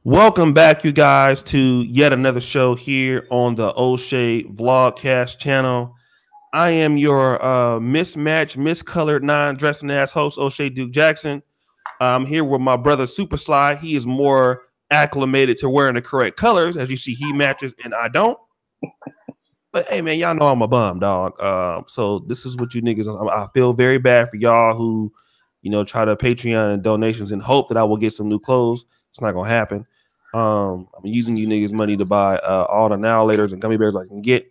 Welcome back, you guys, to yet another show here on the Oshay Vlogcast Channel. I am your mismatched, miscolored, non-dressing ass host, Oshay Duke Jackson. I'm here with my brother Supasly. He is more acclimated to wearing the correct colors. As you see, he matches and I don't. But hey, man, y'all know I'm a bum, dog. So this is what you niggas. I feel very bad for y'all who, try to Patreon and donations and hope that I will get some new clothes. It's not gonna happen. I'm using you niggas' money to buy all the now laters and gummy bears I can get.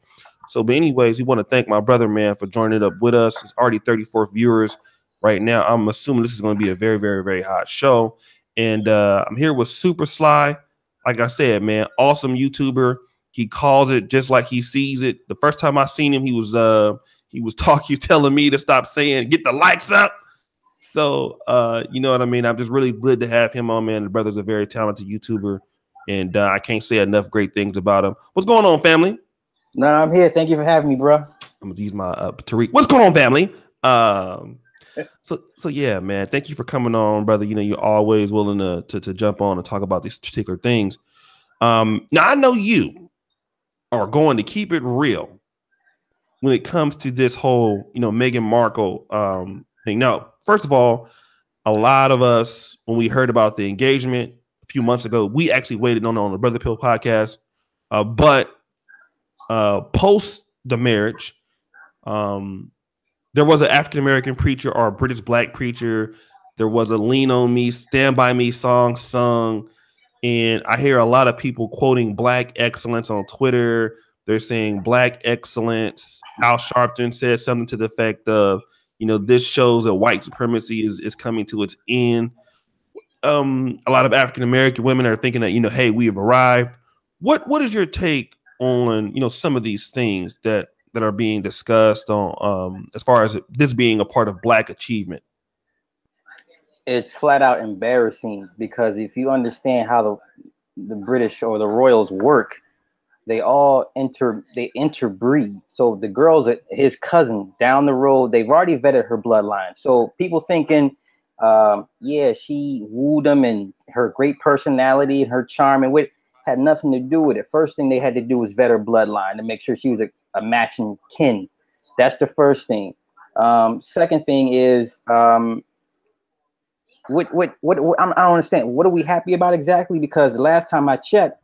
So, but anyways, we want to thank my brother, man, for joining up with us. It's already 34th viewers right now. I'm assuming this is going to be a very, very, very hot show. And I'm here with Supasly. Like I said, man, awesome YouTuber. He calls it just like he sees it. The first time I seen him, he was he's telling me to stop saying get the likes up. So you know what I mean? I'm just really glad to have him on, man. The brother's a very talented YouTuber, and I can't say enough great things about him. What's going on, family? No, I'm here. Thank you for having me, bro. I'm gonna use my Tariq. What's going on, family? So yeah, man. Thank you for coming on, brother. You know, you're always willing to jump on and talk about these particular things. Now I know you are going to keep it real when it comes to this whole, Meghan Markle thing. Now, first of all, a lot of us, when we heard about the engagement a few months ago, we actually waited on the Brother Pill podcast. But post the marriage, there was an African American preacher or a British black preacher. There was a Lean on Me, Stand By Me song sung. And I hear a lot of people quoting black excellence on Twitter. They're saying black excellence. Al Sharpton said something to the effect of, this shows that white supremacy is coming to its end. A lot of African American women are thinking that, hey, we have arrived. What is your take on, some of these things that are being discussed on as far as this being a part of black achievement? It's flat out embarrassing because if you understand how the British or the royals work, they all interbreed. So the girl's his cousin down the road. They've already vetted her bloodline. So people thinking, yeah, she wooed him and her great personality and her charm and wit had nothing to do with it. First thing they had to do was vet her bloodline to make sure she was a matching kin. That's the first thing. Second thing is, what I don't understand. What are we happy about exactly? Because the last time I checked,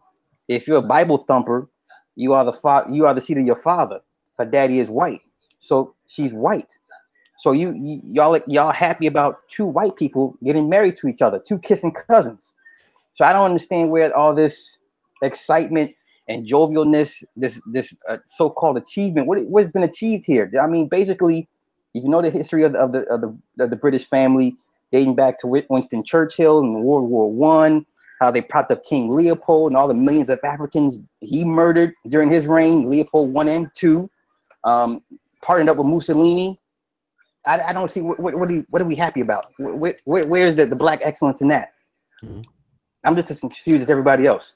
if you're a Bible thumper, you are the seed of your father. Her daddy is white, so she's white. So y'all happy about two white people getting married to each other, two kissing cousins. So I don't understand where all this excitement and jovialness, this so-called achievement, what's been achieved here? I mean, basically, if you know the history of the British family, dating back to Winston Churchill in World War I, how they propped up King Leopold and all the millions of Africans he murdered during his reign, Leopold I and II, partnered up with Mussolini. I don't see what are we happy about? Where's the black excellence in that? Mm-hmm. I'm just as confused as everybody else.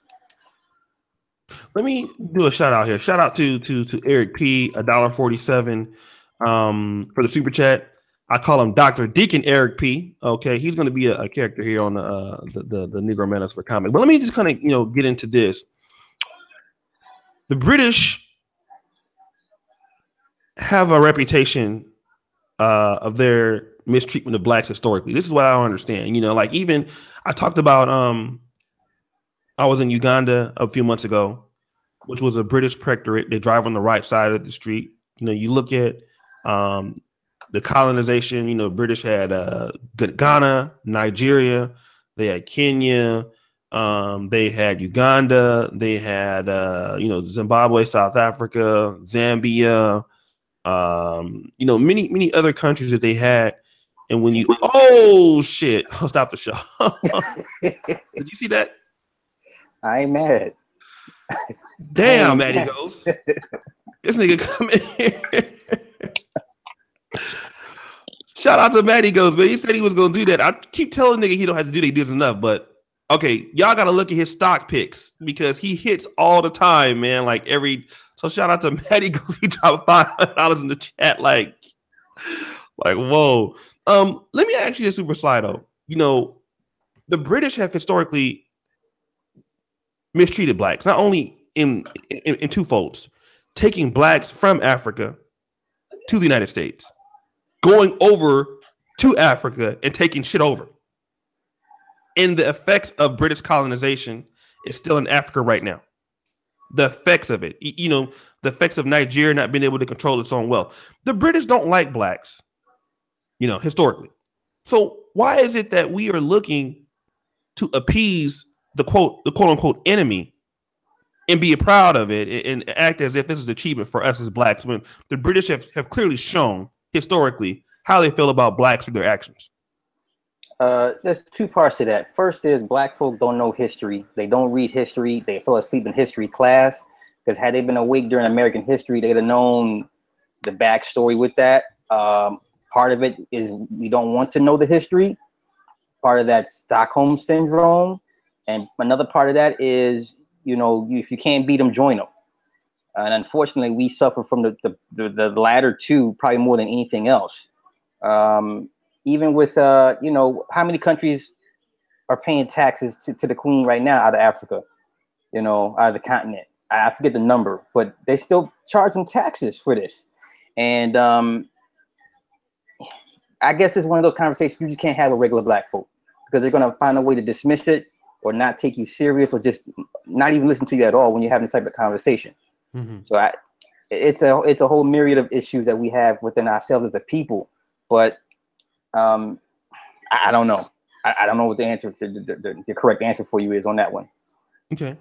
Let me do a shout out here. Shout out to Eric P, $1.47 for the super chat. I call him Dr. Deacon Eric P. Okay, he's going to be a character here on the Negro Menace for comic. But let me just kind of get into this. The British have a reputation of their mistreatment of blacks historically. This is what I don't understand. Like even I talked about I was in Uganda a few months ago, which was a British protectorate. They drive on the right side of the street. You look at the colonization, British had Ghana, Nigeria, they had Kenya, they had Uganda, they had Zimbabwe, South Africa, Zambia, many other countries that they had. And when oh shit, I'll stop the show. Did you see that? I ain't mad. Damn, Maddie goes. This nigga come in here. Shout out to Maddie Goes, but he said he was gonna do that. I keep telling nigga he don't have to do that. He does enough, but okay, y'all gotta look at his stock picks because he hits all the time, man. Like so shout out to Maddie Goes. He dropped $500 in the chat, like whoa. Let me ask you a super slide though. The British have historically mistreated blacks, not only in two folds, taking blacks from Africa to the United States, going over to Africa and taking shit over. And the effects of British colonization is still in Africa right now. The effects of it, the effects of Nigeria not being able to control its own wealth. The British don't like blacks, historically. So why is it that we are looking to appease the quote unquote enemy and be proud of it and act as if this is an achievement for us as blacks when the British have clearly shown historically how they feel about blacks through their actions? There's two parts to that. First is black folk don't know history. They don't read history. They fell asleep in history class because had they been awake during American history, they'd have known the backstory with that. Part of it is we don't want to know the history. Part of that Stockholm syndrome. And another part of that is, if you can't beat them, join them. And unfortunately, we suffer from the latter two probably more than anything else. Even with, how many countries are paying taxes to the Queen right now out of Africa, out of the continent? I forget the number, but they still charge them taxes for this. And I guess it's one of those conversations you just can't have with regular black folk because they're going to find a way to dismiss it or not take you serious or just not even listen to you at all when you're having this type of conversation. Mm-hmm. So it's a whole myriad of issues that we have within ourselves as a people. But I don't know. I don't know what the answer, the correct answer for you is on that one. Okay.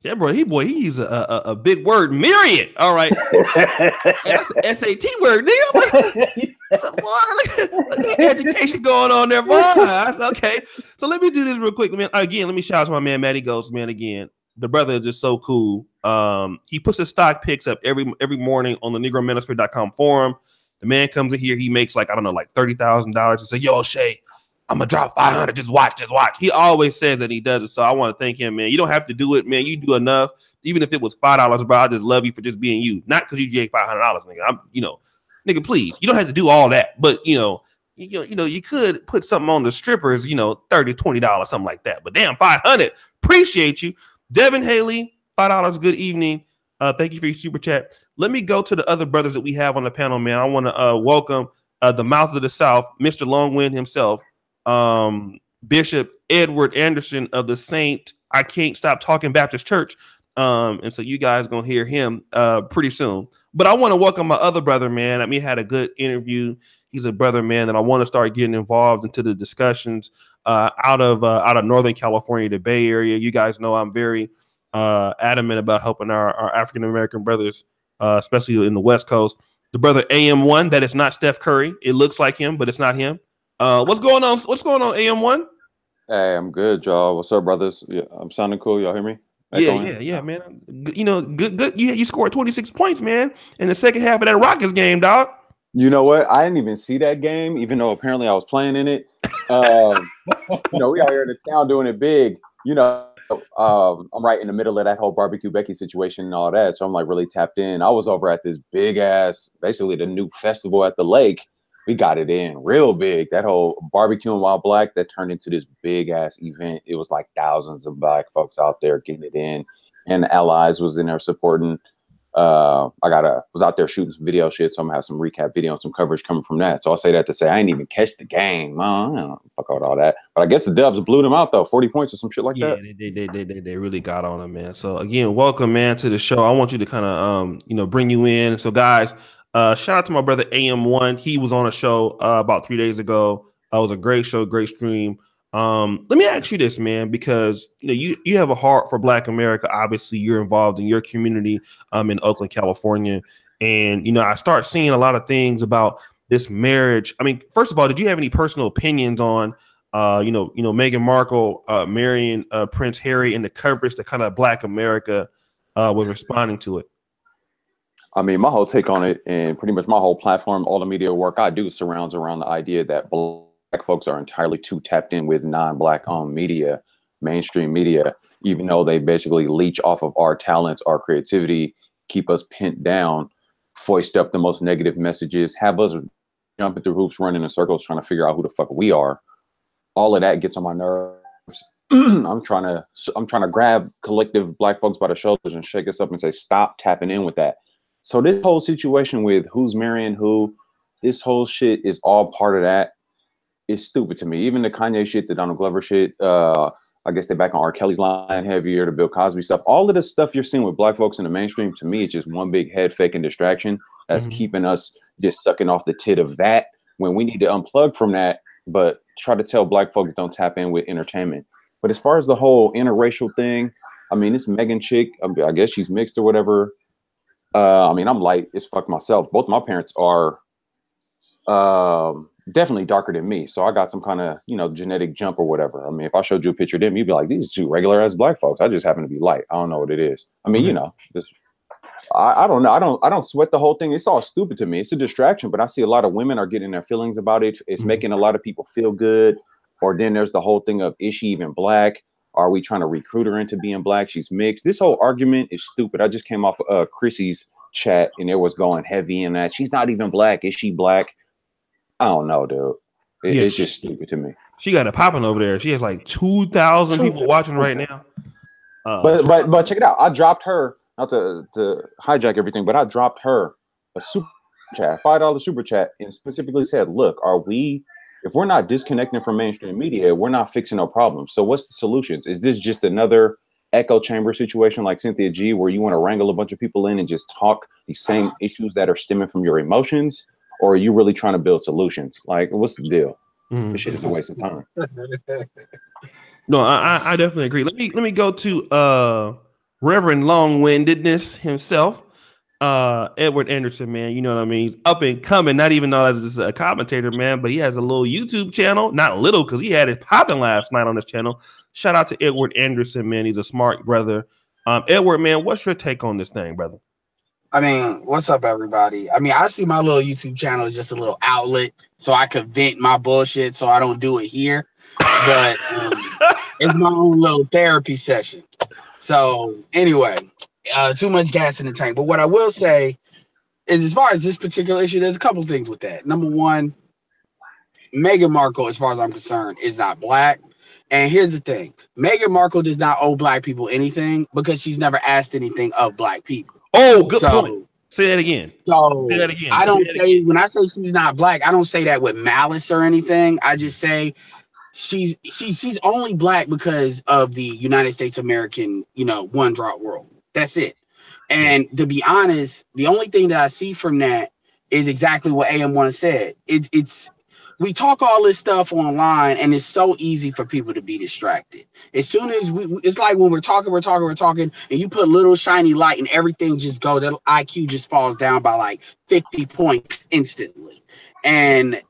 Yeah, bro. He used a big word, myriad. All right, that's an SAT word, nigga. Education going on there, boy. Okay. So let me do this real quick, man. Again, let me shout out to my man Matty Ghost, man. Again, the brother is just so cool. He puts his stock picks up every morning on the NegroManosphere.com forum. The man comes in here, he makes like $30,000 and say, "Yo, Shay, I'm gonna drop 500. Just watch. He always says that he does it. So I want to thank him, man. You don't have to do it, man. You do enough. Even if it was $5, bro, I just love you for just being you. Not because you gave $500, nigga. Nigga, please. You don't have to do all that. But you could put something on the strippers, $30, $20, something like that. But damn, 500. Appreciate you. Devin Haley, $5. Good evening. Thank you for your super chat. Let me go to the other brothers that we have on the panel, man. I want to welcome the mouth of the South, Mr. Longwind himself. Bishop Edward Anderson of the Saint I Can't Stop Talking Baptist Church. And so you guys gonna hear him pretty soon. But I want to welcome my other brother, man. I had a good interview. He's a brother, man, that I want to start getting involved into the discussions out of Northern California, the Bay Area. You guys know I'm very adamant about helping our African American brothers, especially in the West Coast. The brother AM1, that is not Steph Curry. It looks like him, but it's not him. What's going on? What's going on, AM1? Hey, I'm good, y'all. What's up, brothers? Yeah, I'm sounding cool. Y'all hear me? Yeah, man. Good. You scored 26 points, man, in the second half of that Rockets game, dog. You know what? I didn't even see that game, even though apparently I was playing in it. We out here in the town doing it big. I'm right in the middle of that whole Barbecue Becky situation and all that, so I'm like really tapped in. I was over at this big ass, basically the new festival at the lake. We got it in real big. That whole barbecue and wild black that turned into this big ass event. It was like thousands of black folks out there getting it in, and the allies was in there supporting. Was out there shooting some video shit, so I'm gonna have some recap video and some coverage coming from that. So I'll say that to say I ain't even catch the game. I don't fuck out all that, but I guess the Dubs blew them out though, 40 points or some shit like that. Yeah, they really got on them, man. So again, welcome, man, to the show. I want you to kind of bring you in. So guys. Shout out to my brother AM1. He was on a show about 3 days ago. It was a great show, great stream. Let me ask you this, man, because you have a heart for Black America. Obviously, you're involved in your community in Oakland, California, and I start seeing a lot of things about this marriage. First of all, did you have any personal opinions on Meghan Markle marrying Prince Harry and the coverage that kind of Black America was responding to it? My whole take on it, and pretty much my whole platform, all the media work I do surrounds around the idea that Black folks are entirely too tapped in with non-Black owned media, mainstream media, even though they basically leech off of our talents, our creativity, keep us pinned down, foist up the most negative messages, have us jumping through hoops, running in circles, trying to figure out who the fuck we are. All of that gets on my nerves. I'm trying to grab collective Black folks by the shoulders and shake us up and say, stop tapping in with that. So this whole situation with who's marrying who, this whole shit is all part of that. It's stupid to me. Even the Kanye shit, the Donald Glover shit, I guess they're back on R. Kelly's line heavier, the Bill Cosby stuff. All of the stuff you're seeing with Black folks in the mainstream, to me, it's just one big head fake and distraction that's keeping us just sucking off the tit of that when we need to unplug from that, but try to tell Black folks don't tap in with entertainment. But as far as the whole interracial thing, I mean, this Meghan chick, I guess she's mixed or whatever. I mean, I'm light as fuck myself. Both my parents are definitely darker than me. So I got some kind of, genetic jump or whatever. I mean, if I showed you a picture of them, you'd be like, these are two regular ass Black folks. I just happen to be light. I don't know what it is. I mean, I don't know. I don't sweat the whole thing. It's all stupid to me. It's a distraction, but I see a lot of women are getting their feelings about it. It's making a lot of people feel good. Or then there's the whole thing of, is she even Black? Are we trying to recruit her into being Black? She's mixed. This whole argument is stupid. I just came off Chrissy's chat and it was going heavy in that. She's not even Black. Is she Black? I don't know, dude. It's just stupid to me. She got it popping over there. She has like 2,000 people watching right now. But check it out. I dropped her, not to hijack everything, but I dropped her a super chat, $5 super chat, and specifically said, look, if we're not disconnecting from mainstream media, we're not fixing no problems. So what's the solutions? Is this just another echo chamber situation like Cynthia G, where you want to wrangle a bunch of people in and just talk the same issues that are stemming from your emotions? Or are you really trying to build solutions? Like, what's the deal? This shit is a waste of time. No, I definitely agree. Let me go to Reverend Long-Windedness himself, Edward Anderson, man. You know what I mean? He's up and coming. Not even though as a commentator, man, but he has a little YouTube channel. Not little, because he had it popping last night on this channel. Shout out to Edward Anderson, man. He's a smart brother. Edward, man, what's your take on this thing, brother? I mean, what's up, everybody? I mean, I see my little YouTube channel as just a little outlet so I could vent my bullshit so I don't do it here. But it's my own little therapy session. So anyway, too much gas in the tank. But what I will say is, as far as this particular issue, there's a couple things with that. Number one, Meghan Markle, as far as I'm concerned, is not Black. And here's the thing. Meghan Markle does not owe Black people anything because she's never asked anything of Black people. Oh, good point. Say that again. So say that again. I don't say, when I say she's not Black, I don't say that with malice or anything. I just say she's only Black because of the United States American, one drop rule. That's it. And to be honest, the only thing that I see from that is exactly what AM1 said. We talk all this stuff online, and it's so easy for people to be distracted. As soon as it's like when we're talking, and you put little shiny light and everything just goes, that IQ just falls down by like 50 points instantly. And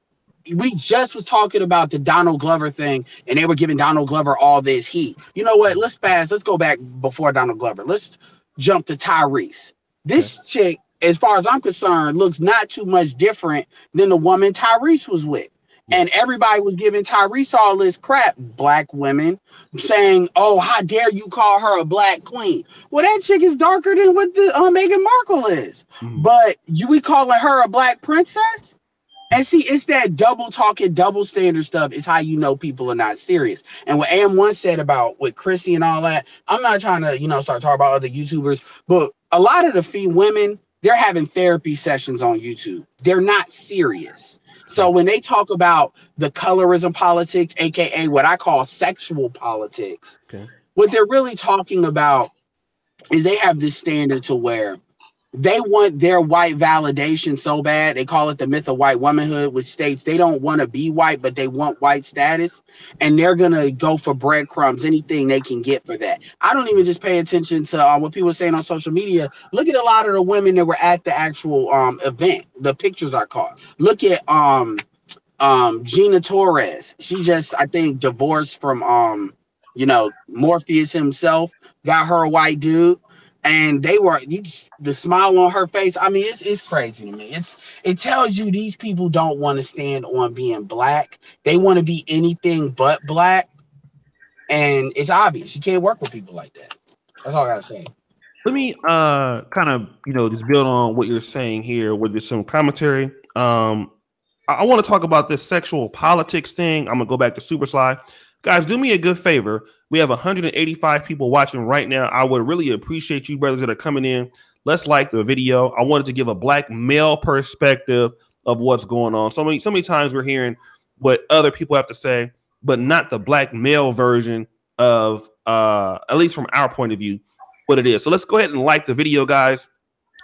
we just was talking about the Donald Glover thing, and they were giving Donald Glover all this heat. You know what? Let's go back before Donald Glover. Let's jump to Tyrese. This chick, as far as I'm concerned, looks not too much different than the woman Tyrese was with. And everybody was giving Tyrese all this crap, Black women, saying, oh, how dare you call her a Black queen? Well, that chick is darker than what the Meghan Markle is. But we calling her a Black princess? And see, it's that double talking, double standard stuff is how you know people are not serious. And what AM1 said about with Chrissy and all that, I'm not trying to, start talking about other YouTubers, but a lot of the women, they're having therapy sessions on YouTube. They're not serious. So when they talk about the colorism politics, aka what I call sexual politics, what they're really talking about is they have this standard to where they want their white validation so bad. They call it the myth of white womanhood, which states they don't want to be white, but they want white status. And they're going to go for breadcrumbs, anything they can get for that. I don't even just pay attention to what people are saying on social media. Look at a lot of the women that were at the actual event. The pictures are caught. Look at Gina Torres. She just, I think, divorced from, Morpheus himself, got her a white dude. And they were the smile on her face. I mean, it's crazy to me. It tells you these people don't want to stand on being Black. They want to be anything but Black. And it's obvious. You can't work with people like that. That's all I gotta say. Let me kind of just build on what you're saying here with some commentary. I want to talk about this sexual politics thing. I'm gonna go back to Supasly. Guys, do me a good favor. We have 185 people watching right now. I would really appreciate you brothers that are coming in. Let's like the video. I wanted to give a black male perspective of what's going on. So many times we're hearing what other people have to say, but not the black male version of, at least from our point of view, what it is. So let's go ahead and like the video, guys.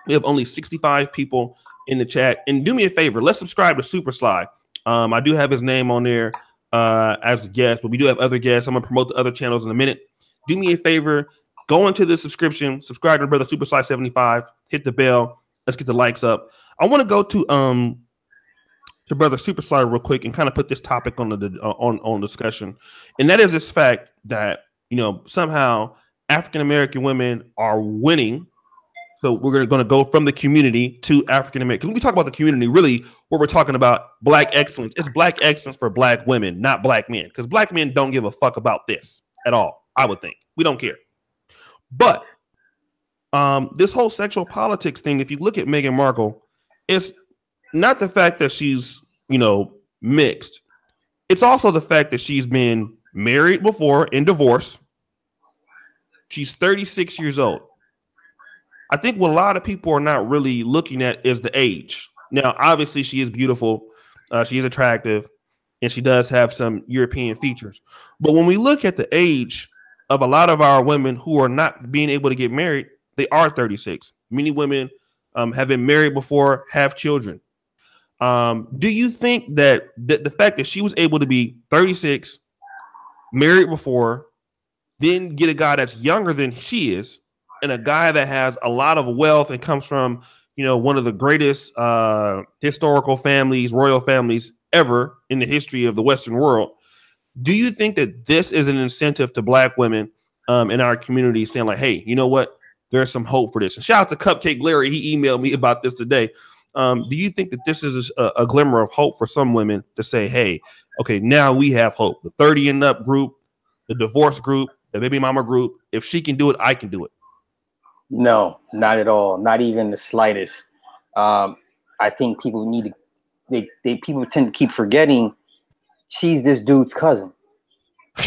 We have only 65 people in the chat. And do me a favor, let's subscribe to SupaSly. I do have his name on there as a guest, but we do have other guests. I'm going to promote the other channels in a minute. Do me a favor, go into the subscription, subscribe to brother SupaSly75, hit the bell. Let's get the likes up. I want to go to brother SupaSly real quick and kind of put this topic on the on discussion. And that is this fact that, you know, somehow African-American women are winning. So we're going to go from the community to African-American. When we talk about the community, really what we're talking about, black excellence. It's black excellence for black women, not black men. Because black men don't give a fuck about this at all, I would think. We don't care. But this whole sexual politics thing, if you look at Meghan Markle, it's not the fact that she's, you know, mixed. It's also the fact that she's been married before and divorced. She's 36 years old. I think what a lot of people are not really looking at is the age. Now, obviously, she is beautiful. She is attractive, and she does have some European features. But when we look at the age of a lot of our women who are not being able to get married, they are 36. Many women have been married before, have children. Do you think that the fact that she was able to be 36, married before, then get a guy that's younger than she is, and a guy that has a lot of wealth and comes from, you know, one of the greatest historical families, royal families ever in the history of the Western world, do you think that this is an incentive to black women in our community saying like, hey, you know what? There's some hope for this. And shout out to Cupcake Larry. He emailed me about this today. Do you think that this is a glimmer of hope for some women to say, hey, okay, now we have hope. The 30 and up group, the divorce group, the baby mama group, if she can do it, I can do it. No, not at all. Not even the slightest. I think people need to, people tend to keep forgetting she's this dude's cousin.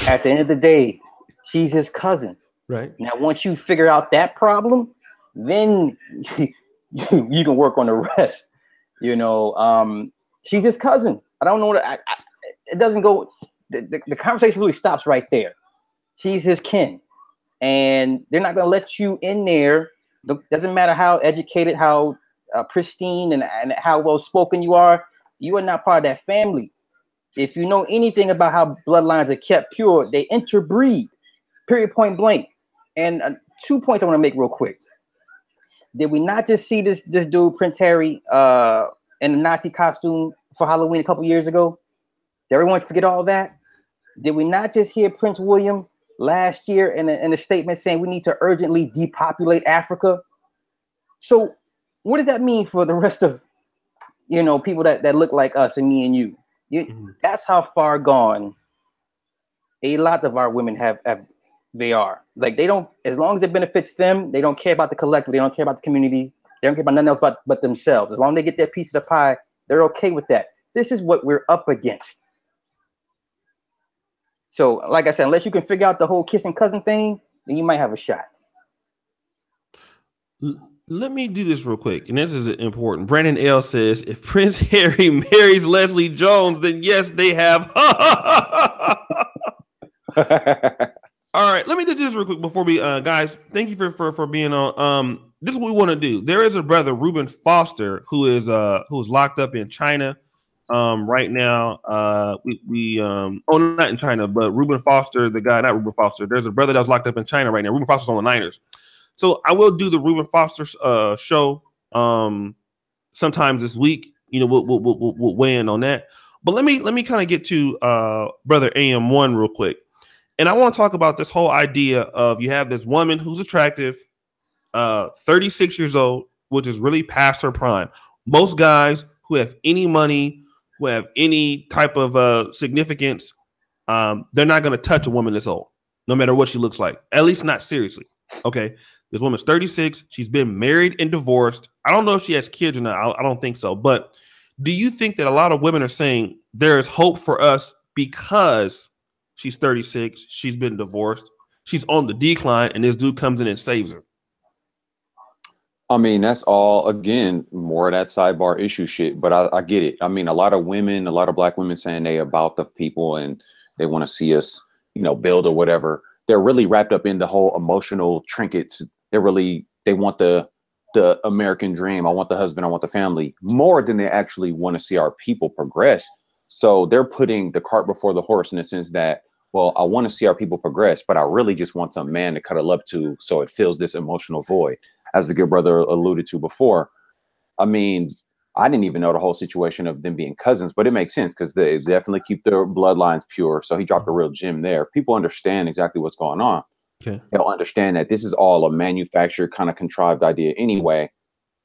At the end of the day, she's his cousin. Right. Now, once you figure out that problem, then you can work on the rest. You know, she's his cousin. I don't know what it doesn't go. The conversation really stops right there. She's his kin. And they're not going to let you in there. Doesn't matter how educated, how pristine, and how well spoken you are not part of that family. If you know anything about how bloodlines are kept pure, they interbreed, period, point blank. And 2 points I want to make real quick. Did we not just see this dude, Prince Harry, in a Nazi costume for Halloween a couple years ago? Did everyone forget all that? Did we not just hear Prince William last year in a statement saying we need to urgently depopulate Africa? So what does that mean for the rest of, you know, people that look like us and me and you? That's how far gone a lot of our women they are. Like, they don't, as long as it benefits them, they don't care about the collective, they don't care about the communities, they don't care about nothing else but themselves. As long as they get their piece of the pie, they're okay with that. This is what we're up against. So, like I said, unless you can figure out the whole kissing cousin thing, then you might have a shot. Let me do this real quick, and this is important. Brandon L says, if Prince Harry marries Leslie Jones, then yes, they have. All right, let me do this real quick before we, guys. Thank you for being on. This is what we want to do. There is a brother, Reuben Foster, who is locked up in China. Right now, not in China, but Reuben Foster, the guy, not Reuben Foster. There's a brother that was locked up in China right now. Reuben Foster's on the Niners. So I will do the Reuben Foster show sometimes this week. You know, we'll weigh in on that. But let me kind of get to brother AM1 real quick. And I want to talk about this whole idea of you have this woman who's attractive, 36 years old, which is really past her prime. Most guys who have any money, who have any type of significance, they're not going to touch a woman this old, no matter what she looks like, at least not seriously. Okay. This woman's 36. She's been married and divorced. I don't know if she has kids or not. I don't think so. But do you think that a lot of women are saying there is hope for us because She's 36. She's been divorced. She's on the decline, and this dude comes in and saves her. I mean, that's all, again, more of that sidebar issue shit, but I get it. I mean, a lot of black women saying they about the people and they want to see us, build or whatever. They're really wrapped up in the whole emotional trinkets. They want the American dream. I want the husband, I want the family, more than they actually want to see our people progress. So they're putting the cart before the horse in the sense that, well, I want to see our people progress, but I really just want some man to cuddle up to so it fills this emotional void, as the good brother alluded to before. I mean, I didn't even know the whole situation of them being cousins, but it makes sense because they definitely keep their bloodlines pure. So he dropped a real gem there. People understand exactly what's going on. Okay. They'll understand that this is all a manufactured, kind of contrived idea anyway.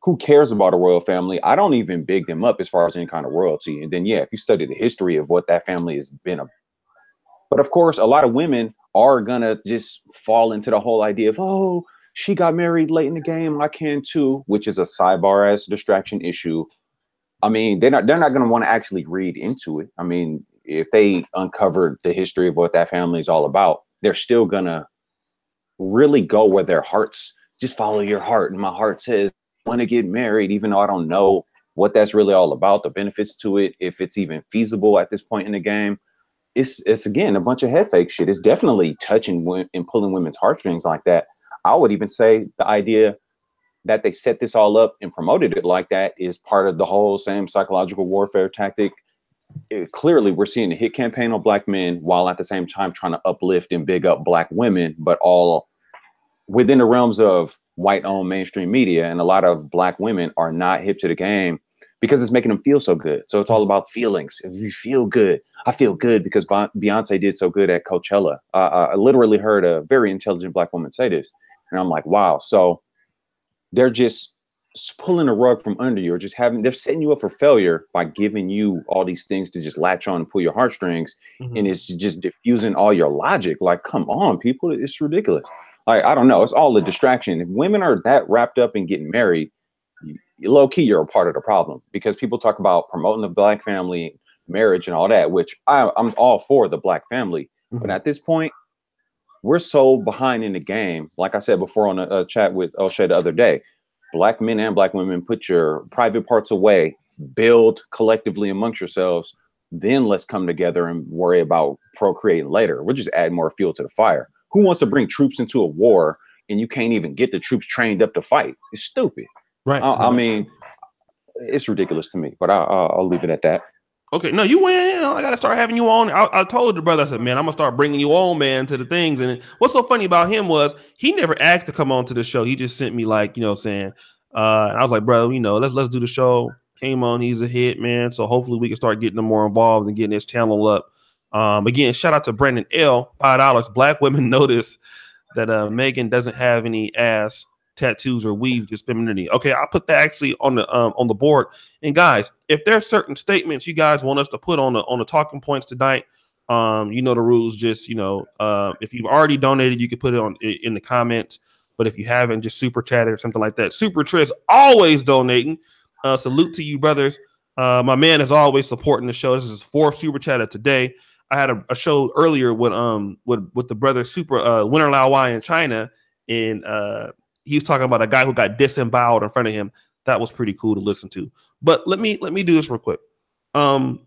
Who cares about a royal family? I don't even big them up as far as any kind of royalty. And then, yeah, if you study the history of what that family has been about. But of course, a lot of women are going to just fall into the whole idea of, oh, she got married late in the game, I can too, which is a sidebar as distraction issue. I mean, they're not going to want to actually read into it. I mean, if they uncovered the history of what that family is all about, they're still going to really go where their hearts, just follow your heart. And my heart says, I want to get married, even though I don't know what that's really all about, the benefits to it, if it's even feasible at this point in the game. It's again, a bunch of head fake shit. It's definitely touching and pulling women's heartstrings like that. I would even say the idea that they set this all up and promoted it like that is part of the whole same psychological warfare tactic. Clearly, we're seeing a hit campaign on black men while at the same time trying to uplift and big up black women, but all within the realms of white-owned mainstream media. And a lot of black women are not hip to the game because it's making them feel so good. So it's all about feelings. If you feel good, I feel good because Beyonce did so good at Coachella. I literally heard a very intelligent black woman say this. And I'm like, wow. So they're just pulling a rug from under you, or just they're setting you up for failure by giving you all these things to just latch on and pull your heartstrings. Mm-hmm. And it's just diffusing all your logic. Like, come on, people, it's ridiculous. Like, I don't know. It's all a distraction. If women are that wrapped up in getting married, low key, you're a part of the problem, because people talk about promoting the black family, marriage and all that, which I'm all for the black family. Mm-hmm. But at this point, we're so behind in the game. Like I said before on a chat with Oshay the other day, black men and black women, put your private parts away, build collectively amongst yourselves. Then let's come together and worry about procreating later. We're just adding more fuel to the fire. Who wants to bring troops into a war and you can't even get the troops trained up to fight? It's stupid. Right. I mean, it's ridiculous to me, but I'll leave it at that. Okay, no, you win. I got to start having you on. I told the brother, I said, man, I'm going to start bringing you on, man, to the things. And what's so funny about him was he never asked to come on to the show. He just sent me like, saying, and I was like, bro, let's do the show. Came on. He's a hit, man. So hopefully we can start getting him more involved and getting his channel up. Again, shout out to Brandon L. $5. Black women notice that Meghan doesn't have any ass, tattoos, or weave, just femininity. Okay, I'll put that actually on the board. And guys, if there are certain statements you guys want us to put on the talking points tonight, you know the rules. Just if you've already donated, you can put it in the comments. But if you haven't, just super chat it or something like that. Super Tris always donating. Salute to you, brothers. My man is always supporting the show. This is his 4th super chatter today. I had a show earlier with the brother Super Winter Lao Wai in China, and he was talking about a guy who got disemboweled in front of him. That was pretty cool to listen to. But let me do this real quick. I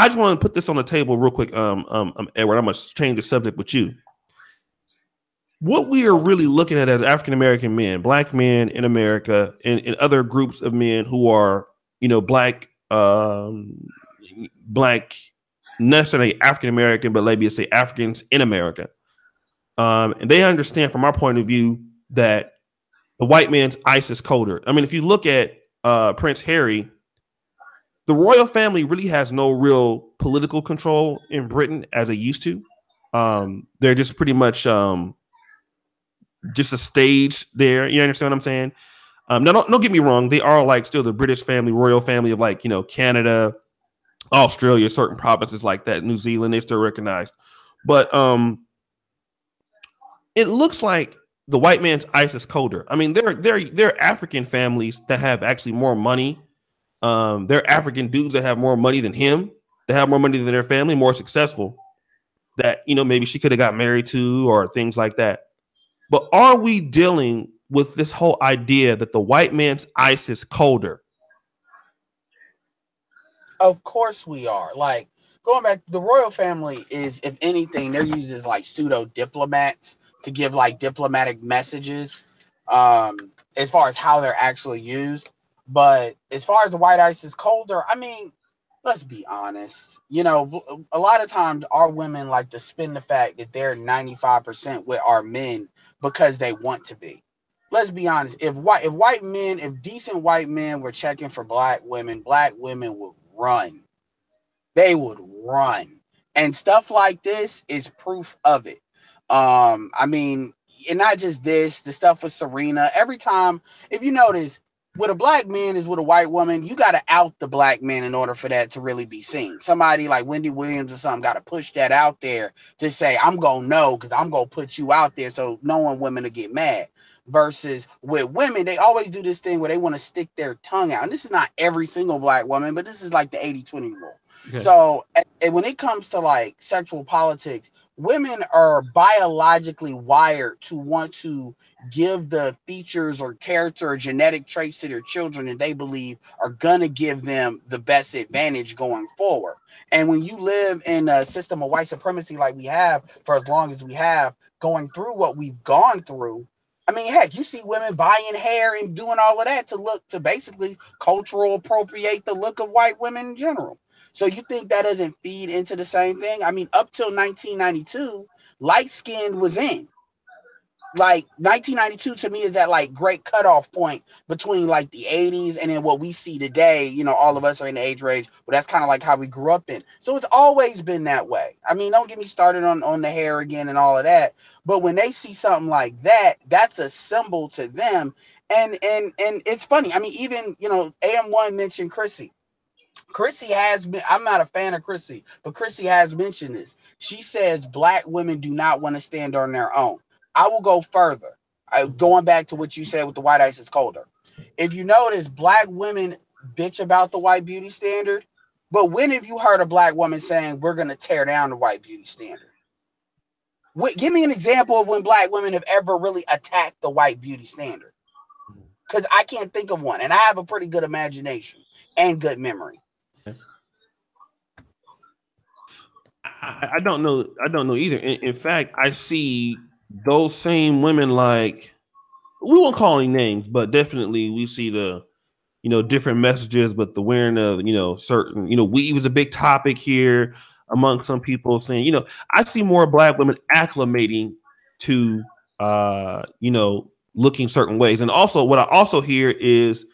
just want to put this on the table real quick. Edward, I'm gonna change the subject with you. What we are really looking at as African American men, black men in America, and other groups of men who are, black, not necessarily African American, but maybe say Africans in America. And they understand from our point of view that the white man's ice is colder. I mean, if you look at Prince Harry, the royal family really has no real political control in Britain as they used to. They're just pretty much just a stage there. You understand what I'm saying? Now, don't get me wrong. They are like still the British family, royal family of like, Canada, Australia, certain provinces like that, New Zealand, they're still recognized. But it looks like the white man's ice is colder. I mean, there are African families that have actually more money. There are African dudes that have more money than him, that have more money than their family, more successful. that, you know, maybe she could have got married to or things like that. But are we dealing with this whole idea that the white man's ice is colder? Of course we are. Like, going back, the royal family is, if anything, they're used as like pseudo diplomats to give like diplomatic messages, as far as how they're actually used. But as far as the white ice is colder, I mean, let's be honest. You know, a lot of times our women like to spin the fact that they're 95% with our men because they want to be. Let's be honest. If decent white men were checking for black women would run. They would run. And stuff like this is proof of it. I mean, and not just this, the stuff with Serena. Every time, if you notice, with a black man is with a white woman, you got to out the black man in order for that to really be seen. Somebody like Wendy Williams or something got to push that out there to say, I'm going to know because I'm going to put you out there so knowing women to get mad. Versus with women, they always do this thing where they want to stick their tongue out. And this is not every single black woman, but this is like the 80-20 rule. Okay. So and when it comes to like sexual politics, women are biologically wired to want to give the features or character or genetic traits to their children that they believe are going to give them the best advantage going forward. And when you live in a system of white supremacy like we have for as long as we have, going through what we've gone through, I mean, heck, you see women buying hair and doing all of that to basically cultural appropriate the look of white women in general. So you think that doesn't feed into the same thing? I mean, up till 1992, light skin was in. Like 1992 to me is that like great cutoff point between like the 80s and then what we see today. You know, all of us are in the age range, but that's kind of like how we grew up in. So it's always been that way. I mean, don't get me started on the hair again and all of that. But when they see something like that, that's a symbol to them. And it's funny. I mean, even, you know, AM1 mentioned Chrissy. Chrissy has been, I'm not a fan of Chrissy, but Chrissy has mentioned this. She says black women do not want to stand on their own. I will go further. Going back to what you said with the white ice is colder. If you notice, black women bitch about the white beauty standard, but when have you heard a black woman saying we're going to tear down the white beauty standard? Give me an example of when black women have ever really attacked the white beauty standard. Because I can't think of one, and I have a pretty good imagination and good memory. I don't know. I don't know either. In fact, I see those same women, like, we won't call any names, but definitely we see the, you know, different messages, but the wearing of, you know, certain, you know, weave is a big topic here among some people saying, you know, I see more black women acclimating to, you know, looking certain ways. And also what I also hear is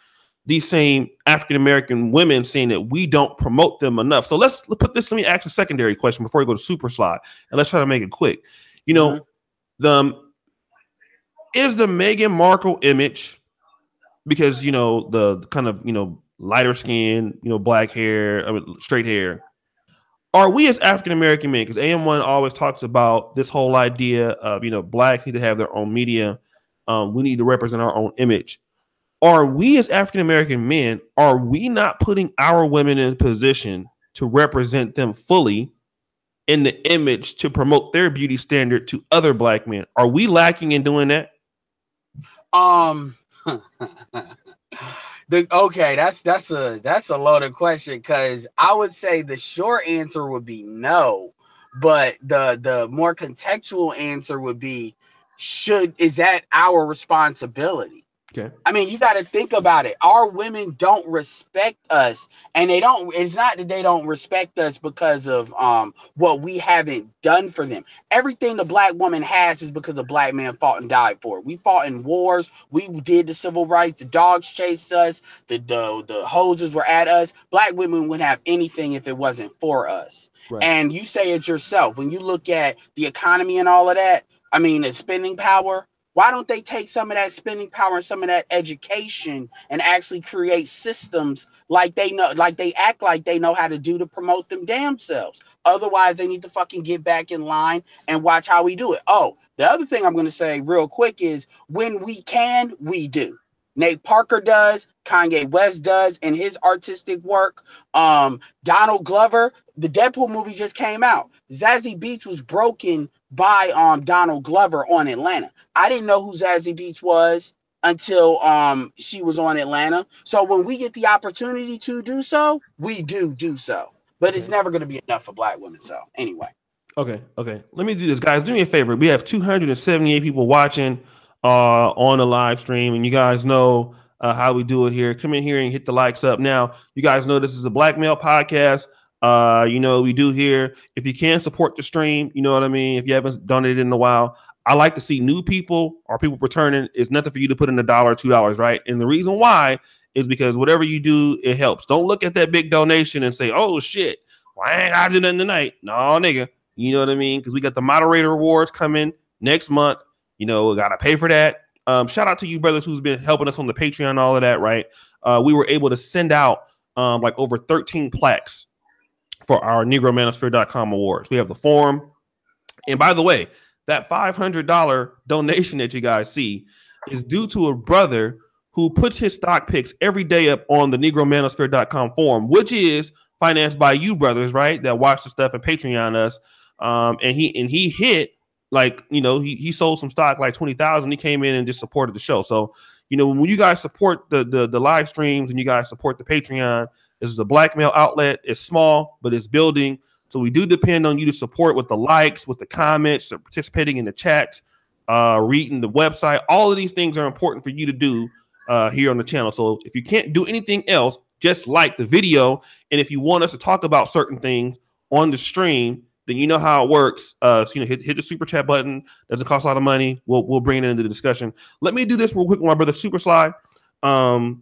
these same African-American women saying that we don't promote them enough. So let's put this, let me ask a secondary question before we go to Supasly, and let's try to make it quick. You know, is the Meghan Markle image, because, you know, the kind of, you know, lighter skin, you know, black hair, straight hair, are we as African-American men, because AM1 always talks about this whole idea of, you know, blacks need to have their own media. We need to represent our own image. Are we as African-American men, are we not putting our women in a position to represent them fully in the image to promote their beauty standard to other black men? Are we lacking in doing that? Okay, that's a loaded question, because I would say the short answer would be no, but the more contextual answer would be, is that our responsibility? Okay. I mean, you got to think about it. Our women don't respect us, and it's not that they don't respect us because of what we haven't done for them. Everything the black woman has is because a black man fought and died for it. We fought in wars. We did the civil rights. The dogs chased us. The hoses were at us. Black women wouldn't have anything if it wasn't for us. Right. And you say it yourself. When you look at the economy and all of that, I mean, the spending power, why don't they take some of that spending power and some of that education and actually create systems like they know, like they act like they know how to do to promote them damn selves? Otherwise, they need to fucking get back in line and watch how we do it. Oh, the other thing I'm going to say real quick is when we can, we do. Nate Parker does, Kanye West does in his artistic work. Donald Glover, the Deadpool movie just came out. Zazie Beetz was broken by Donald Glover on Atlanta. I didn't know who Zazie Beetz was until she was on Atlanta. So when we get the opportunity to do so, we do so. But it's never going to be enough for Black women. So anyway. Okay. Let me do this, guys. Do me a favor. We have 278 people watching on the live stream, and you guys know how we do it here. Come in here and hit the likes up. Now, you guys know this is a Black male podcast. We do here. If you can support the stream, you know what I mean. If you haven't done it in a while, I like to see new people or people returning. It's nothing for you to put in $1, $2, right? And the reason why is because whatever you do, it helps. Don't look at that big donation and say, "Oh shit, well, I ain't gotta do nothing tonight." No, nigga. You know what I mean? Because we got the moderator awards coming next month. We got to pay for that. Shout out to you brothers who's been helping us on the Patreon and all of that, right? We were able to send out like over 13 plaques for our NegroManosphere.com awards. We have the form. And by the way, that $500 donation that you guys see is due to a brother who puts his stock picks every day up on the NegroManosphere.com forum, which is financed by you brothers, right? That watch the stuff and Patreon us. And he hit he sold some stock like 20,000. He came in and just supported the show. So when you guys support the live streams and you guys support the Patreon, this is a Black male outlet. It's small, but it's building. So we do depend on you to support with the likes, with the comments, participating in the chat, reading the website. All of these things are important for you to do here on the channel. So if you can't do anything else, just like the video. And if you want us to talk about certain things on the stream, then you know how it works. Hit the super chat button. Doesn't cost a lot of money. We'll bring it into the discussion. Let me do this real quick with my brother Supasly. And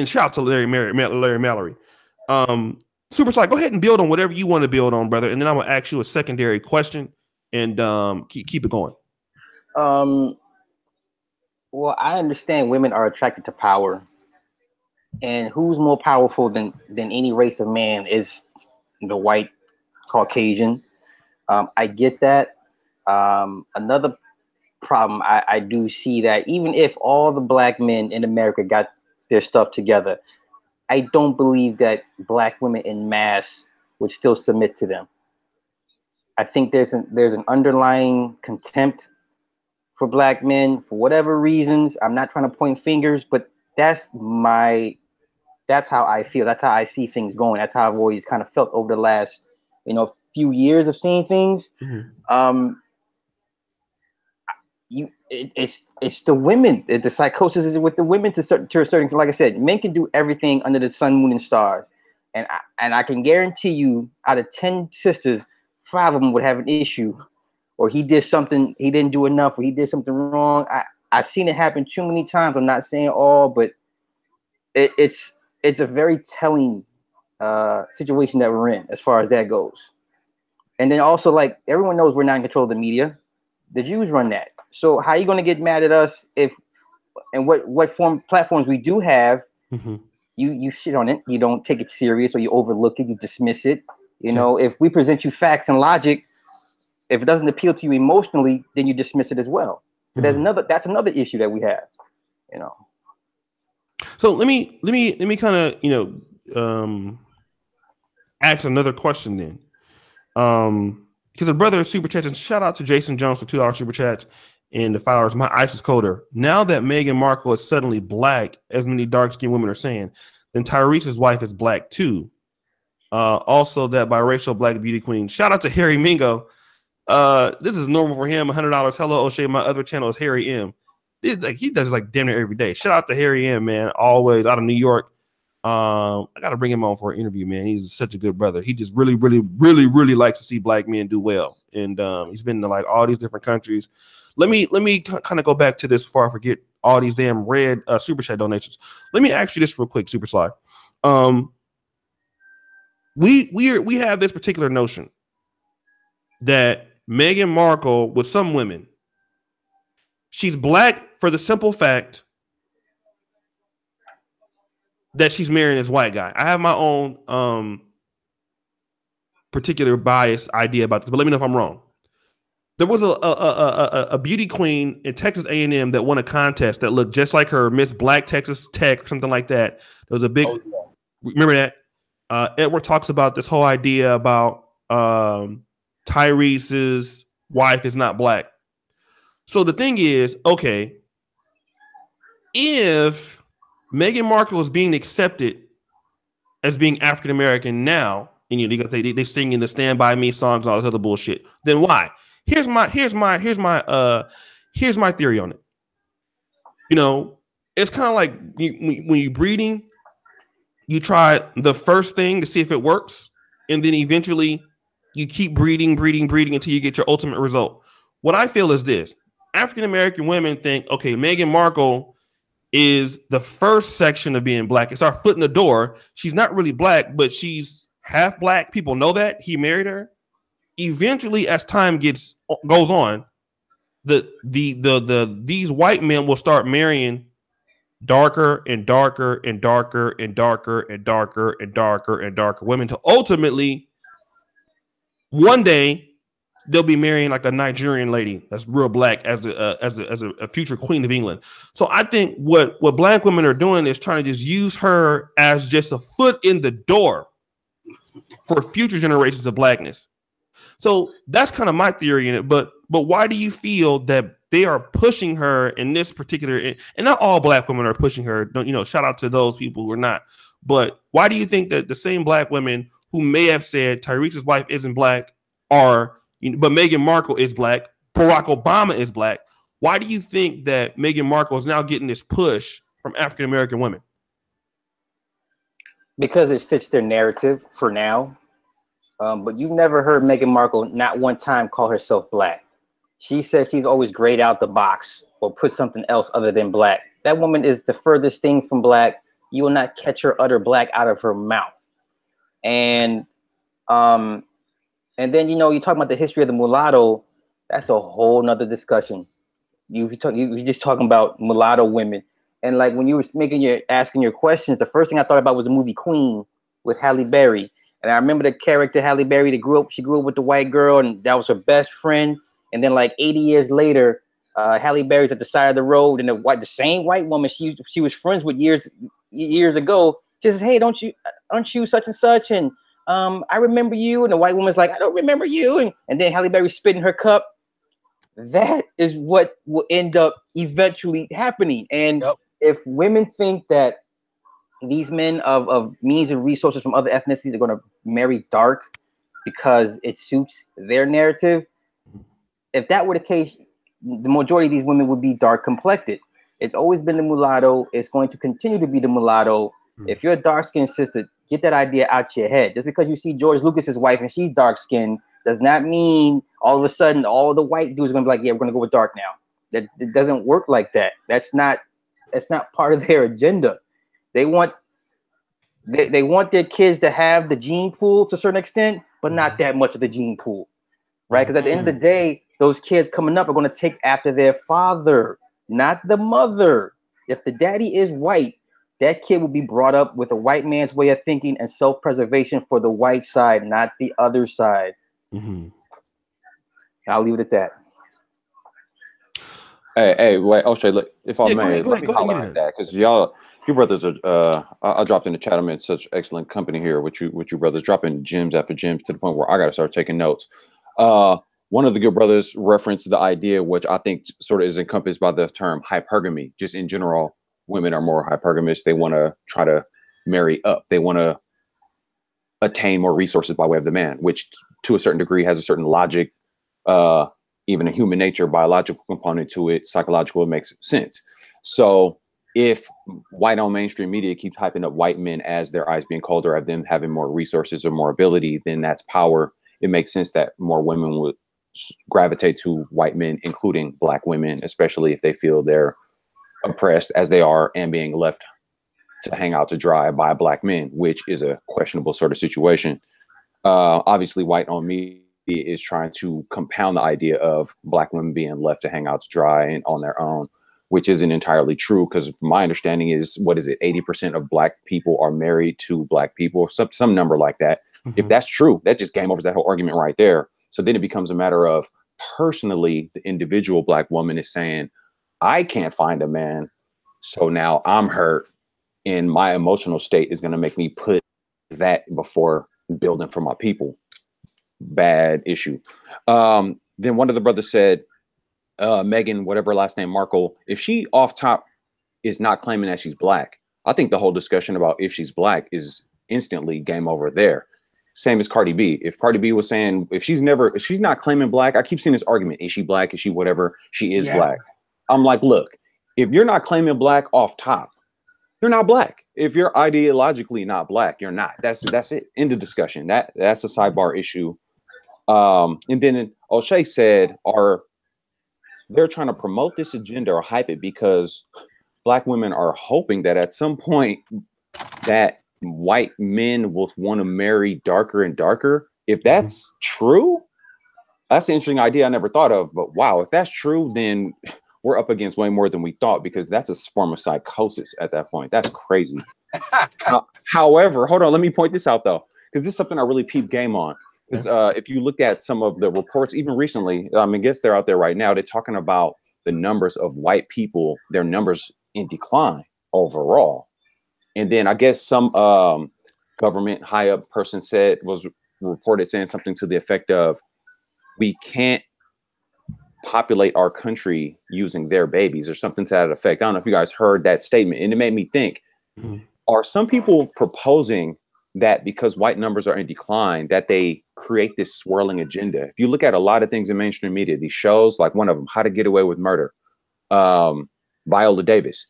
shout out to Larry Mallory. Supasly, go ahead and build on whatever you want to build on, brother. And then I'm gonna ask you a secondary question and keep it going. Well, I understand women are attracted to power, and who's more powerful than any race of man is the white Caucasian. I get that. Another problem I do see that even if all the Black men in America got their stuff together, I don't believe that Black women in mass would still submit to them. I think there's an underlying contempt for Black men for whatever reasons. I'm not trying to point fingers, but that's how I feel. That's how I see things going. That's how I've always kind of felt over the last few years of seeing things. Mm-hmm. It's the women. The psychosis is with the women to a certain extent. Like I said, men can do everything under the sun, moon, and stars, and I can guarantee you, out of 10 sisters, 5 of them would have an issue, or he did something he didn't do enough, or he did something wrong. I've seen it happen too many times. I'm not saying all, but it's a very telling situation that we're in as far as that goes. And then also, like, everyone knows we're not in control of the media. The Jews run that. So how are you going to get mad at us what platforms we do have? Mm-hmm. You shit on it. You don't take it serious, or you overlook it. You dismiss it. If we present you facts and logic, if it doesn't appeal to you emotionally, then you dismiss it as well. So mm-hmm. that's another issue that we have. So let me kind of ask another question then. Because a brother super chats, and shout out to Jason Jones for $2 super chats and the $5. My ice is colder. Now that Meghan Markle is suddenly Black, as many dark-skinned women are saying, then Tyrese's wife is Black too. Also that biracial Black beauty queen. Shout out to Harry Mingo. This is normal for him. $100. Hello, O'Shea. My other channel is Harry M. He does like damn near every day. Shout out to Harry M, man. Always out of New York. I gotta bring him on for an interview, man. He's such a good brother. He just really, really, really, really likes to see Black men do well. And he's been to like all these different countries. Let me kind of go back to this before I forget all these damn red super chat donations. Let me ask you this real quick, Supasly. We have this particular notion that Meghan Markle, with some women, she's Black for the simple fact that she's marrying this white guy. I have my own particular bias idea about this, but let me know if I'm wrong. There was a beauty queen in Texas A&M that won a contest that looked just like her, Miss Black Texas Tech, or something like that. There was a big, remember that? Edward talks about this whole idea about Tyrese's wife is not black. So the thing is, okay, if Meghan Markle is being accepted as being African American now, and they sing in the "Stand By Me" songs and all this other bullshit, then why? Here's my theory on it. You know, it's kind of like when you're breeding, you try the first thing to see if it works, and then eventually you keep breeding until you get your ultimate result. What I feel is this: African American women think, okay, Meghan Markle is the first section of being black. It's our foot in the door. She's not really black, but she's half black. People know that. He married her. Eventually, as time goes on, these white men will start marrying darker and darker and darker and darker and darker and darker and darker women to ultimately one day they'll be marrying like a Nigerian lady that's real black as a future queen of England. So I think what black women are doing is trying to just use her as just a foot in the door for future generations of blackness. So that's kind of my theory in it. But why do you feel that they are pushing her in this particular, and not all black women are pushing her, don't, you know, shout out to those people who are not. But why do you think that the same black women who may have said Tyrese's wife isn't black are, but Meghan Markle is black, Barack Obama is black? Why do you think that Meghan Markle is now getting this push from African American women? Because it fits their narrative for now. But you've never heard Meghan Markle not one time call herself black. She says she's always grayed out the box or put something else other than black. That woman is the furthest thing from black. You will not catch her utter black out of her mouth. And then, you know, you talk about the history of the mulatto. That's a whole nother discussion. You're just talking about mulatto women. And like when you were asking your questions, the first thing I thought about was the movie Queen with Halle Berry. And I remember the character Halle Berry. She grew up with the white girl, and that was her best friend. And then, like 80 years later, Halle Berry's at the side of the road, and the same white woman she was friends with years ago, she says, "Hey, aren't you such and such?" And I remember you. And the white woman's like, "I don't remember you." And then Halle Berry spit in her cup. That is what will end up eventually happening. And if women think that these men of means and resources from other ethnicities are going to marry dark because it suits their narrative, if that were the case, the majority of these women would be dark complected. It's always been the mulatto. It's going to continue to be the mulatto. If you're a dark-skinned sister, get that idea out your head. Just because you see George Lucas's wife and she's dark-skinned does not mean all of a sudden all the white dudes are going to be like, yeah, we're going to go with dark now. That it doesn't work like that. That's not part of their agenda. They want their kids to have the gene pool to a certain extent, but not that much of the gene pool, right? Because at the end of the day, those kids coming up are going to take after their father, not the mother. If the daddy is white, that kid will be brought up with a white man's way of thinking and self-preservation for the white side, not the other side. I'll leave it at that. Hey, wait, Oshay, look, if I may, let me holler at that, because you brothers are. I dropped in the chat. I'm in such excellent company here with you brothers, dropping gems after gems to the point where I got to start taking notes. One of the good brothers referenced the idea, which I think sort of is encompassed by the term hypergamy. Just in general, women are more hypergamous. They want to try to marry up. They want to attain more resources by way of the man, which to a certain degree has a certain logic, even a human nature, biological component to it, psychological, it makes sense. So if white on mainstream media keeps hyping up white men as their eyes being colder, at them having more resources or more ability, then that's power. It makes sense that more women would gravitate to white men, including black women, especially if they feel they're oppressed as they are and being left to hang out to dry by black men, which is a questionable sort of situation. Obviously, white on media is trying to compound the idea of black women being left to hang out to dry and on their own, which isn't entirely true, because my understanding is, 80% of black people are married to black people, some number like that. If that's true, that just game overs that whole argument right there. So then it becomes a matter of personally, the individual Black woman is saying, I can't find a man, so now I'm hurt, and my emotional state is going to make me put that before building for my people. Bad issue. Then one of the brothers said, Meghan, whatever last name, Markle, if she off top is not claiming that she's Black, I think the whole discussion about if she's Black is instantly game over there. Same as Cardi B. If Cardi B was saying, if she's not claiming Black, I keep seeing this argument, is she Black? Is she whatever? She is Black. I'm like, look, if you're not claiming Black off top, you're not Black. If you're ideologically not Black, you're not. That's it. End of discussion. That's a sidebar issue. And then Oshay said, they're trying to promote this agenda or hype it because Black women are hoping that at some point that white men will want to marry darker and darker. If that's true, that's an interesting idea I never thought of. But wow, if that's true, then we're up against way more than we thought, because that's a form of psychosis at that point. That's crazy. However, hold on, let me point this out though, because this is something I really peep game on. Because if you look at some of the reports, even recently, I guess they're out there right now, they're talking about the numbers of white people, their numbers in decline overall. And then I guess some government high up person was reported saying something to the effect of, we can't populate our country using their babies, or something to that effect. I don't know if you guys heard that statement, and it made me think, are some people proposing that because white numbers are in decline, that they create this swirling agenda? If you look at a lot of things in mainstream media, these shows, like one of them, How to Get Away with Murder, Viola Davis,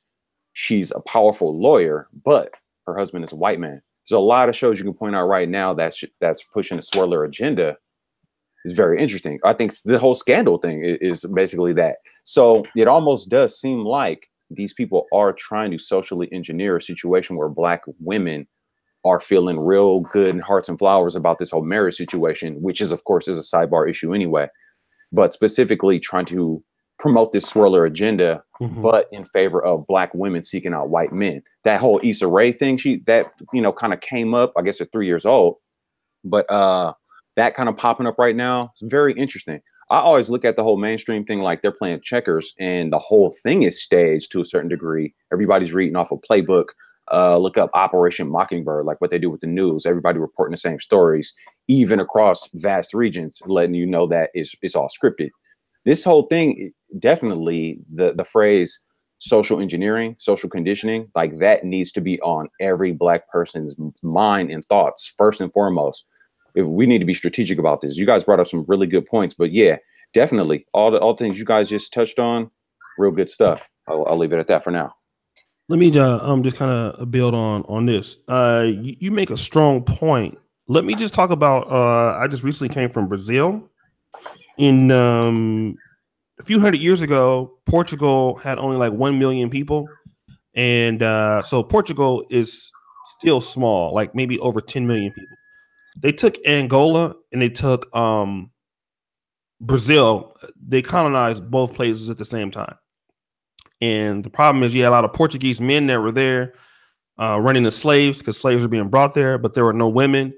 she's a powerful lawyer, but her husband is a white man. There's a lot of shows you can point out right now that's pushing a swirler agenda. Is very interesting. I think the whole scandal thing is basically that. So it almost does seem like these people are trying to socially engineer a situation where Black women are feeling real good and hearts and flowers about this whole marriage situation, which is, of course, is a sidebar issue anyway, but specifically trying to promote this swirler agenda, but in favor of Black women seeking out white men. That whole Issa Rae thing, kind of came up, I guess it's 3 years old, but that kind of popping up right now is very interesting. I always look at the whole mainstream thing like they're playing checkers, and the whole thing is staged to a certain degree. Everybody's reading off a playbook. Look up Operation Mockingbird, like what they do with the news. Everybody reporting the same stories, even across vast regions, letting you know that it's all scripted. This whole thing, definitely the phrase social engineering, social conditioning, like that needs to be on every Black person's mind and thoughts first and foremost. If we need to be strategic about this. You guys brought up some really good points, but yeah, definitely all the things you guys just touched on, real good stuff. I'll leave it at that for now. Let me just kind of build on this. You make a strong point. Let me just talk about. I just recently came from Brazil. In a few hundred years ago, Portugal had only like 1 million people, and so Portugal is still small, like maybe over 10 million people. They took Angola and they took Brazil. They colonized both places at the same time. And the problem is you had a lot of Portuguese men that were there running the slaves, because slaves were being brought there, but there were no women.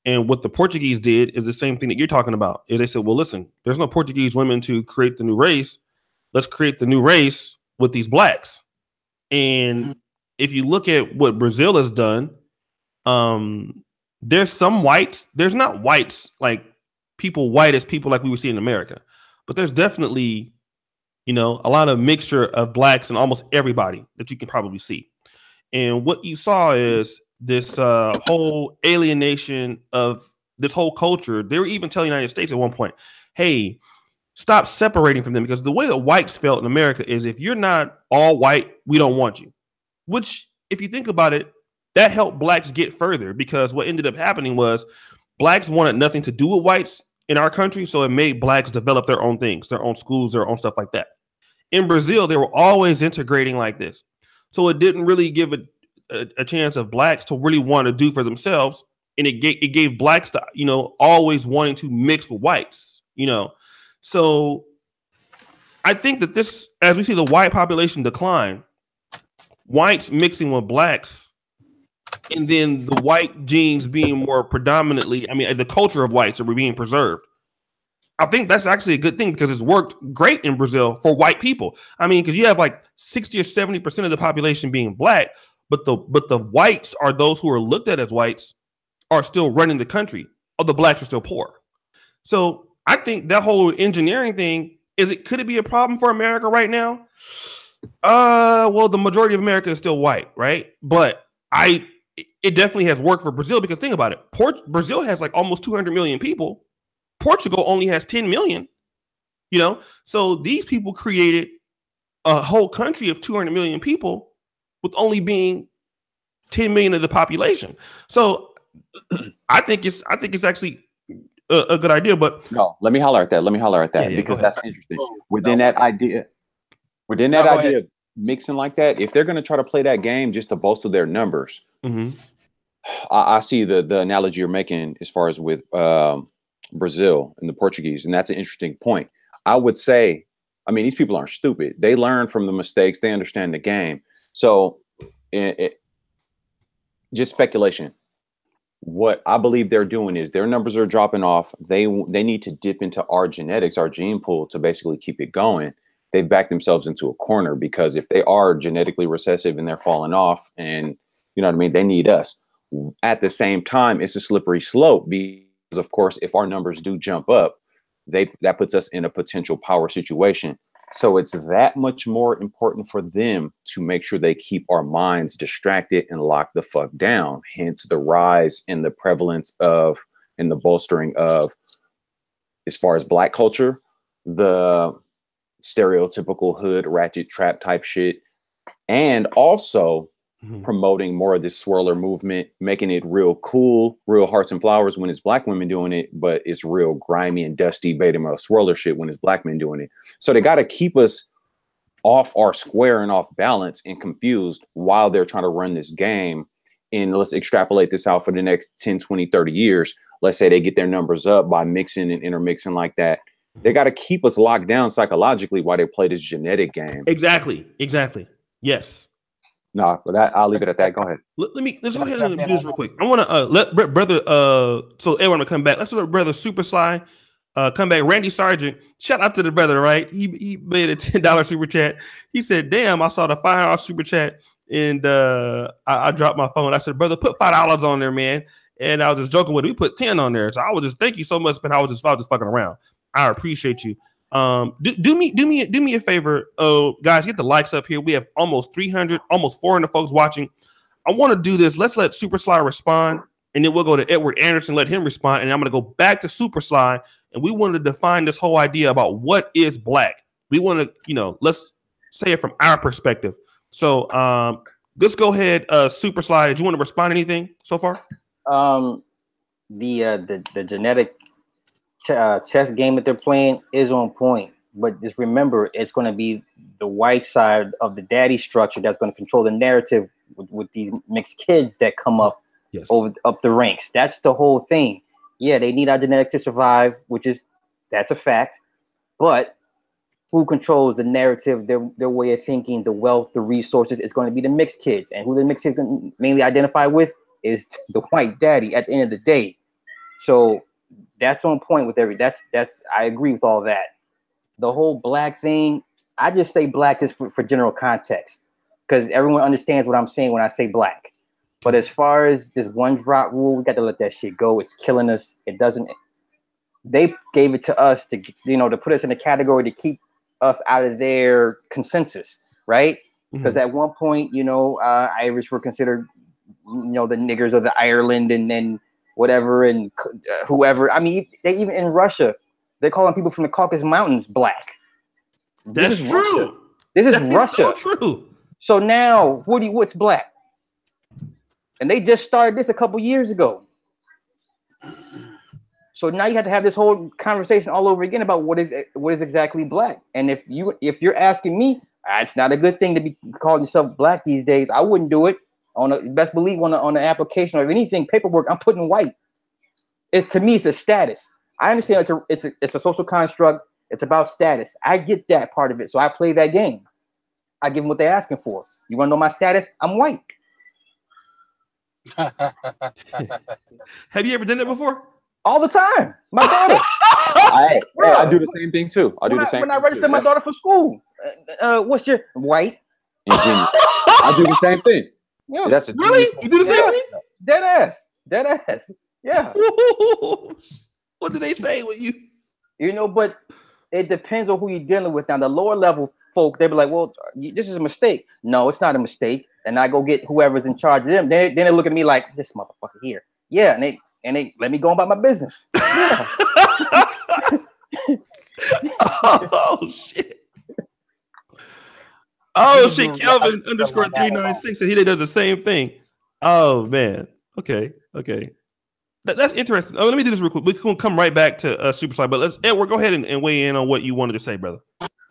And what the Portuguese did is the same thing that you're talking about. Is they said, well, listen, there's no Portuguese women to create the new race. Let's create the new race with these Blacks. And if you look at what Brazil has done, there's some whites. There's not whites like people white as people like we would see in America, but there's definitely, a lot of mixture of Blacks and almost everybody that you can probably see. And what you saw is this whole alienation of this whole culture. They were even telling the United States at one point, hey, stop separating from them, because the way that whites felt in America is if you're not all white, we don't want you. Which, if you think about it, that helped Blacks get further, because what ended up happening was Blacks wanted nothing to do with whites in our country. So it made Blacks develop their own things, their own schools, their own stuff like that. In Brazil, they were always integrating like this. So it didn't really give a chance of Blacks to really want to do for themselves. And it gave Blacks to, always wanting to mix with whites, So I think that this, as we see the white population decline, whites mixing with Blacks, and then the white genes being more predominantly, the culture of whites are being preserved. I think that's actually a good thing because it's worked great in Brazil for white people. I mean, because you have like 60 or 70% of the population being black, but the whites are those who are looked at as whites are still running the country. Or the blacks are still poor. So I think that whole engineering thing could it be a problem for America right now? Well, the majority of America is still white, right? But it definitely has worked for Brazil because think about it. Brazil has like almost 200 million people. Portugal only has 10 million, so these people created a whole country of 200 million people with only being 10 million of the population. So I think it's actually a good idea, but no, let me holler at that because that's interesting. Within that idea of mixing like that, if they're going to try to play that game just to bolster their numbers, I see the analogy you're making as far as with Brazil and the Portuguese, and that's an interesting point. I would say, I mean, these people aren't stupid. They learn from the mistakes. They understand the game. So just speculation. What I believe they're doing is their numbers are dropping off. They need to dip into our genetics, our gene pool, to basically keep it going. They've backed themselves into a corner because if they are genetically recessive and they're falling off, and you know what I mean, they need us. At the same time, it's a slippery slope because, of course, if our numbers do jump up, that puts us in a potential power situation. So it's that much more important for them to make sure they keep our minds distracted and locked the fuck down. Hence the rise in the prevalence of and the bolstering of, as far as Black culture, the stereotypical hood ratchet trap type shit, and also promoting more of this swirler movement, making it real cool, real hearts and flowers when it's Black women doing it, but it's real grimy and dusty beta male swirler shit when it's Black men doing it. So they got to keep us off our square and off balance and confused while they're trying to run this game. And let's extrapolate this out for the next 10, 20, 30 years. Let's say they get their numbers up by mixing and intermixing like that. They got to keep us locked down psychologically while they play this genetic game. Exactly. Yes. No, but I'll leave it at that. Go ahead. Let's go ahead and do this real quick. I want to let brother so everyone will come back. Let's let brother SupaSly come back. Randy Sargent, shout out to the brother, right? He made a $10 super chat. He said, "Damn, I saw the $5 super chat and I dropped my phone." I said, "Brother, put $5 on there, man." And I was just joking with him. We put 10 on there. So I was just thank you so much, man. I was just fucking around. I appreciate you. Do me a favor, guys, get the likes up here. We have almost 300, almost 400 folks watching. I want to do this. Let's let SupaSly respond, and then we'll go to Edward Anderson, let him respond, and I'm going to go back to SupaSly, and we want to define this whole idea about what is Black. We want to, let's say it from our perspective. So let's go ahead, SupaSly. Do you want to respond to anything so far? The genetic chess game that they're playing is on point, but just remember, it's going to be the white side of the daddy structure that's going to control the narrative with these mixed kids that come up up the ranks. That's the whole thing. Yeah, they need our genetics to survive, that's a fact. But who controls the narrative, their way of thinking, the wealth, the resources? It's going to be the mixed kids, and who the mixed kids mainly identify with is the white daddy at the end of the day. So that's on point with that's I agree with all that. The whole Black thing, I just say Black just for general context, because everyone understands what I'm saying when I say Black. But as far as this one drop rule, we got to let that shit go. It's killing us. It doesn't. They gave it to us to to put us in a category to keep us out of their consensus, right? Because at one point, Irish were considered, the niggers of the Ireland and then whatever and whoever. I mean, they even in Russia, they're calling people from the Caucasus Mountains Black. That's true. Russia. This is Russia. So true. So now, what's Black? And they just started this a couple years ago. So now you have to have this whole conversation all over again about what is exactly Black. And if you're asking me, it's not a good thing to be calling yourself Black these days. I wouldn't do it. Best believe on an application or anything paperwork, I'm putting white. To me, it's a status. I understand it's a social construct. It's about status. I get that part of it, so I play that game. I give them what they're asking for. You want to know my status? I'm white. Have you ever done it before? All the time. My daughter. I do the same thing too. I do the same when thing I register my daughter for school. What's your white? Ingenious. I do the same thing. Yeah. That's a really? You do the same thing? Dead ass. Yeah. What do they say when you? You know, but it depends on who you're dealing with. Now, the lower level folk, they be like, well, this is a mistake. No, it's not a mistake. And I go get whoever's in charge of them. Then they look at me like, this motherfucker here. Yeah, and they let me go about my business. Yeah. Oh shit. Oh shit, Kelvin underscore 396 said he does the same thing. Oh man. Okay. That's interesting. Let me do this real quick. We can come right back to Supasly, but let's Edward, go ahead and weigh in on what you wanted to say, brother.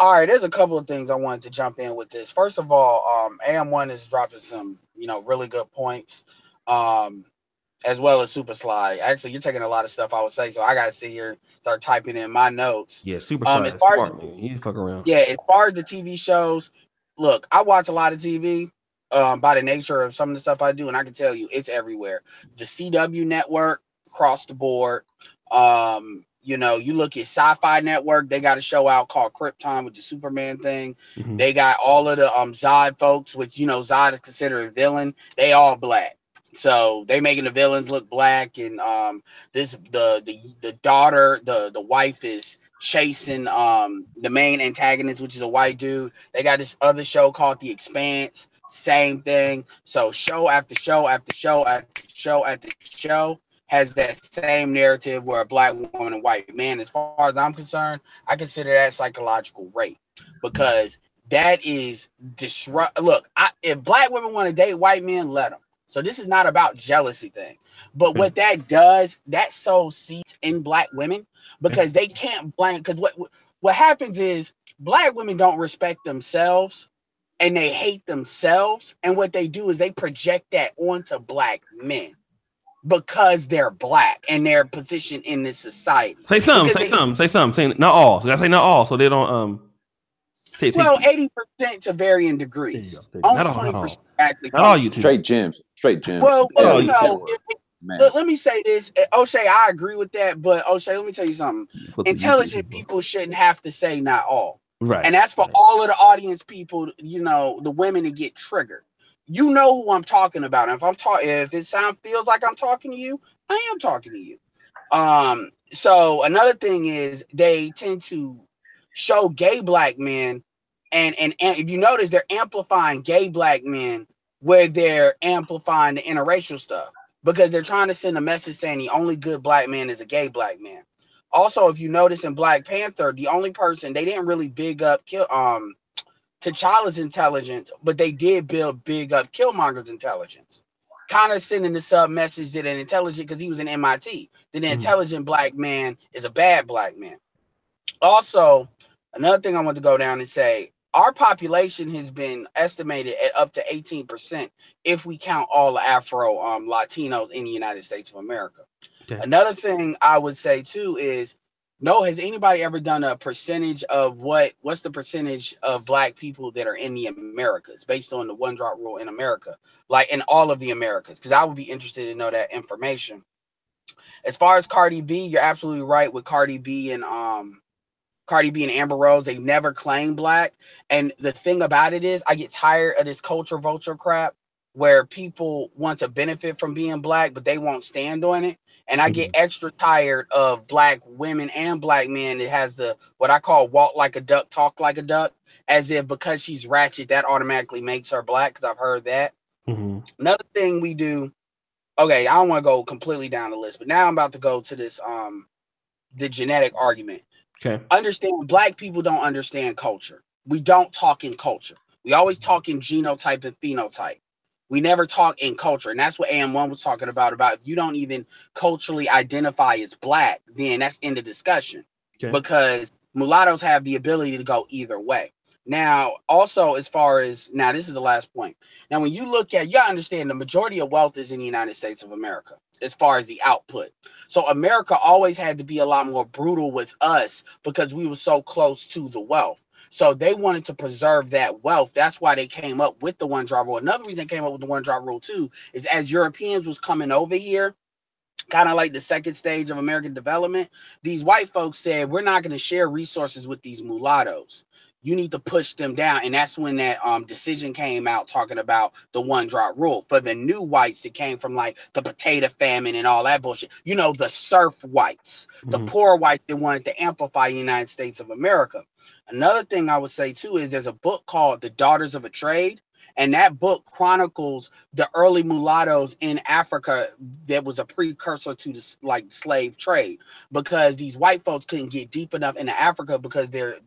All right, there's a couple of things I wanted to jump in with this. First of all, AM1 is dropping some, really good points, as well as Supasly. Actually, you're taking a lot of stuff I would say, so I gotta sit here and start typing in my notes. Yeah, Supasly is smart, man. He fuck around. Yeah, as far as the TV shows, look, I watch a lot of TV. By the nature of some of the stuff I do, and I can tell you it's everywhere. The CW network, across the board. You look at Sci-Fi Network, they got a show out called Krypton with the Superman thing. Mm-hmm. They got all of the Zod folks, which Zod is considered a villain. They all black. So they making the villains look black, and the daughter, the wife is chasing the main antagonist, which is a white dude. They got this other show called The Expanse. Same thing. So show after show after show after show after show has that same narrative where a black woman and white man. As far as I'm concerned, I consider that psychological rape, because that is disrupt. Look, if black women want to date white men, let them. So this is not about jealousy thing. But what that does, that sows seeds in black women, because they can't blame. Because what happens is black women don't respect themselves. And they hate themselves. And what they do is they project that onto black men because they're black and their position in this society. Say something. Say not all. So I say not all. So they don't say 80% to varying degrees. Only 20% actually. Not all YouTube. Straight gems. Well, let me say this. Oshay, I agree with that. But Oshay, let me tell you something. Intelligent people shouldn't have to say not all. Right. And that's for all of the audience people, the women that get triggered. You know who I'm talking about. And if it feels like I'm talking to you, I am talking to you. So another thing is they tend to show gay black men, and if you notice, they're amplifying gay black men where they're amplifying the interracial stuff, because they're trying to send a message saying the only good black man is a gay black man. Also, if you notice in Black Panther, the only person they didn't really big up T'Challa's intelligence, but they did big up Killmonger's intelligence, kind of sending the sub message that an intelligent, because he was in MIT, that an intelligent black man is a bad black man. Also, another thing I want to go down and say, our population has been estimated at up to 18% if we count all the Afro Latinos in the United States of America. Okay. Another thing I would say too is, has anybody ever done a percentage of what's the percentage of black people that are in the Americas based on the one drop rule in America, like in all of the Americas? Because I would be interested to know that information. As far as Cardi B, you're absolutely right with Cardi B and Amber Rose. They never claim black. And the thing about it is, I get tired of this culture vulture crap where people want to benefit from being black, but they won't stand on it. And I get extra tired of black women and black men that has what I call walk like a duck, talk like a duck, as if because she's ratchet, that automatically makes her black, because I've heard that. Another thing we do, okay, I don't want to go completely down the list, but now I'm about to go to this, the genetic argument. Okay. Understand, black people don't understand culture. We don't talk in culture. We always talk in genotype and phenotype. We never talk in culture. And that's what AM1 was talking about if you don't even culturally identify as black, then that's in the discussion. Okay. Because mulattoes have the ability to go either way. Now, also, as far as, this is the last point. Now, when you look at, you gotta understand the majority of wealth is in the United States of America, as far as the output. So America always had to be a lot more brutal with us because we were so close to the wealth. So they wanted to preserve that wealth. That's why they came up with the one drop rule. Another reason they came up with the one drop rule too is as Europeans was coming over here, kind of like the second stage of American development, these white folks said, we're not going to share resources with these mulattoes. You need to push them down. And that's when that decision came out talking about the one drop rule for the new whites that came from like the potato famine and all that bullshit. You know, the serf whites, the poor whites that wanted to amplify the United States of America. Another thing I would say too is there's a book called The Daughters of a Trade. And that book chronicles the early mulattoes in Africa that was a precursor to the like slave trade, because these white folks couldn't get deep enough into Africa because their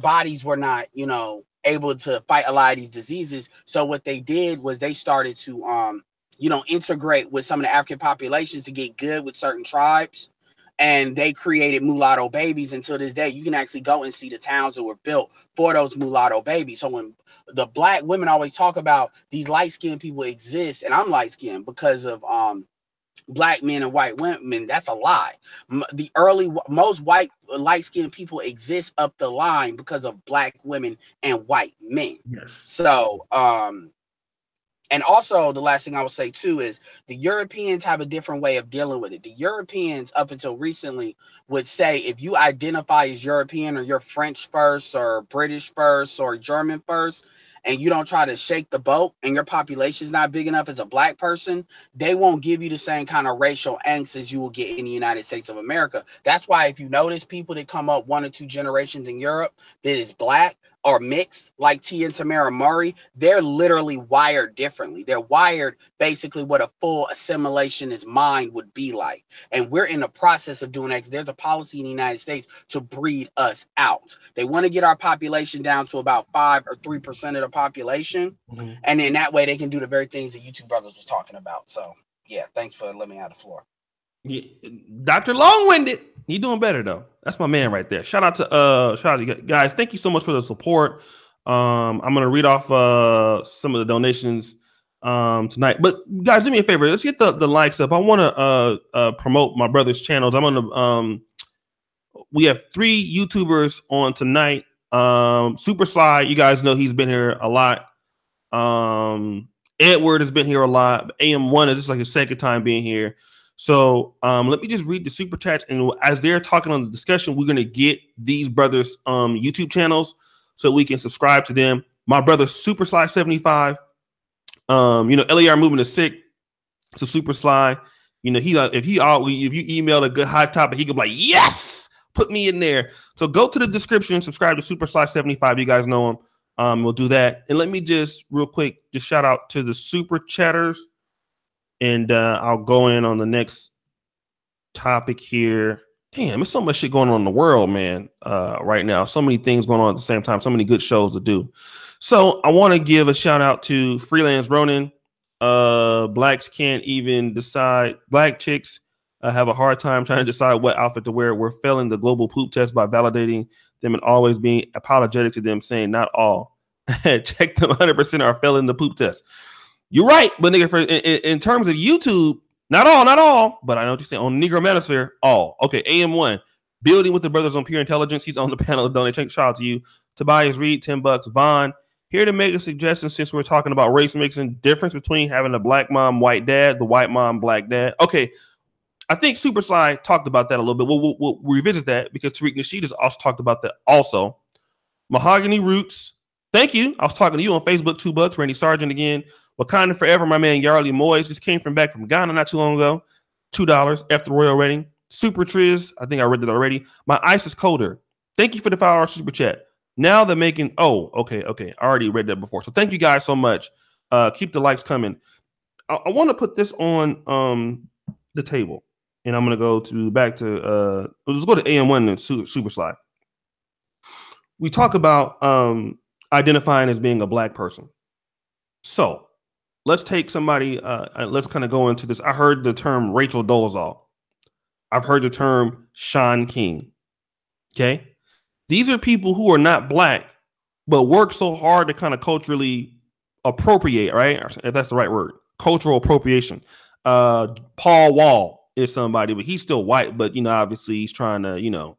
bodies were not, you know, able to fight a lot of these diseases. So what they did was they started to you know, integrate with some of the African populations to get good with certain tribes. And they created mulatto babies. Until this day, you can actually go and see the towns that were built for those mulatto babies. So when the black women always talk about these light-skinned people exist, and I'm light-skinned because of black men and white women, that's a lie. Most white light-skinned people exist up the line because of black women and white men. Yes. So and also, the last thing I would say, too, is the Europeans have a different way of dealing with it. The Europeans, up until recently, would say if you identify as European or you're French first or British first or German first, and you don't try to shake the boat and your population is not big enough as a black person, they won't give you the same kind of racial angst as you will get in the United States of America. That's why if you notice people that come up 1 or 2 generations in Europe that is black or mixed, like T and Tamara Murray, they're literally wired differently. They're wired basically what a full assimilationist mind would be like. And we're in the process of doing that because there's a policy in the United States to breed us out. They want to get our population down to about 5 or 3% of the population. And then that way they can do the very things that you two brothers was talking about. So yeah, thanks for letting me have the floor. Yeah, Dr. Long-Winded, you doing better though. That's my man right there. Shout out to you guys. Thank you so much for the support. I'm gonna read off some of the donations tonight. But guys, do me a favor. Let's get the likes up. I want to promote my brother's channels. I'm gonna we have 3 YouTubers on tonight. Supasly, you guys know he's been here a lot. Edward has been here a lot. AM1 is just like his second time being here. So let me just read the super chats, and as they're talking on the discussion, we're gonna get these brothers' YouTube channels so we can subscribe to them. My brother SupaSly75, you know, LAR movement is sick. So Supasly, you know, if you email a good hot topic, he could be like, yes, put me in there. So go to the description, subscribe to SupaSly75. You guys know him. We'll do that. And let me just real quick just shout out to the super chatters. And I'll go in on the next topic here. Damn, there's so much shit going on in the world, man, right now. So many things going on at the same time. So many good shows to do. So I want to give a shout out to Freelance Ronin. Blacks can't even decide. Black chicks have a hard time trying to decide what outfit to wear. We're failing the global poop test by validating them and always being apologetic to them, saying not all. Check them 100% are failing the poop test. You're right, but nigga, in terms of YouTube, not all, but I know what you're saying. On Negro Manosphere, all. Okay, AM1, building with the brothers on Pure Intelligence. He's on the panel of donation. Shout out to you. Tobias Reed, $10. Vaughn, here to make a suggestion since we're talking about race mixing, difference between having a black mom, white dad, the white mom, black dad. Okay, I think Supasly talked about that a little bit. We'll revisit that because Tariq Nasheed has also talked about that also. Mahogany Roots, thank you. I was talking to you on Facebook, $2. Randy Sargent again. Wakanda Forever, my man Yarly Moyes just came back from Ghana not too long ago. $2 after Royal Rating. Super Triz, I think I read that already. My ice is colder. Thank you for the $5 super chat. Now they're making, okay. I already read that before. So thank you guys so much. Keep the likes coming. I want to put this on the table. And I'm gonna go back to let's go to AM1 and Supasly. We talk about identifying as being a black person. So let's take somebody, let's kind of go into this. I heard the term Rachel Dolezal. I've heard the term Sean King. Okay. These are people who are not black, but work so hard to kind of culturally appropriate, right? If that's the right word, cultural appropriation. Paul Wall is somebody, but he's still white, but, you know, obviously he's trying to, you know,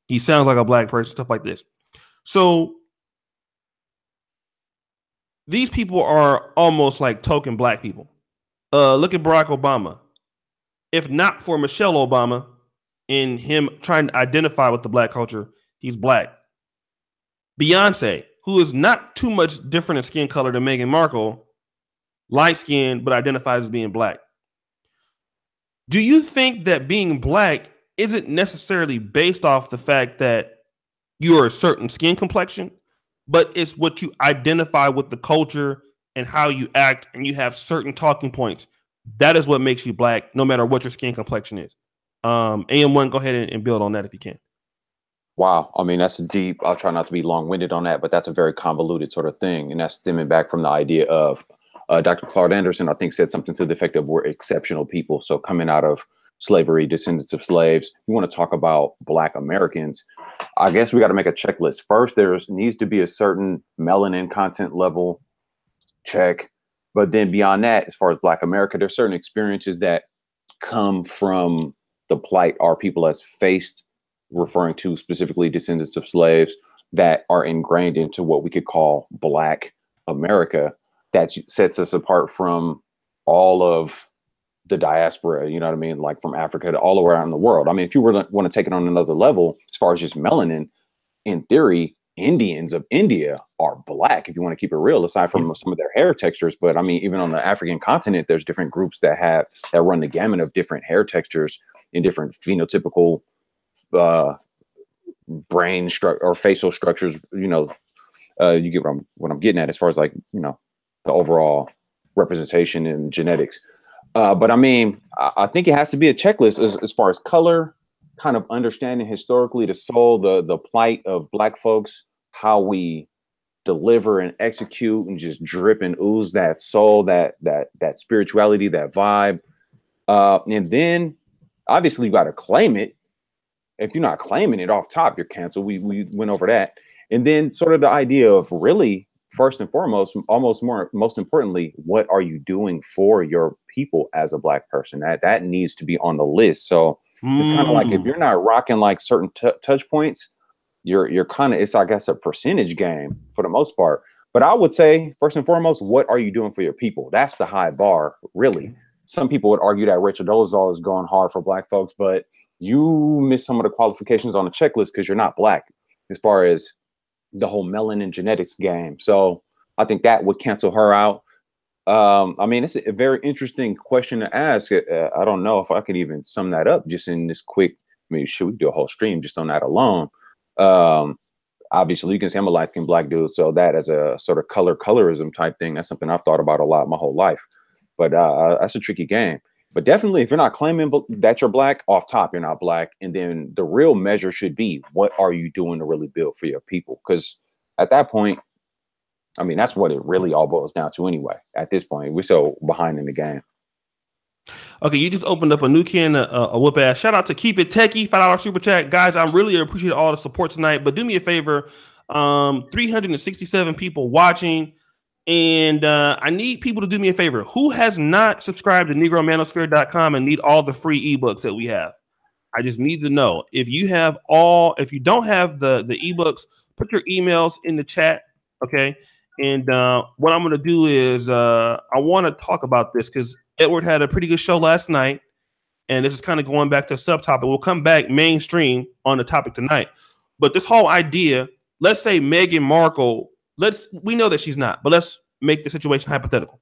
he sounds like a black person, stuff like this. So these people are almost like token black people. Look at Barack Obama. if not for Michelle Obama and him trying to identify with the black culture, he's black. Beyonce, who is not too much different in skin color than Meghan Markle, light skinned, but identifies as being black. Do you think that being black isn't necessarily based off the fact that you're a certain skin complexion, but it's what you identify with the culture and how you act, and you have certain talking points? That is what makes you black, no matter what your skin complexion is. AM1, go ahead and build on that if you can. Wow. I mean, that's deep. I'll try not to be long-winded on that, but that's a very convoluted sort of thing. And that's stemming back from the idea of Dr. Claude Anderson, I think, said something to the effect of we're exceptional people. So coming out of slavery, descendants of slaves, you want to talk about Black Americans, I guess we got to make a checklist. First, there needs to be a certain melanin content level check. But then beyond that, as far as Black America, there's certain experiences that come from the plight our people has faced, referring to specifically descendants of slaves, that are ingrained into what we could call Black America, that sets us apart from all of the diaspora, you know what I mean? Like from Africa to all around the world. I mean, if you were to want to take it on another level, as far as just melanin, in theory, Indians of India are Black, if you want to keep it real, aside from some of their hair textures. But I mean, even on the African continent, there's different groups that run the gamut of different hair textures in different phenotypical brain structure or facial structures. You know, you get what I'm getting at as far as, like, you know, the overall representation in genetics. But I mean, I think it has to be a checklist as far as color, kind of understanding historically the soul, the plight of Black folks, how we deliver and execute and just drip and ooze that soul, that spirituality, that vibe. And then obviously you got to claim it. If you're not claiming it off top, you're canceled. We went over that. And then sort of the idea of really, first and foremost, most importantly, what are you doing for your people as a Black person? That needs to be on the list. So it's kind of like, if you're not rocking like certain touch points, you're kind of, it's, I guess, a percentage game for the most part. But I would say, first and foremost, what are you doing for your people? That's the high bar, really. Some people would argue that Rachel Dolezal is going hard for Black folks, but you miss some of the qualifications on the checklist because you're not Black, as far as the whole melanin genetics game. So I think that would cancel her out. I mean, it's a very interesting question to ask. I don't know if I could even sum that up just in this quick. I mean, should we do a whole stream just on that alone? Obviously, you can say I'm a light-skinned Black dude, so that as a sort of colorism type thing, that's something I've thought about a lot my whole life. But that's a tricky game. But definitely, if you're not claiming that you're Black, off top, you're not Black. And then the real measure should be, what are you doing to really build for your people? Because at that point, I mean, that's what it really all boils down to anyway. At this point, we're so behind in the game. Okay, you just opened up a new can of whoop ass. Shout out to Keep It Techie, $5 super chat. Guys, I really appreciate all the support tonight. But do me a favor, 367 people watching. And I need people to do me a favor. Who has not subscribed to NegroManosphere.com and need all the free ebooks that we have? I just need to know. If you don't have the ebooks, put your emails in the chat, okay? And what I'm going to do is I want to talk about this because Edward had a pretty good show last night, and this is kind of going back to a subtopic. We'll come back mainstream on the topic tonight. But this whole idea, let's say Meghan Markle, we know that she's not, but let's make the situation hypothetical.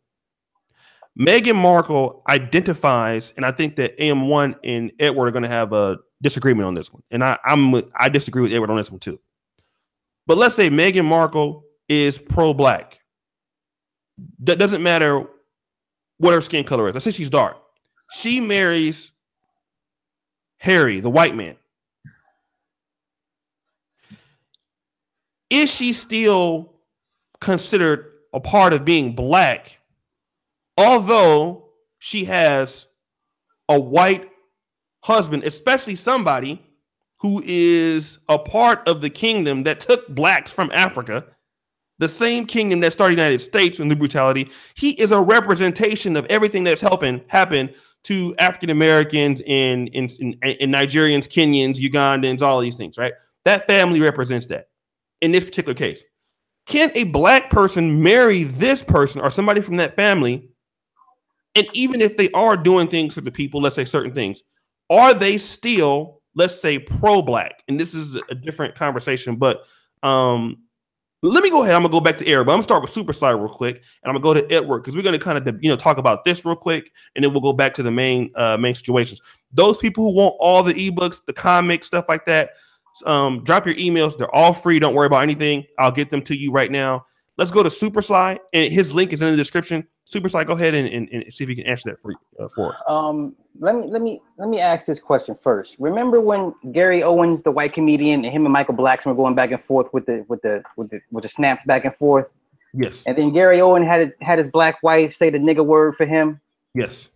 Meghan Markle identifies, and I think that AM1 and Edward are going to have a disagreement on this one. And I disagree with Edward on this one too. But let's say Meghan Markle is pro-Black. That doesn't matter what her skin color is. Let's say she's dark. She marries Harry, the white man. Is she still considered a part of being Black, although she has a white husband, especially somebody who is a part of the kingdom that took Blacks from Africa, the same kingdom that started the United States in the brutality? He is a representation of everything that's happened to African Americans in Nigerians, Kenyans, Ugandans, all these things, right? That family represents that. In this particular case, can a Black person marry this person or somebody from that family And even if they are doing things for the people, let's say certain things, are they still, let's say, pro-black? And this is a different conversation, but let me go ahead. I'm gonna go back to Eric, but I'm gonna start with Supersly real quick, and I'm gonna go to Edward because we're gonna kind of talk about this real quick, and then we'll go back to the main situations. Those people who want all the ebooks, the comics, stuff like that, drop your emails. They're all free. Don't worry about anything. I'll get them to you right now. Let's go to Supersly, and his link is in the description. Supersly, go ahead and see if you can answer that for us. Let me ask this question first. Remember when Gary Owens, the white comedian, and him and Michael Blackson were going back and forth with the snaps back and forth? Yes. And then Gary Owen had his black wife say the nigga word for him. Yes.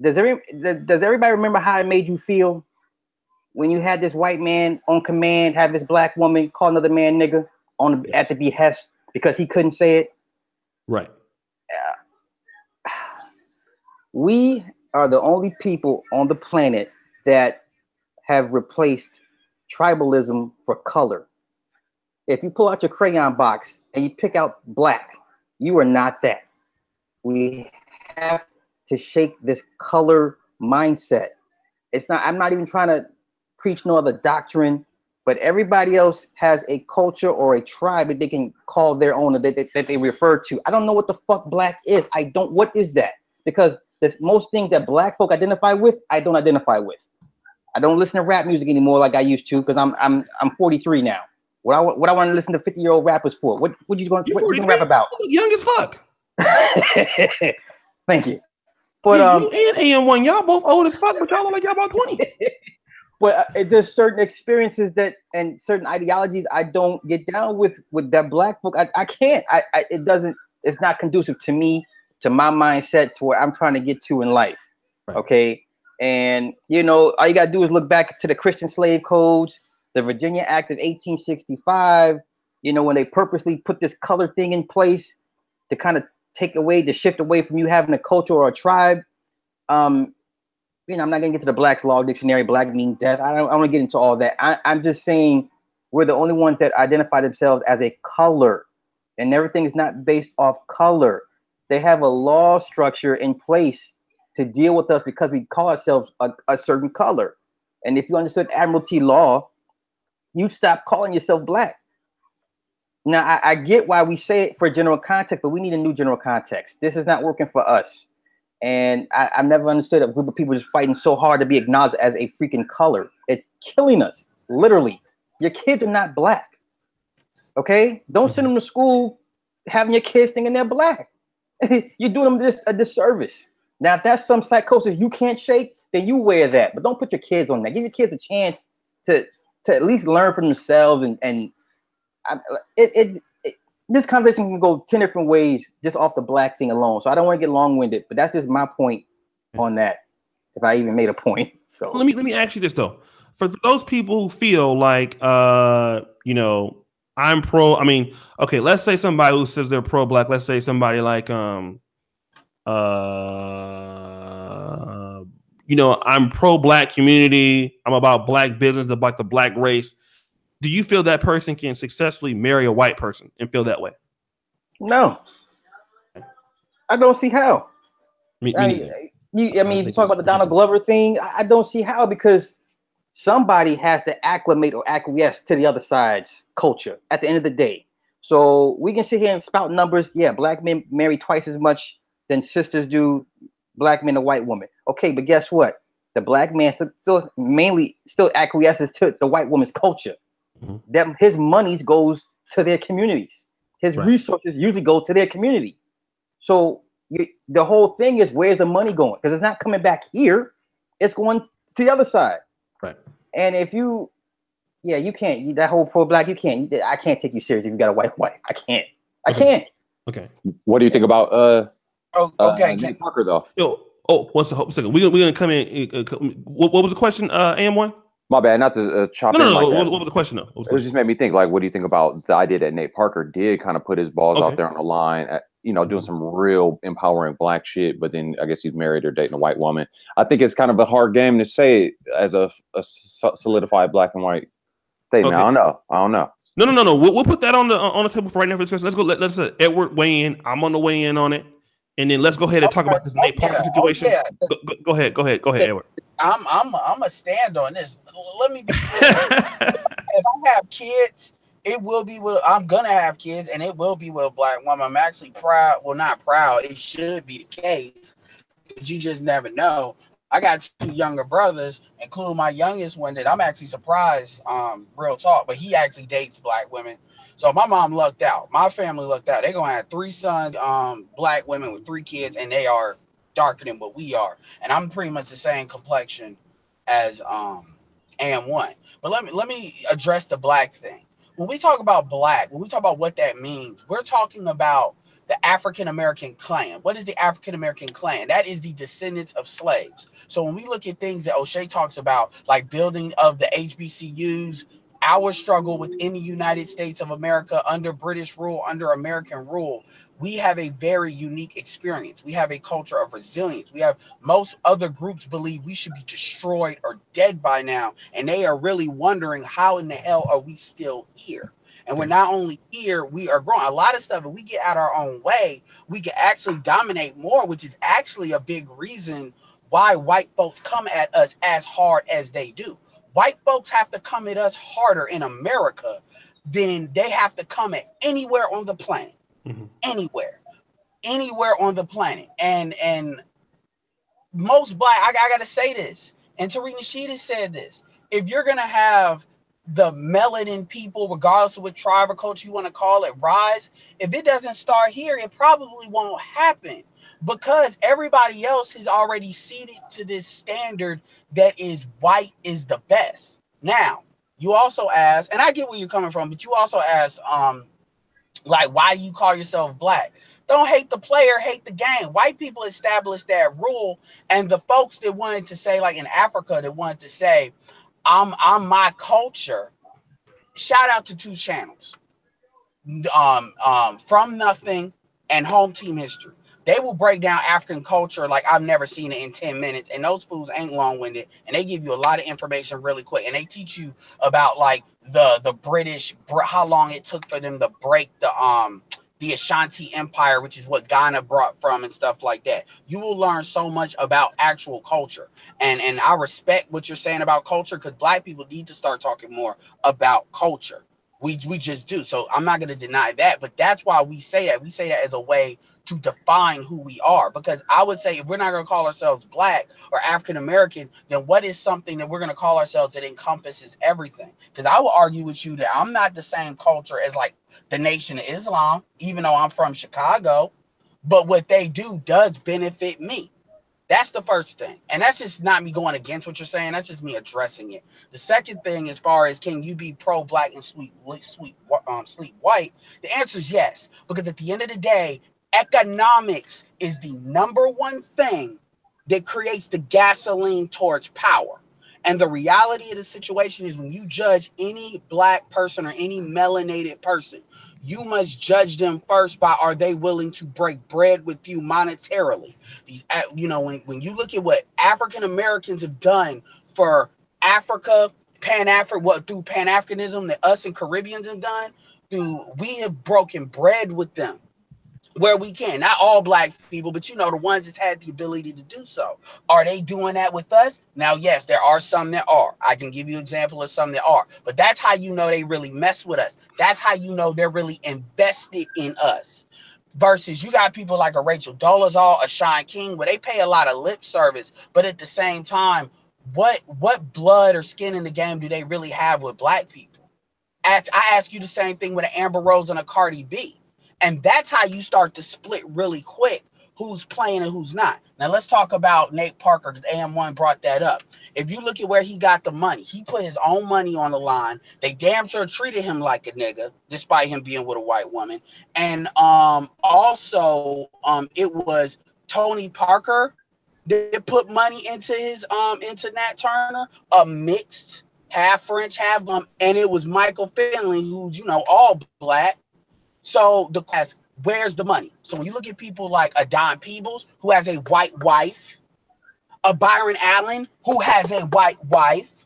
Does everybody remember how it made you feel when you had this white man on command have this black woman call another man nigga at the behest because he couldn't say it? Right. We are the only people on the planet that have replaced tribalism for color. If you pull out your crayon box and you pick out black, you are not that. We have to shake this color mindset. I'm not even trying to preach no other doctrine, but everybody else has a culture or a tribe that they can call their own, that they refer to. I don't know what the fuck black is. What is that? Because most things that black folk identify with, I don't identify with. I don't listen to rap music anymore like I used to because I'm 43 now. What I want to listen to 50-year-old rappers for? What you going to rap about? Young as fuck. Thank you. But you and AM1, y'all both old as fuck, but y'all look like y'all about 20. But there's certain experiences and certain ideologies I don't get down with that black folk. I can't. It's not conducive to me, to my mindset, to where I'm trying to get to in life. Right. Okay. And all you gotta do is look back to the Christian slave codes, the Virginia Act of 1865, when they purposely put this color thing in place to kind of shift away from you having a culture or a tribe. I'm not gonna get to the Black's Law Dictionary, black means death. I don't want to get into all that. I'm just saying we're the only ones that identify themselves as a color, and everything is not based off color. They have a law structure in place to deal with us because we call ourselves a certain color. And if you understood Admiralty law, you'd stop calling yourself black. Now, I get why we say it for general context, but we need a new general context. This is not working for us. And I've never understood a group of people just fighting so hard to be acknowledged as a freaking color. It's killing us, literally. Your kids are not black, okay? Don't send them to school having your kids thinking they're black. You're doing them just a disservice. Now, if that's some psychosis you can't shake, then you wear that. But don't put your kids on that. Give your kids a chance to at least learn for themselves. This conversation can go 10 different ways just off the black thing alone. So I don't want to get long-winded, but that's just my point on that, if I even made a point. So let me ask you this though. For those people who feel like I'm pro, okay, let's say somebody who says they're pro-black, let's say somebody like I'm pro-black community, I'm about black business, about the black race. Do you feel that person can successfully marry a white person and feel that way? No. I don't see how. You talk about the Donald Glover thing. I don't see how, because somebody has to acclimate or acquiesce to the other side's culture at the end of the day. So we can sit here and spout numbers. Yeah, black men marry twice as much than sisters do black men to white women. Okay, but guess what? The black man still acquiesces to the white woman's culture. Mm-hmm. That his monies goes to their communities. His resources usually go to their community. So the whole thing is, where's the money going? Because it's not coming back here. It's going to the other side. Right. And if you can't, that whole pro-black, I can't take you serious if you got a white wife. I can't. I can't. Okay. What do you think about okay, Nate Parker though? One second. We're gonna come in. What was the question, AM1? My bad, not to chop in like that. What was the question though? It just made me think, like, what do you think about the idea that Nate Parker did kind of put his balls out there on the line, doing some real empowering black shit, but then I guess he's married or dating a white woman. I think it's kind of a hard game to say as a solidified black and white statement. Okay. I don't know. No. We'll put that on the table for right now for discussion. Let's go. Let's Edward weigh in. I'm on the weigh in on it. and then let's go ahead and talk about this Nate Parker situation. Go ahead, Edward. I'm a stand on this. Let me be clear. If I have kids, it will be with. I'm gonna have kids, and it will be with a black woman. I'm actually proud. Well, not proud. It should be the case, but you just never know. I got 2 younger brothers, including my youngest one that I'm actually surprised, real talk, but he actually dates black women. So my mom lucked out. My family lucked out. They're going to have 3 sons, black women with 3 kids, and they are darker than what we are. And I'm pretty much the same complexion as AM1. But let me address the black thing. When we talk about black, when we talk about what that means, we're talking about the African American clan. What is the African American clan? That is the descendants of slaves. So when we look at things that Oshay talks about, like building of the HBCUs, our struggle within the United States of America under British rule, under American rule, we have a very unique experience. We have a culture of resilience. We have, most other groups believe we should be destroyed or dead by now, and they are really wondering how in the hell are we still here? And we're not only here, we are growing. A lot of stuff, if we get out our own way, we can actually dominate more, which is actually a big reason why white folks come at us as hard as they do. White folks have to come at us harder in America than they have to come at anywhere on the planet. Mm-hmm. Anywhere on the planet. And most black, I gotta say this, and Tariq Nasheed has said this, if you're gonna have the melanin people, regardless of what tribe or culture you want to call it, rise, if it doesn't start here, it probably won't happen, because everybody else is already ceded to this standard that is white is the best. Now, you also ask, and I get where you're coming from, but you also ask, like, why do you call yourself black? Don't hate the player, hate the game. White people established that rule, and the folks that wanted to say, like in Africa, that wanted to say, I'm my culture. Shout out to 2 channels, From Nothing and Home Team History. They will break down African culture like I've never seen it in 10 minutes. And those fools ain't long-winded, and they give you a lot of information really quick. And they teach you about like the British, how long it took for them to break the Ashanti Empire, which is what Ghana brought from and stuff like that. You will learn so much about actual culture. And I respect what you're saying about culture, because black people need to start talking more about culture. We just do. So I'm not going to deny that, but that's why we say that. We say that as a way to define who we are, because I would say if we're not going to call ourselves black or African American, then what is something that we're going to call ourselves that encompasses everything? Because I will argue with you that I'm not the same culture as like the Nation of Islam, even though I'm from Chicago, but what they do does benefit me. That's the first thing. And that's just not me going against what you're saying. That's just me addressing it. The second thing, as far as can you be pro-black and sleep white, the answer is yes. Because at the end of the day, economics is the number one thing that creates the gasoline towards power. And the reality of the situation is, when you judge any black person or any melanated person, you must judge them first by, are they willing to break bread with you monetarily? These, when you look at what African Americans have done for Africa, through Pan-Africanism that us and Caribbeans have done, we have broken bread with them where we can. Not all black people, but the ones that's had the ability to do so. Are they doing that with us? Now, yes, there are some that are. I can give you an example of some that are. But that's how you know they really mess with us. That's how you know they're really invested in us. Versus you got people like a Rachel Dolezal, a Sean King, where they pay a lot of lip service, but at the same time, what blood or skin in the game do they really have with black people? I ask you the same thing with an Amber Rose and a Cardi B. And that's how you start to split really quick who's playing and who's not. Now, let's talk about Nate Parker, because AM1 brought that up. If you look at where he got the money, he put his own money on the line. They damn sure treated him like a nigga, despite him being with a white woman. And also, it was Tony Parker that put money into into Nat Turner, a mixed, half French, half and it was Michael Finley, who's all black. So the class, where's the money? So when you look at people like a Don Peebles, who has a white wife, a Byron Allen, who has a white wife,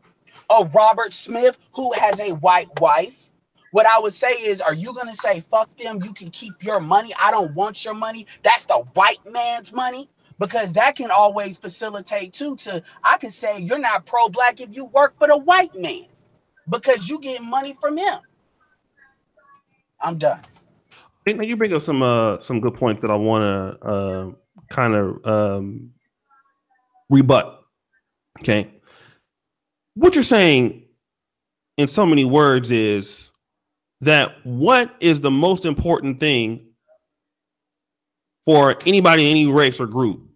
a Robert Smith, who has a white wife, what I would say is, are you gonna say fuck them? You can keep your money. I don't want your money. That's the white man's money. Because that can always facilitate too. I can say you're not pro-black if you work for the white man because you get money from him. I'm done. I think you bring up some good points that I want to kind of rebut. Okay, what you're saying in so many words is that what is the most important thing for anybody, any race or group,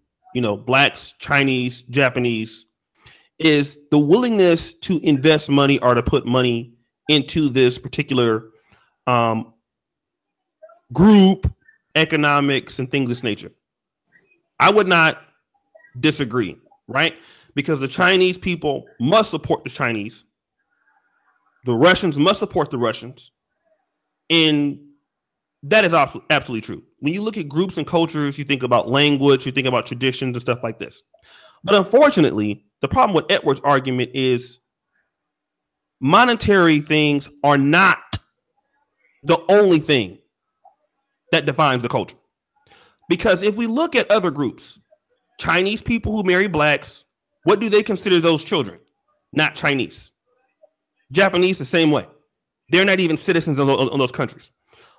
blacks, Chinese, Japanese, is the willingness to invest money or to put money into this particular group, economics, and things of this nature. I would not disagree, right? Because the Chinese people must support the Chinese. The Russians must support the Russians. And that is absolutely true. When you look at groups and cultures, you think about language, you think about traditions and stuff like this. But unfortunately, the problem with Edward's argument is monetary things are not the only thing that defines the culture. Because if we look at other groups, Chinese people who marry blacks, what do they consider those children? Not Chinese. Japanese, the same way. They're not even citizens of those countries.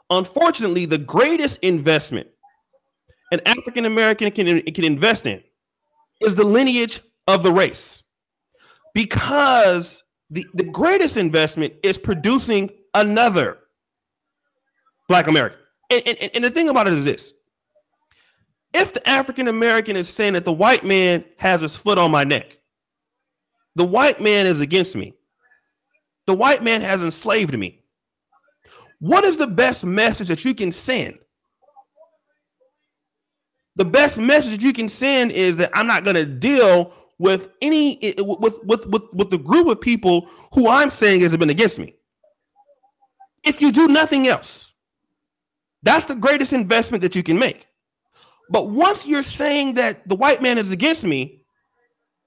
Unfortunately, the greatest investment an African American can invest in is the lineage of the race, because the greatest investment is producing another Black American. And the thing about it is this: if the African American is saying that the white man has his foot on my neck, the white man is against me, the white man has enslaved me, what is the best message that you can send? The best message that you can send is that I'm not going to deal with with the group of people who I'm saying has been against me. If you do nothing else, that's the greatest investment that you can make. But once you're saying that the white man is against me,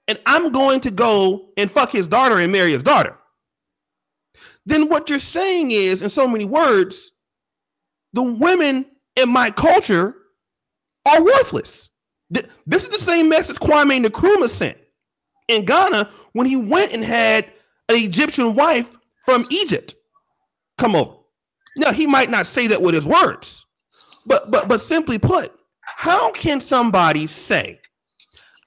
and I'm going to go and fuck his daughter and marry his daughter, then what you're saying is, in so many words, the women in my culture are worthless. This is the same message Kwame Nkrumah sent in Ghana when he went and had an Egyptian wife from Egypt come over. Now, he might not say that with his words, but simply put, how can somebody say,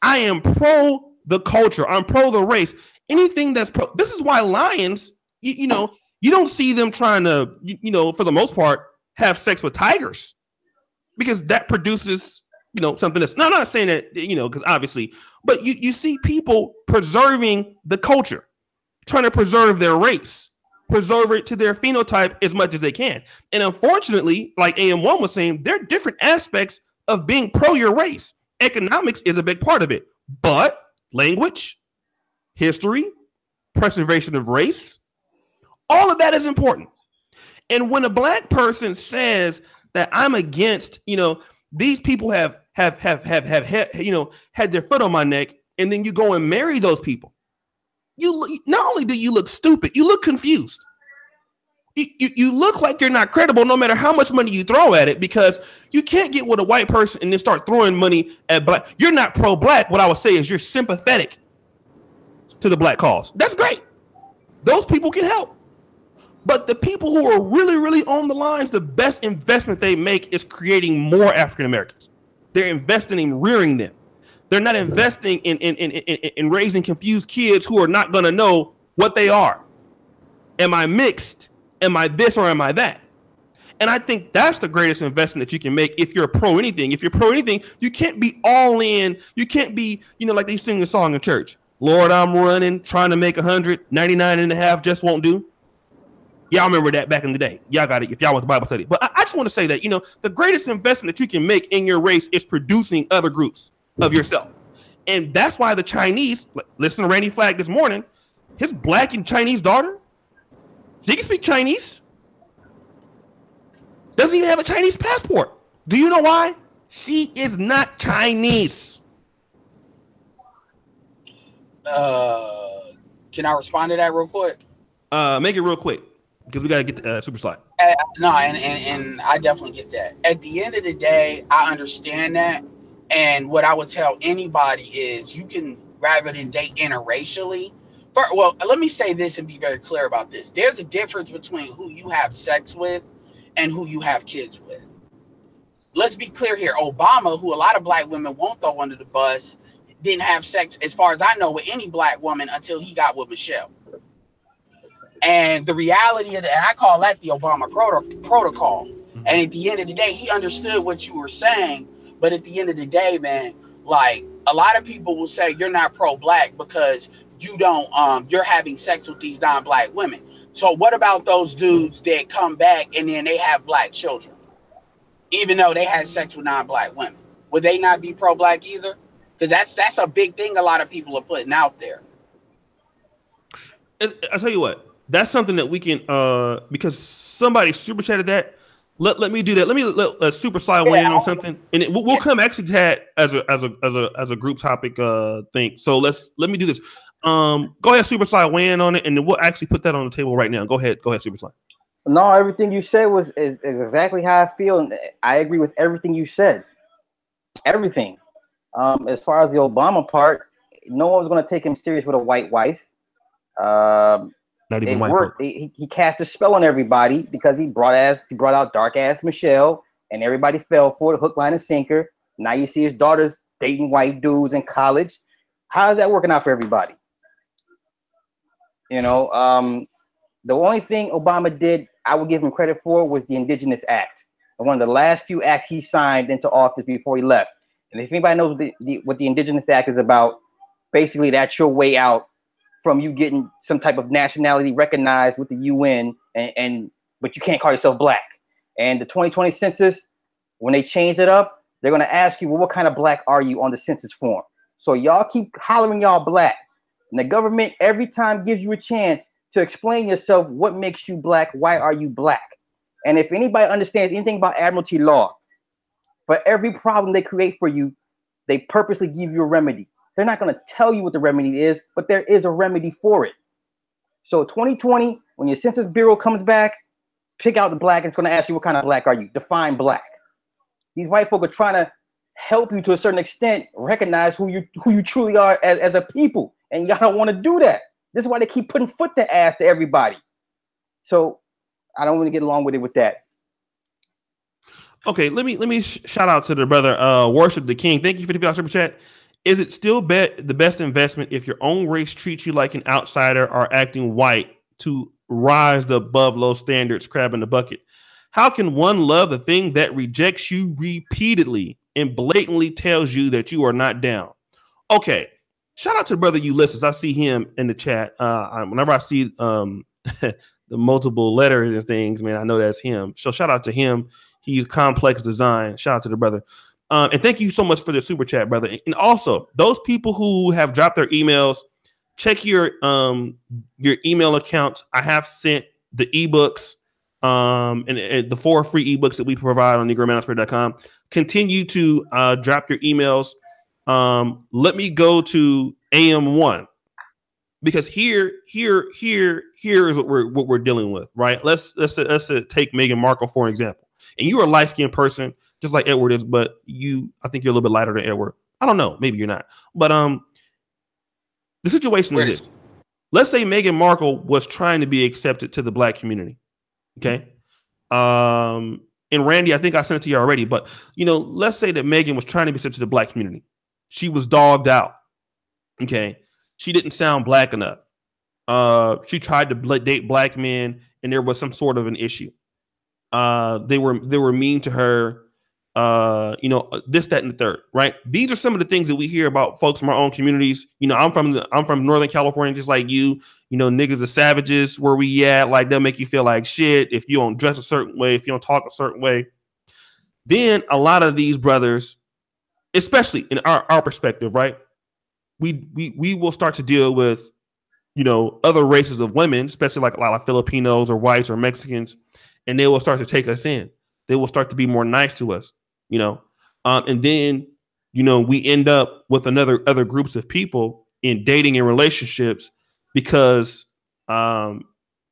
I am pro the culture, I'm pro the race, anything that's pro? This is why lions, you don't see them trying to, for the most part, have sex with tigers, because that produces, something that's, no, I'm not saying that, because obviously, but you see people preserving the culture, trying to preserve their race, preserve it to their phenotype as much as they can. And unfortunately, like AM1 was saying, there are different aspects of being pro your race. Economics is a big part of it, but language, history, preservation of race, all of that is important. And when a Black person says that I'm against, these people have had their foot on my neck, and then you go and marry those people, not only do you look stupid, you look confused. You look like you're not credible no matter how much money you throw at it, because you can't get with a white person and then start throwing money at Black. You're not pro-Black. What I would say is you're sympathetic to the Black cause. That's great. Those people can help. But the people who are really, really on the lines, the best investment they make is creating more African Americans. They're investing in rearing them. They're not investing in raising confused kids who are not going to know what they are. Am I mixed? Am I this or am I that? And I think that's the greatest investment that you can make if you're pro anything. If you're pro anything, you can't be all in. You can't be, like they sing a song in church. Lord, I'm running, trying to make 100, 99 and a half just won't do. Y'all remember that back in the day. Y'all got it if y'all went to Bible study. But I just want to say that, the greatest investment that you can make in your race is producing other groups of yourself. And that's why the Chinese, listen to Randy Flagg this morning, his Black and Chinese daughter, she can speak Chinese. Doesn't even have a Chinese passport. Do you know why? She is not Chinese. Can I respond to that real quick? Make it real quick. because we gotta get to Supasly. No, and I definitely get that. At the end of the day, I understand that. And what I would tell anybody is you can, rather than date interracially. Well, let me say this and be very clear about this. There's a difference between who you have sex with and who you have kids with. Let's be clear here. Obama, who a lot of black women won't throw under the bus, didn't have sex, as far as I know, with any black woman until he got with Michelle. And the reality of that, and I call that the Obama protocol. And at the end of the day, he understood what you were saying. But at the end of the day, man, like a lot of people will say you're not pro-black because you don't, you're having sex with these non-black women. So what about those dudes that come back and then they have black children, even though they had sex with non-black women? Would they not be pro-black either? Because that's a big thing a lot of people are putting out there. I'll tell you what. That's something that we can, because somebody super chatted that. Let me do that. Let me let Supasly weigh in on something, and we'll come actually to that as a group topic thing. So let me do this. Go ahead, Supasly, weigh in on it, and then we'll actually put that on the table right now. Go ahead, Supasly. No, everything you said is exactly how I feel, and I agree with everything you said. Everything. As far as the Obama part, no one was going to take him serious with a white wife. Not even white worked. He cast a spell on everybody because he brought out dark ass Michelle, and everybody fell for it, hook, line, and sinker. Now you see his daughters dating white dudes in college. How is that working out for everybody? You know, the only thing Obama did, I would give him credit for, was the Indigenous Act, and one of the last few acts he signed into office before he left. And if anybody knows what the Indigenous Act is about, basically that's your way out from you getting some type of nationality recognized with the UN, but you can't call yourself black. And the 2020 census, when they change it up, they're going to ask you, well, what kind of black are you on the census form? So y'all keep hollering y'all black. And the government every time gives you a chance to explain yourself, what makes you black, why are you black? And if anybody understands anything about admiralty law, for every problem they create for you, they purposely give you a remedy. They're not going to tell you what the remedy is, but there is a remedy for it. So 2020, when your Census Bureau comes back, pick out the black. It's going to ask you, what kind of black are you? Define black. These white folk are trying to help you to a certain extent recognize who you truly are as a people, and y'all don't want to do that. This is why they keep putting foot to ass to everybody. So I don't want to get along with it with that. Okay, let me shout out to the brother Worship the King. Thank you for the super chat. Is it still the best investment if your own race treats you like an outsider or acting white to rise above low standards, crab in the bucket? How can one love the thing that rejects you repeatedly and blatantly tells you that you are not down? Okay, shout out to brother Ulysses. I see him in the chat. Whenever I see the multiple letters and things, man, I know that's him. So shout out to him. He's complex design. Shout out to the brother. And thank you so much for the super chat, brother. And also, those people who have dropped their emails, check your email accounts. I have sent the ebooks and the 4 free ebooks that we provide on negromanosphere.com. Continue to drop your emails. Let me go to AM1 because here is what we're dealing with, right? Let's take Meghan Markle for an example. And you're a light-skinned person, just like Edward is, but I think you're a little bit lighter than Edward. I don't know, maybe you're not. But the situation is this. Let's say Meghan Markle was trying to be accepted to the black community. Okay. And Randy, I think I sent it to you already, but let's say that Meghan was trying to be accepted to the black community. She was dogged out. Okay. She didn't sound black enough. She tried to date black men, and there was some sort of an issue. They were mean to her, this, that, and the third, right? These are some of the things that we hear about folks from our own communities. I'm from Northern California, just like you. Niggas are savages where we at. Like, they'll make you feel like shit if you don't dress a certain way, if you don't talk a certain way. Then a lot of these brothers, especially in our perspective, right? We will start to deal with, other races of women, especially like a lot of Filipinos or whites or Mexicans. And they will start to take us in. They will start to be more nice to us, and then, we end up with other groups of people in dating and relationships because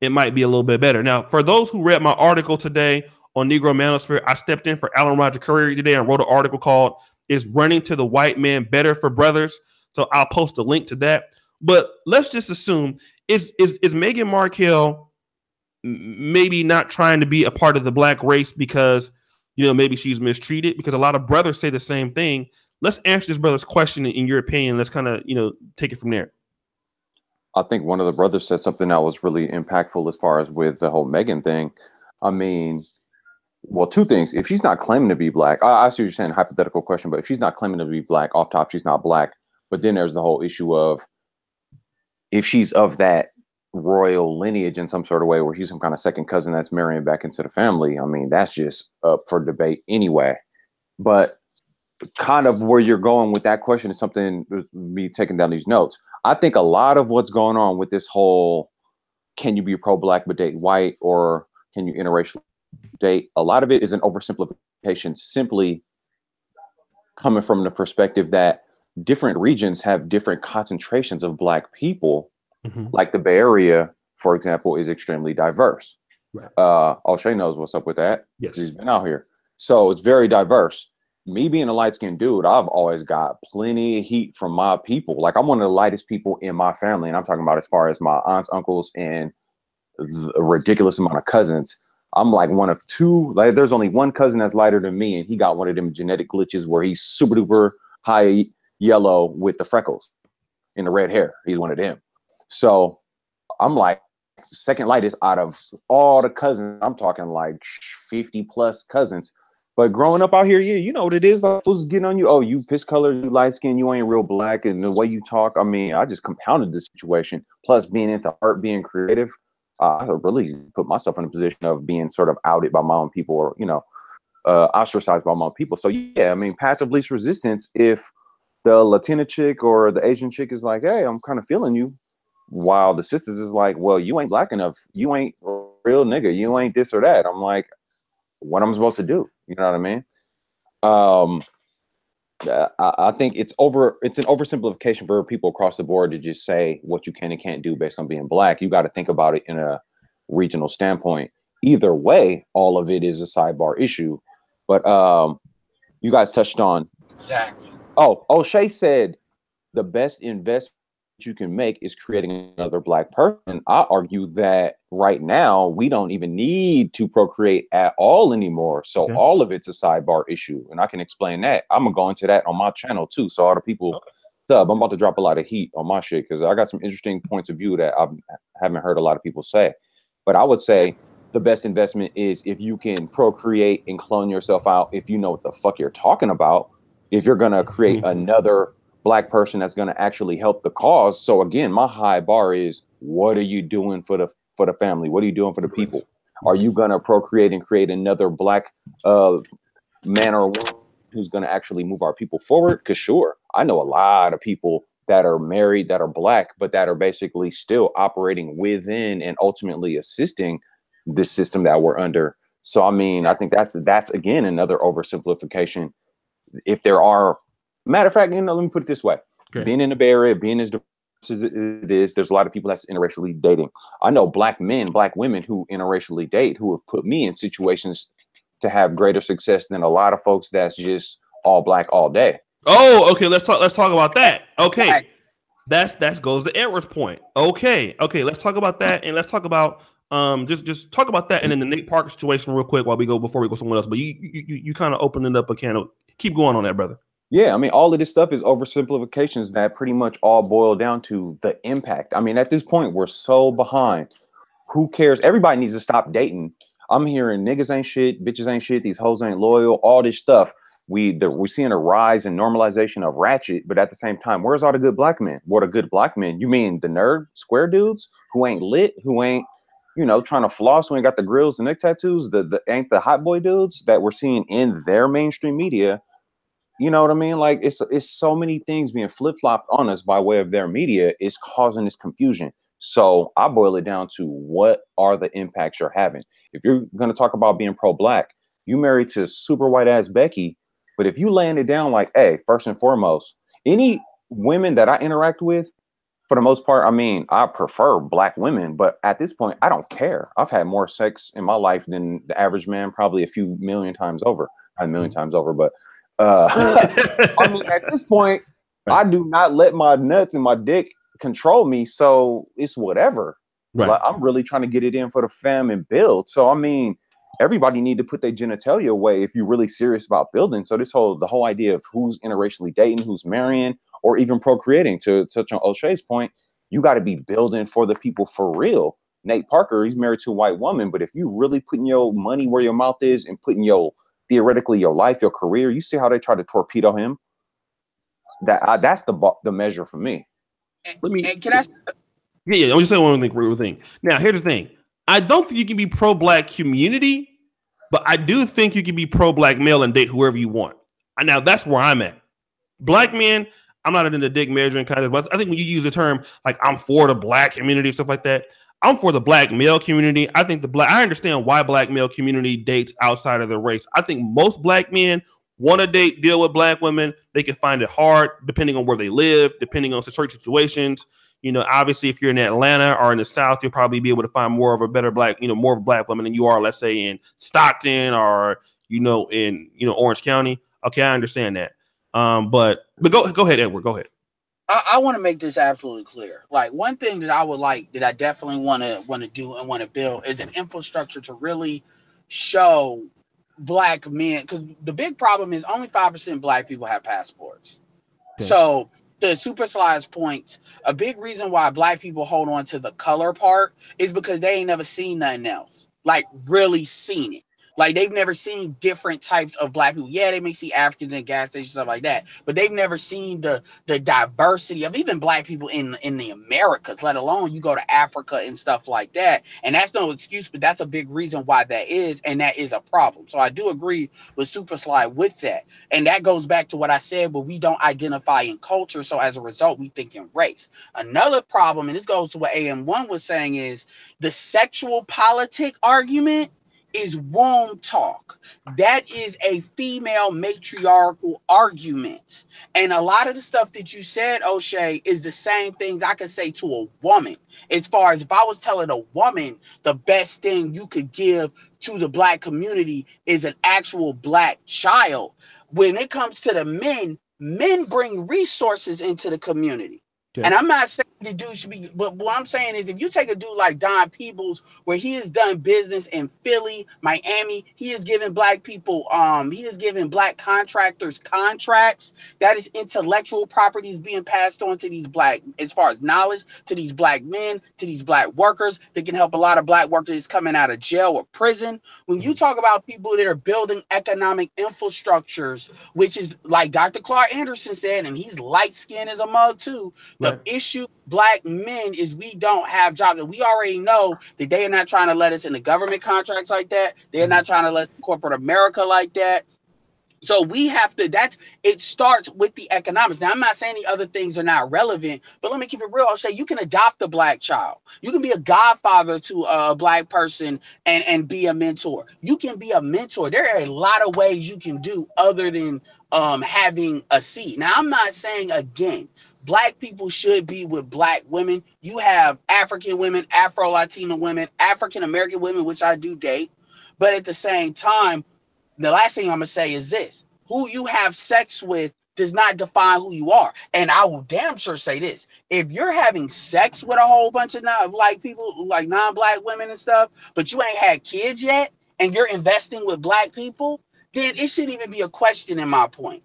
it might be a little bit better. Now, for those who read my article today on Negro Manosphere, I stepped in for Alan Roger Curry today and wrote an article called "Is Running to the White Man Better for Brothers?" So I'll post a link to that. But let's just assume is Meghan Markle maybe not trying to be a part of the black race because, you know, maybe she's mistreated? Because a lot of brothers say the same thing. Let's answer this brother's question in your opinion. Let's kind of, you know, take it from there. I think one of the brothers said something that was really impactful as far as with the whole Meghan thing. I mean, well, two things. If she's not claiming to be black, I see what you're saying, hypothetical question, but if she's not claiming to be black, off top, she's not black. But then there's the whole issue of if she's of that royal lineage in some sort of way, where she's some kind of second cousin that's marrying back into the family. I mean, that's just up for debate anyway. But kind of where you're going with that question is something, me taking down these notes. I think a lot of what's going on with this whole, can you be pro-black but date white, or can you interracial date? A lot of it is an oversimplification, simply coming from the perspective that different regions have different concentrations of black people. Mm-hmm. Like the Bay Area, for example, is extremely diverse. Right. Oshay knows what's up with that. Yes. He's been out here. So it's very diverse. Me being a light-skinned dude, I've always got plenty of heat from my people. Like, I'm one of the lightest people in my family, and I'm talking about as far as my aunts, uncles, and a ridiculous amount of cousins. I'm like one of two. Like, there's only one cousin that's lighter than me, and he got one of them genetic glitches where he's super duper high yellow with the freckles and the red hair. He's one of them. So I'm like second lightest out of all the cousins. I'm talking like 50 plus cousins. But growing up out here, yeah, you know what it is. Like, who's getting on you? Oh, you piss color, you light skin, you ain't real black, and the way you talk. I mean, I just compounded the situation. Plus, being into art, being creative, I really put myself in a position of being sort of outed by my own people, or, you know, ostracized by my own people. So yeah, I mean, path of least resistance. If the Latina chick or the Asian chick is like, "Hey, I'm kind of feeling you," while the sisters is like, "Well, you ain't black enough. You ain't a real nigga. You ain't this or that." I'm like, what am I supposed to do? You know what I mean? I think it's an oversimplification for people across the board to just say what you can and can't do based on being black. You got to think about it in a regional standpoint. Either way, all of it is a sidebar issue. But you guys touched on exactly. Oh, Oshay said the best investment you can make is creating another black person. I argue that right now we don't even need to procreate at all anymore. So all of it's a sidebar issue, and I can explain that. I'm gonna go into that on my channel too. So all the people sub, I'm about to drop a lot of heat on my shit because I got some interesting points of view that I haven't heard a lot of people say. But I would say the best investment is if you can procreate and clone yourself out, if you know what the fuck you're talking about, if you're gonna create another black person that's going to actually help the cause. So again, my high bar is, what are you doing for the family? What are you doing for the people? Are you going to procreate and create another black man or woman who's going to actually move our people forward? Because sure, I know a lot of people that are married that are black, but that are basically still operating within and ultimately assisting this system that we're under. So I mean, I think that's again another oversimplification. If there are, matter of fact, you know, let me put it this way. Being in the Bay Area, being as diverse as it is, there's a lot of people that's interracially dating. I know black men, black women who interracially date, who have put me in situations to have greater success than a lot of folks that's just all black all day. Oh, okay. Let's talk about that. Okay. That goes to Edward's point. Okay. Let's talk about that, and let's talk about just talk about that, and then the Nate Parker situation real quick before we go somewhere else. But you kind of opened up a can of, keep going on that, brother. Yeah, I mean, all of this stuff is oversimplifications that pretty much all boil down to the impact. I mean, at this point, we're so behind. Who cares? Everybody needs to stop dating. I'm hearing niggas ain't shit, bitches ain't shit, these hoes ain't loyal, all this stuff. We're seeing a rise and normalization of ratchet, but at the same time, where's all the good black men? What are good black men? You mean the nerd square dudes who ain't lit, who ain't, you know, trying to floss, who ain't got the grills and neck tattoos, ain't the hot boy dudes that we're seeing in their mainstream media? You know what I mean? Like, it's so many things being flip-flopped on us by way of their media is causing this confusion. So I boil it down to, what are the impacts you're having? If you're going to talk about being pro-black, you married to super white-ass Becky, but if you laying it down like, hey, first and foremost, any women that I interact with, for the most part, I mean, I prefer black women, but at this point, I don't care. I've had more sex in my life than the average man, probably a few million times over. Not a million times over, but I mean, at this point, I do not let my nuts and my dick control me. So it's whatever. Right. Like, I'm really trying to get it in for the fam and build. So I mean, everybody need to put their genitalia away if you're really serious about building. So the whole idea of who's interracially dating, who's marrying, or even procreating, to touch on Oshay's point, you got to be building for the people for real. Nate Parker, he's married to a white woman, but if you really putting your money where your mouth is and putting theoretically your life, your career, you see how they try to torpedo him. That's the measure for me. Let me. Can I? Yeah. I'm just saying one thing. Now, here's the thing. I don't think you can be pro-black community, but I do think you can be pro-black male and date whoever you want. Now, that's where I'm at. Black men, I'm not into dick measuring kind of, but I think when you use the term like I'm for the black community, stuff like that, I'm for the black male community. I think I understand why black male community dates outside of the race. I think most black men want to deal with black women. They can find it hard depending on where they live, depending on certain situations. You know, obviously, if you're in Atlanta or in the South, you'll probably be able to find more of a black woman than you are, let's say, in Stockton or, in Orange County. Okay, I understand that. But go ahead, Edward. Go ahead. I want to make this absolutely clear. Like, one thing that I would like, that I definitely want to do and want to build, is an infrastructure to really show black men, because the big problem is only 5% black people have passports. Okay. So to Supasly's point, a big reason why black people hold on to the color part is because they ain't never seen nothing else, like really seen it. Like, they've never seen different types of black people. Yeah, they may see Africans in gas stations, stuff like that, but they've never seen the diversity of even black people in the Americas, let alone you go to Africa and stuff like that. And that's no excuse, but that's a big reason why that is, and that is a problem. So I do agree with Supasly with that. And that goes back to what I said, but we don't identify in culture, so as a result, we think in race. Another problem, and this goes to what AM1 was saying, is the sexual politic argument is womb talk. That is a female matriarchal argument. And a lot of the stuff that you said, Oshay, is the same things I could say to a woman. As far as if I was telling a woman the best thing you could give to the black community is an actual black child. When it comes to the men bring resources into the community. Okay. And I'm not saying the dude should be, but what I'm saying is, if you take a dude like Don Peebles, where he has done business in Philly, Miami, he has given black people, he has given black contractors contracts. That is intellectual properties being passed on to these black, as far as knowledge, to these black men, to these black workers that can help a lot of black workers coming out of jail or prison. When you talk about people that are building economic infrastructures, which is like Dr. Clark Anderson said, and he's light skinned as a mug too. The issue black men is we don't have jobs. And we already know that they are not trying to let us into government contracts like that. They're not trying to let us in corporate America like that. So we have to, it starts with the economics. Now, I'm not saying the other things are not relevant, but let me keep it real. I'll say you can adopt a black child. You can be a godfather to a black person and be a mentor. You can be a mentor. There are a lot of ways you can do other than having a seat. Now, I'm not saying, again, black people should be with black women. You have African women, Afro-Latino women, African-American women, which I do date. But at the same time, the last thing I'm going to say is this: who you have sex with does not define who you are. And I will damn sure say this: if you're having sex with a whole bunch of like people, like non-black women and stuff, but you ain't had kids yet, and you're investing with black people, then it shouldn't even be a question in my point.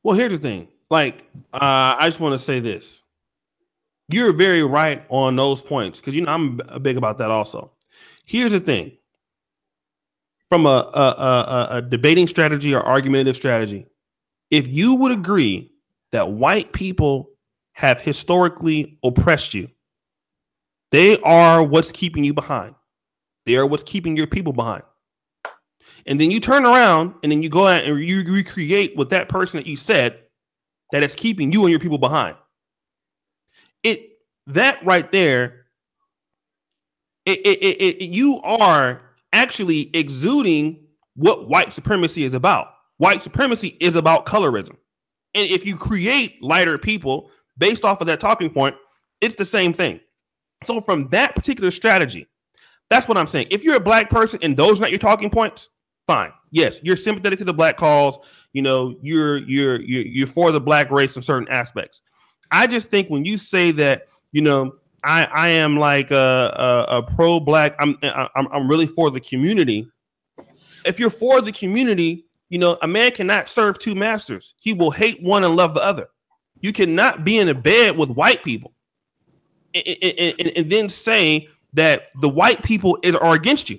Well, here's the thing. Like, I just want to say this. You're very right on those points, because, I'm big about that also. Here's the thing. From a debating strategy or argumentative strategy, if you would agree that white people have historically oppressed you, they are what's keeping you behind. They are what's keeping your people behind. And then you turn around and then you go out and you recreate with that person that you said that is keeping you and your people behind. That right there, you are actually exuding what white supremacy is about. White supremacy is about colorism. And if you create lighter people, based off of that talking point, it's the same thing. So from that particular strategy, that's what I'm saying. If you're a black person and those are not your talking points, fine. Yes, you're sympathetic to the black cause. You know, you're for the black race in certain aspects. I just think when you say that, you know, I am like a pro-black, I'm really for the community. If you're for the community, you know, a man cannot serve two masters. He will hate one and love the other. You cannot be in a bed with white people and then say that the white people are against you.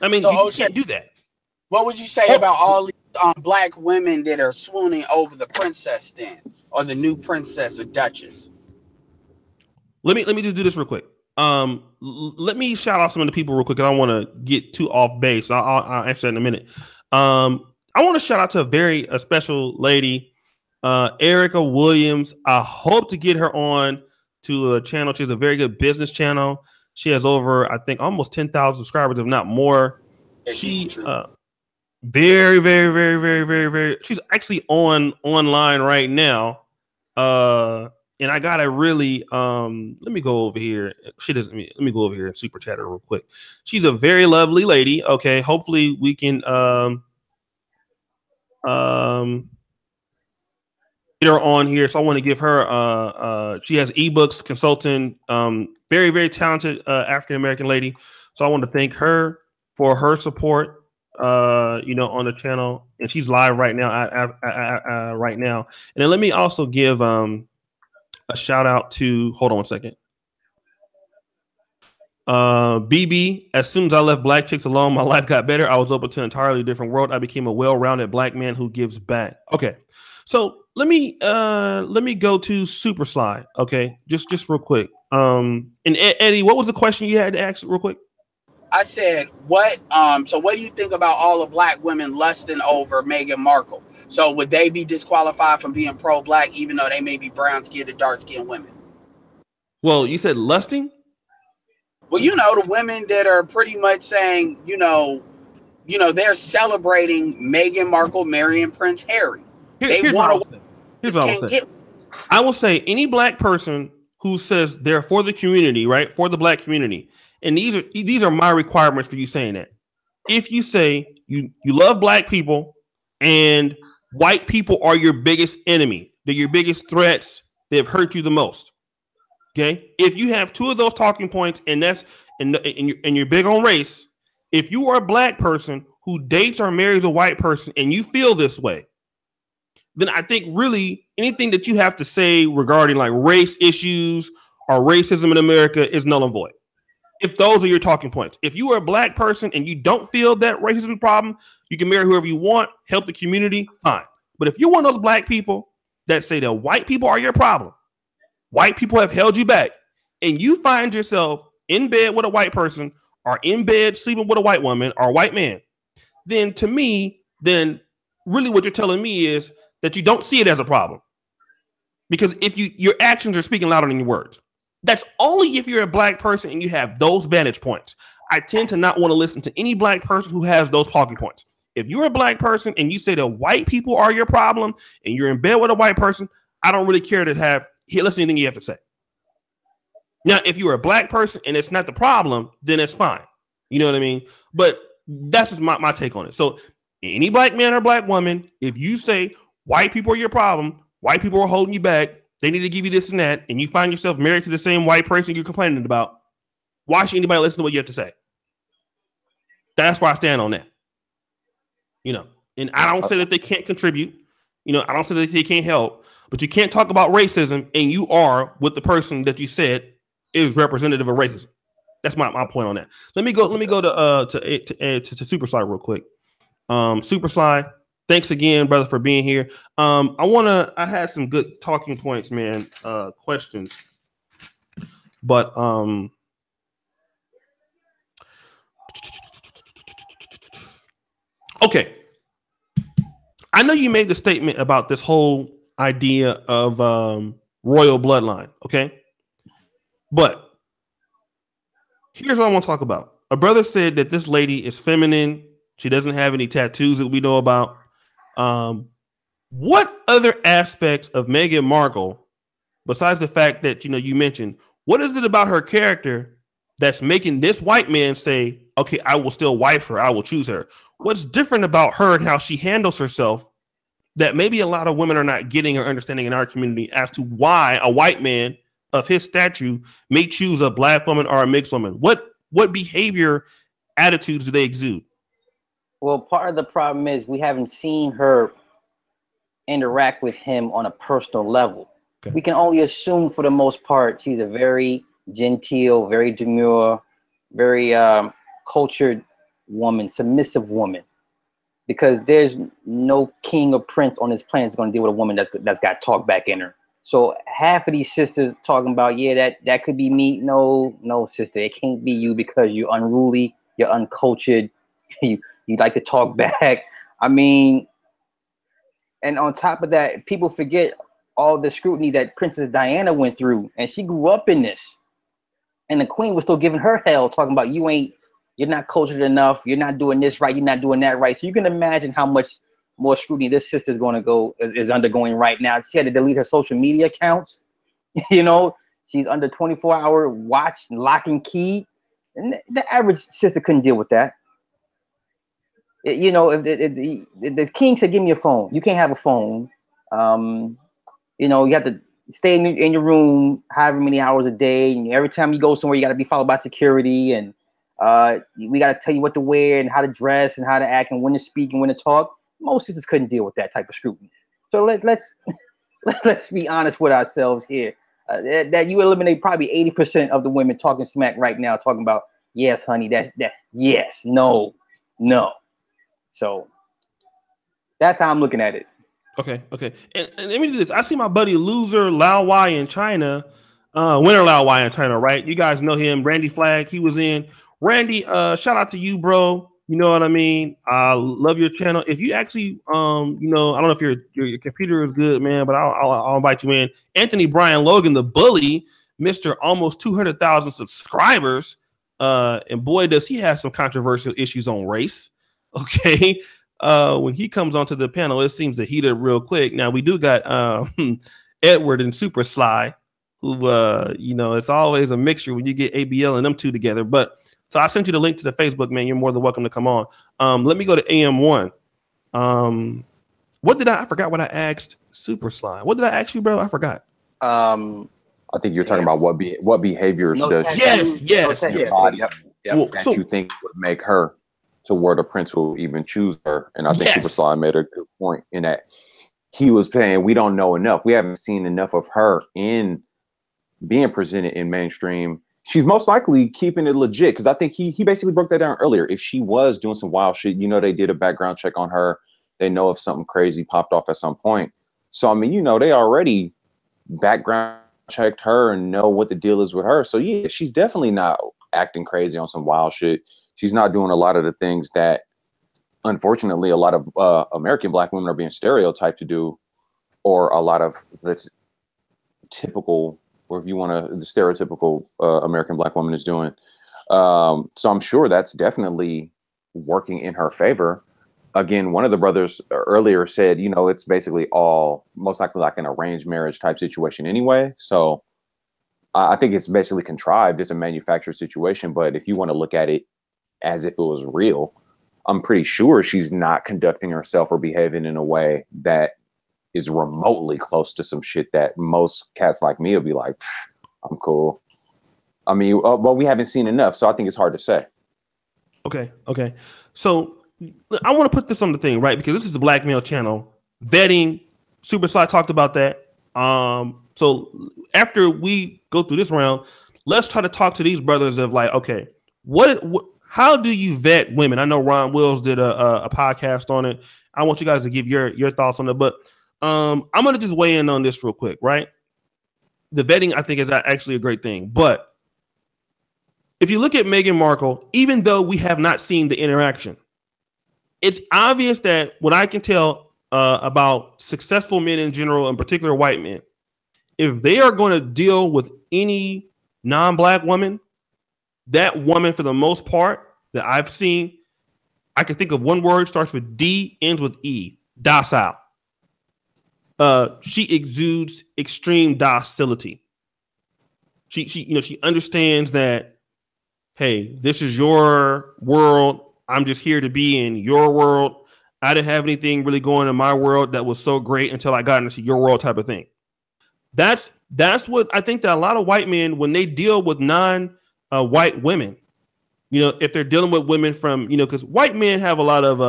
I mean, so, you can't do that. What would you say about all these black women that are swooning over the princess then, or the new princess or duchess? Let me just do this real quick. Let me shout out some of the people real quick. I don't want to get too off base. I'll answer that in a minute. I want to shout out to a special lady, Erica Williams. I hope to get her on to a channel. She has a very good business channel. She has over, I think, almost 10,000 subscribers, if not more. She very, very, very, very, very, very. She's actually online right now. And I gotta really let me go over here. Let me go over here and super chat her real quick. She's a very lovely lady. Okay, hopefully we can get her on here. So I want to give her she has ebooks consultant, very, very talented African American lady. So I want to thank her for her support you know, on the channel, and she's live right now right now. And then let me also give a shout out to, hold on one second. BB, as soon as I left Black Chicks alone, my life got better. I was open to an entirely different world. I became a well-rounded black man who gives back. Okay. So let me go to Supasly. Okay. Just real quick. And Eddie, what was the question you had to ask real quick? I said, so what do you think about all the black women lusting over Meghan Markle? So would they be disqualified from being pro-black, even though they may be brown-skinned or dark-skinned women? Well, you said lusting? Well, you know, the women that are pretty much saying, you know, they're celebrating Meghan Markle marrying Prince Harry. Here's what I will say. I will say any black person who says they're for the community, right? For the black community. And these are my requirements for you saying that. If you say you love black people and white people are your biggest enemy, they're your biggest threats, they've hurt you the most. Okay. If you have two of those talking points and you're big on race, if you are a black person who dates or marries a white person and you feel this way, then I think really anything that you have to say regarding like race issues or racism in America is null and void. If those are your talking points, if you are a black person and you don't feel that racism problem, you can marry whoever you want, help the community, fine. But if you're one of those black people that say that white people are your problem, white people have held you back, and you find yourself in bed with a white person or in bed sleeping with a white woman or a white man, then to me, really what you're telling me is that you don't see it as a problem. Because if your actions are speaking louder than your words. That's only if you're a black person and you have those vantage points. I tend to not want to listen to any black person who has those talking points. If you're a black person and you say that white people are your problem and you're in bed with a white person, I don't really care to listen to anything you have to say. Now, if you're a black person and it's not the problem, then it's fine. You know what I mean? But that's just my take on it. So any black man or black woman, if you say white people are your problem, white people are holding you back, they need to give you this and that, and you find yourself married to the same white person you're complaining about, why should anybody listen to what you have to say? That's where I stand on that. You know, and I don't say that they can't contribute. You know, I don't say that they can't help, but you can't talk about racism and you are with the person that you said is representative of racism. That's my point on that. Let me go to Supasly real quick. Supasly, thanks again, brother, for being here. I had some good talking points, man, questions. But okay. I know you made the statement about this whole idea of royal bloodline, okay? But here's what I want to talk about. A brother said that this lady is feminine. She doesn't have any tattoos that we know about. What other aspects of Meghan Markle besides the fact that you mentioned, what is it about her character that's making this white man say, okay, I will still wife her, I will choose her? What's different about her and how she handles herself that maybe a lot of women are not getting or understanding in our community as to why a white man of his stature may choose a black woman or a mixed woman? What behavior, attitudes do they exude? Well, part of the problem is we haven't seen her interact with him on a personal level. Okay. We can only assume for the most part she's a very genteel, very demure, very cultured woman, submissive woman. Because there's no king or prince on this planet that's going to deal with a woman that's got talk back in her. So half of these sisters talking about, yeah, that could be me. No, sister, it can't be you because you're unruly, you're uncultured, you like to talk back. I mean, and on top of that, people forget all the scrutiny that Princess Diana went through, and she grew up in this. And the queen was still giving her hell, talking about you're not cultured enough, you're not doing this right, you're not doing that right. So you can imagine how much more scrutiny this sister's is undergoing right now. She had to delete her social media accounts. She's under 24-hour watch, lock and key. And the average sister couldn't deal with that. If the king said, give me a phone, you can't have a phone. You have to stay in your room however many hours a day. And every time you go somewhere, you got to be followed by security. And we got to tell you what to wear and how to dress and how to act and when to speak and when to talk. Most sisters couldn't deal with that type of scrutiny. So let's be honest with ourselves here. That you eliminate probably 80% of the women talking smack right now, talking about, yes, honey, that yes, no. So that's how I'm looking at it. Okay. And let me do this. I see my buddy Loser Lao Wai in China, Winner Lao Wai in China, right? You guys know him, Randy Flag. He was in. Randy, shout out to you, bro. You know what I mean? I love your channel. If you actually, I don't know if your computer is good, man, but I'll invite you in. Anthony Brian Logan, the bully, Mr. Almost 200,000 subscribers. And boy, does he have some controversial issues on race. Okay. When he comes onto the panel, it seems to heat up real quick. Now we do got Edward and SupaSly, who it's always a mixture when you get ABL and them two together. But so I sent you the link to the Facebook, man. You're more than welcome to come on. Let me go to AM1. I forgot what I asked SupaSly. What did I ask you, bro? I forgot. I think you're talking about what behaviors does yes. your body that you think would make her to where the prince will even choose her. And I think SupaSly made a good point in that he was saying we don't know enough. We haven't seen enough of her in being presented in mainstream. She's most likely keeping it legit because I think he basically broke that down earlier. If she was doing some wild shit, they did a background check on her. They know if something crazy popped off at some point. So, I mean, they already background checked her and know what the deal is with her. So, yeah, she's definitely not acting crazy on some wild shit. She's not doing a lot of the things that, unfortunately, a lot of American Black women are being stereotyped to do, or a lot of the typical, or if you want to, the stereotypical American Black woman is doing. So I'm sure that's definitely working in her favor. Again, one of the brothers earlier said, it's basically all most likely like an arranged marriage type situation anyway. So I think it's basically contrived. It's a manufactured situation. But if you want to look at it as if it was real, I'm pretty sure she's not conducting herself or behaving in a way that is remotely close to some shit that most cats like me will be like, I'm cool. I mean, but we haven't seen enough, so I think it's hard to say. Okay. So I want to put this on the thing, right? Because this is a black male channel. Vetting, SupaSly talked about that. So after we go through this round, let's try to talk to these brothers of like, okay, how do you vet women? I know Ron Wills did a podcast on it. I want you guys to give your thoughts on it, but I'm going to just weigh in on this real quick, right? The vetting, I think, is actually a great thing. But if you look at Meghan Markle, even though we have not seen the interaction, it's obvious that what I can tell about successful men in general, in particular white men, if they are going to deal with any non-black woman, that woman, for the most part, that I've seen, I can think of one word, starts with D, ends with E, docile. she exudes extreme docility. She understands that, hey, this is your world. I'm just here to be in your world. I didn't have anything really going in my world that was so great until I got into your world, type of thing. That's what I think that a lot of white men, when they deal with non-white women, if they're dealing with women from, because white men have a lot of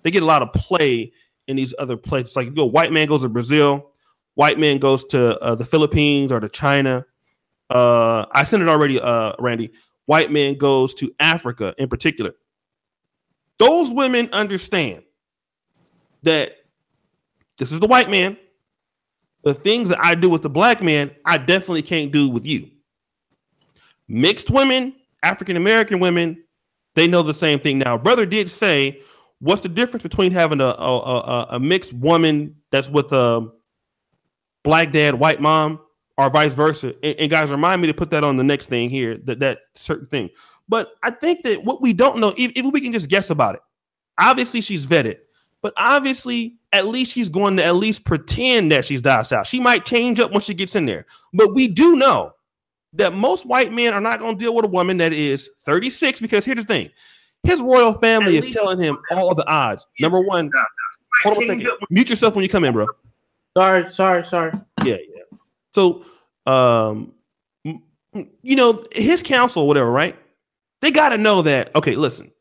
they get a lot of play in these other places. Like, white man goes to Brazil, white man goes to the Philippines or to China. I said it already, Randy. White man goes to Africa in particular. Those women understand that this is the white man. The things that I do with the black man, I definitely can't do with you. Mixed women, African-American women, they know the same thing. Now, brother did say, what's the difference between having a mixed woman that's with a black dad, white mom, or vice versa? And guys, remind me to put that on the next thing here, that certain thing. But I think that what we don't know, if we can just guess about it, obviously she's vetted, but obviously at least she's going to at least pretend that she's docile. She might change up when she gets in there. But we do know that most white men are not going to deal with a woman that is 36, because here's the thing. His royal family is telling him all the odds. Number one, hold on a second. Mute yourself when you come in, bro. Sorry. Yeah. So, his counsel, whatever, right? They got to know that, okay, listen,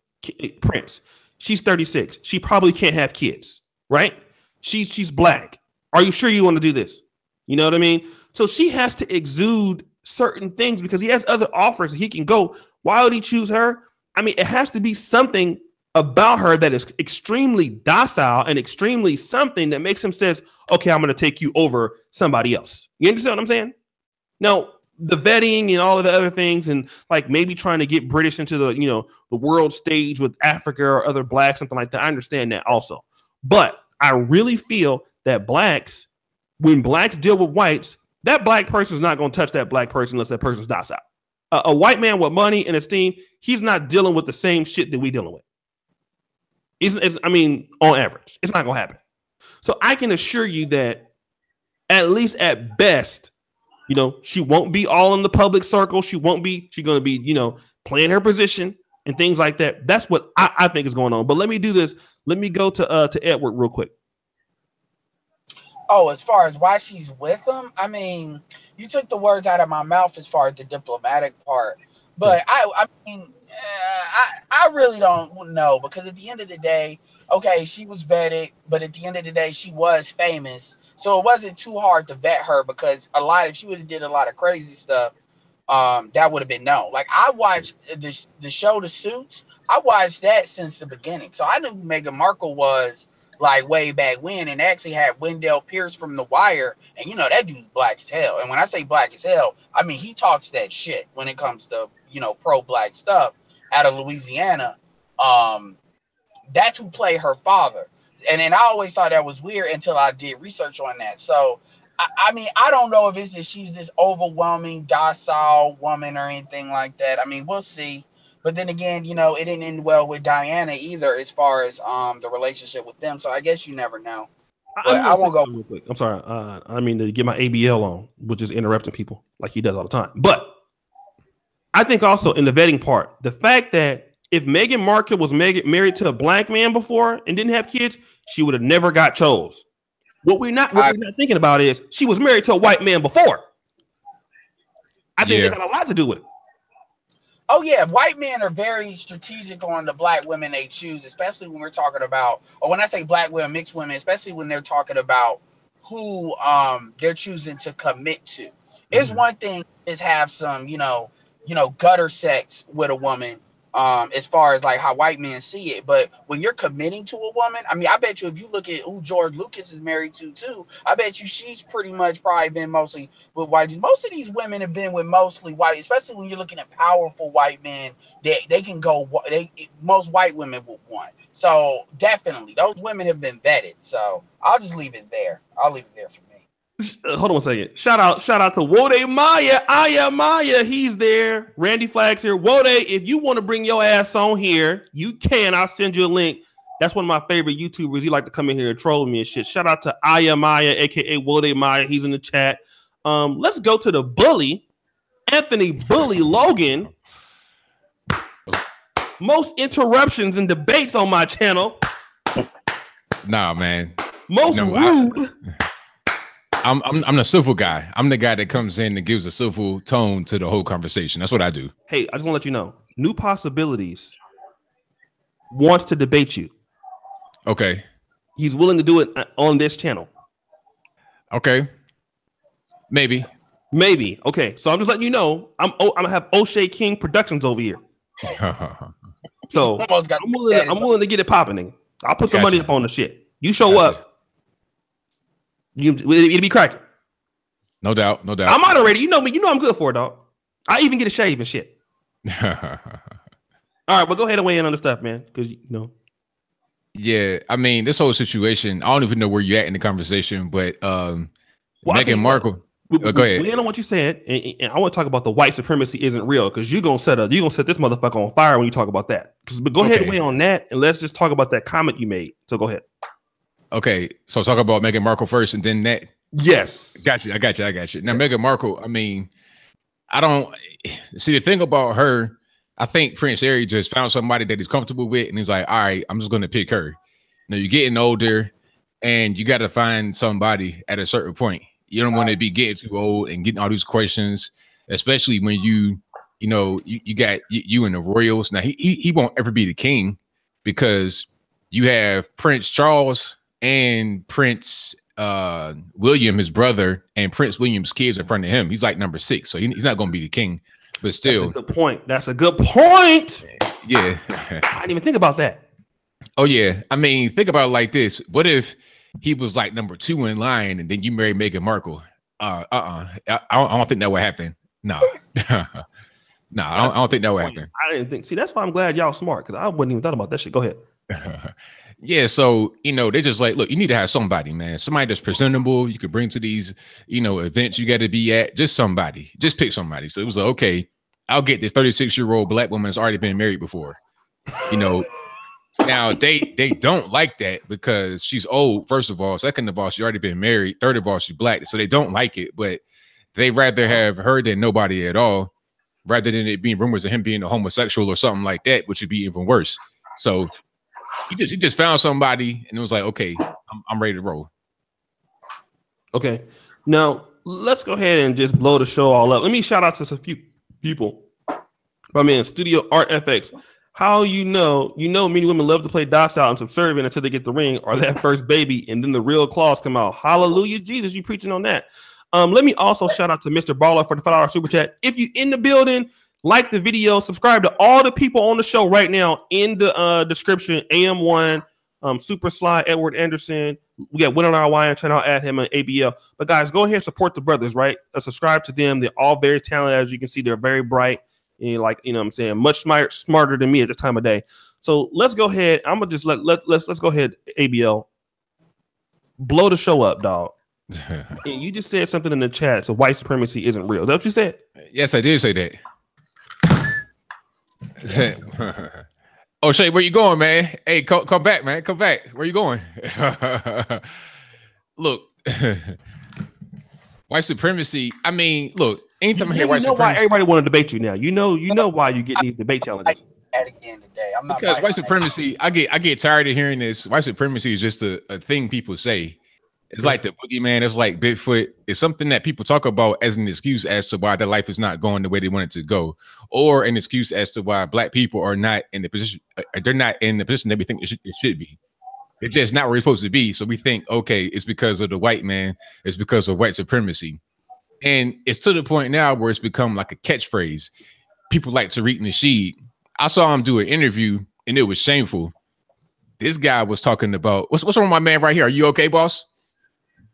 Prince, she's 36. She probably can't have kids, right? She's black. Are you sure you want to do this? You know what I mean? So she has to exude certain things because he has other offers he can go. Why would he choose her? I mean, it has to be something about her that is extremely docile and extremely something that makes him says, okay, I'm going to take you over somebody else. You understand what I'm saying? Now, the vetting and all of the other things, and like maybe trying to get British into the world stage with Africa or other blacks, something like that. I understand that also. But I really feel that when blacks deal with whites, that black person is not going to touch that black person unless that person's docile. A white man with money and esteem, he's not dealing with the same shit that we dealing with. On average, it's not going to happen. So I can assure you that at least at best, she won't be all in the public circle. She's going to be, playing her position and things like that. That's what I think is going on. But let me do this. Let me go to Edward real quick. Oh, as far as why she's with him, I mean, you took the words out of my mouth as far as the diplomatic part. But I really don't know, because at the end of the day, okay, she was vetted, but at the end of the day, she was famous. So it wasn't too hard to vet her, because if she would have did a lot of crazy stuff, that would have been known. Like, I watched the show The Suits. I watched that since the beginning. So I knew who Meghan Markle was, like, way back when, and actually had Wendell Pierce from The Wire, and that dude's black as hell. And when I say black as hell, I mean he talks that shit when it comes to pro-black stuff out of Louisiana. That's who played her father, and I always thought that was weird until I did research on that. So I mean, I don't know if it's that she's this overwhelming docile woman or anything like that. I mean, we'll see. But then again, it didn't end well with Diana either, as far as the relationship with them. So I guess you never know. But I won't go. Real quick. I'm sorry. I mean to get my ABL on, which is interrupting people like he does all the time. But I think also in the vetting part, the fact that if Meghan Markle was married to a black man before and didn't have kids, she would have never got chose. What we're not thinking about is she was married to a white man before. I think they got a lot to do with it. Oh, yeah. White men are very strategic on the black women they choose, especially when we're talking about, or when I say black women, mixed women, especially when they're talking about who they're choosing to commit to. It's one thing is have some, gutter sex with a woman, as far as like how white men see it. But when you're committing to a woman, I mean, I bet you if you look at who George Lucas is married to too, I bet you she's pretty much probably been mostly with white dudes. Most of these women have been with mostly white, especially when you're looking at powerful white men. They can go. Most white women would want. So definitely, those women have been vetted. So I'll just leave it there. I'll leave it there for me. Hold on one second. Shout out to Wode Maya. Aya Maya. He's there. Randy Flags here. Wode, if you want to bring your ass on here, you can. I'll send you a link. That's one of my favorite YouTubers. He like to come in here and troll me and shit. Shout out to Aya Maya, aka Wode Maya. He's in the chat. Let's go to the bully, Anthony Bully Logan. Most interruptions and debates on my channel. Nah, man. Most rude. I'm the civil guy. I'm the guy that comes in and gives a civil tone to the whole conversation. That's what I do. Hey, I just want to let you know, New Possibilities wants to debate you. Okay. He's willing to do it on this channel. Okay. Maybe. Okay. So I'm just letting you know, I'm gonna have Oshay King Productions over here. So I'm willing to get it popping. I'll put some money up on the shit. You show up, it'll be cracking. No doubt. I'm moderated. You know me. You know I'm good for it, dog. I even get a shave and shit. All right, well, go ahead and weigh in on the stuff, man. Because Yeah, I mean, this whole situation, I don't even know where you're at in the conversation, but Meghan Markle. Go ahead. Weigh in on what you said, and I want to talk about the white supremacy isn't real, because you're gonna set this motherfucker on fire when you talk about that. But go ahead and weigh on that, and let's just talk about that comment you made. So go ahead. Okay, so talk about Meghan Markle first, and then that. Yes, I got you. Now, Meghan Markle. I mean, I don't see the thing about her. I think Prince Harry just found somebody that he's comfortable with, and he's like, all right, I'm just going to pick her. Now, you're getting older, and you got to find somebody at a certain point. You don't want to be getting too old and getting all these questions, especially when you got you and the royals. Now, he won't ever be the king, because you have Prince Charles and Prince William, his brother, and Prince William's kids in front of him. He's like number 6, so he's not going to be the king. But still, that's a good point. Yeah. I didn't even think about that. Oh yeah. I mean, think about it like this. What if he was like number 2 in line, and then you marry Meghan Markle? I don't think that would happen. No. No, I don't think that would happen. I didn't think. See, that's why I'm glad y'all smart, because I wouldn't even thought about that shit. Go ahead. Yeah, so they're just like, look, you need to have somebody, man. Somebody that's presentable, you could bring to these, events you got to be at. Just somebody. Just pick somebody. So it was like, okay, I'll get this 36-year-old black woman that's already been married before. Now they don't like that because she's old, first of all. Second of all, she already been married. Third of all, she's black. So they don't like it, but they rather have her than nobody at all, rather than it being rumors of him being a homosexual or something like that, which would be even worse. So he just found somebody, and it was like, okay, I'm ready to roll. Okay, now let's go ahead and just blow the show all up. Let me shout out to some few people. My man, Studio Art FX. How many women love to play docile and subservient until they get the ring or that first baby, and then the real claws come out. Hallelujah, Jesus, you preaching on that. Let me also shout out to Mr. Baller for the $5 super chat. If you in the building, like the video, subscribe to all the people on the show right now in the description. AM1, SupaSly, Edward Anderson. We got Winner on our YN channel, add him on ABL. But guys, go ahead and support the brothers, right? Subscribe to them. They're all very talented. As you can see, they're very bright. And what I'm saying, much smarter than me at this time of day. So let's go ahead. I'm gonna just let's go ahead, ABL. Blow the show up, dog. And you just said something in the chat. So white supremacy isn't real. Is that what you said? Yes, I did say that. Oh, Shay, where you going, man? Hey, come back, man. Come back. Where you going? Look, white supremacy. I mean, look. Anytime I hear white supremacy, why everybody want to debate you now. You know why you get these debate challenges. At again today, I'm not because white supremacy. I get tired of hearing this. White supremacy is just a thing people say. It's like the boogeyman. It's like Bigfoot. It's something that people talk about as an excuse as to why their life is not going the way they want it to go, or an excuse as to why black people are not in the position. They're not in the position that we think it should be. They're just not where they're supposed to be. So we think, okay, it's because of the white man. It's because of white supremacy. And it's to the point now where it's become like a catchphrase. People like Tariq Nasheed. I saw him do an interview, and it was shameful. This guy was talking about what's wrong with my man right here? Are you okay, boss?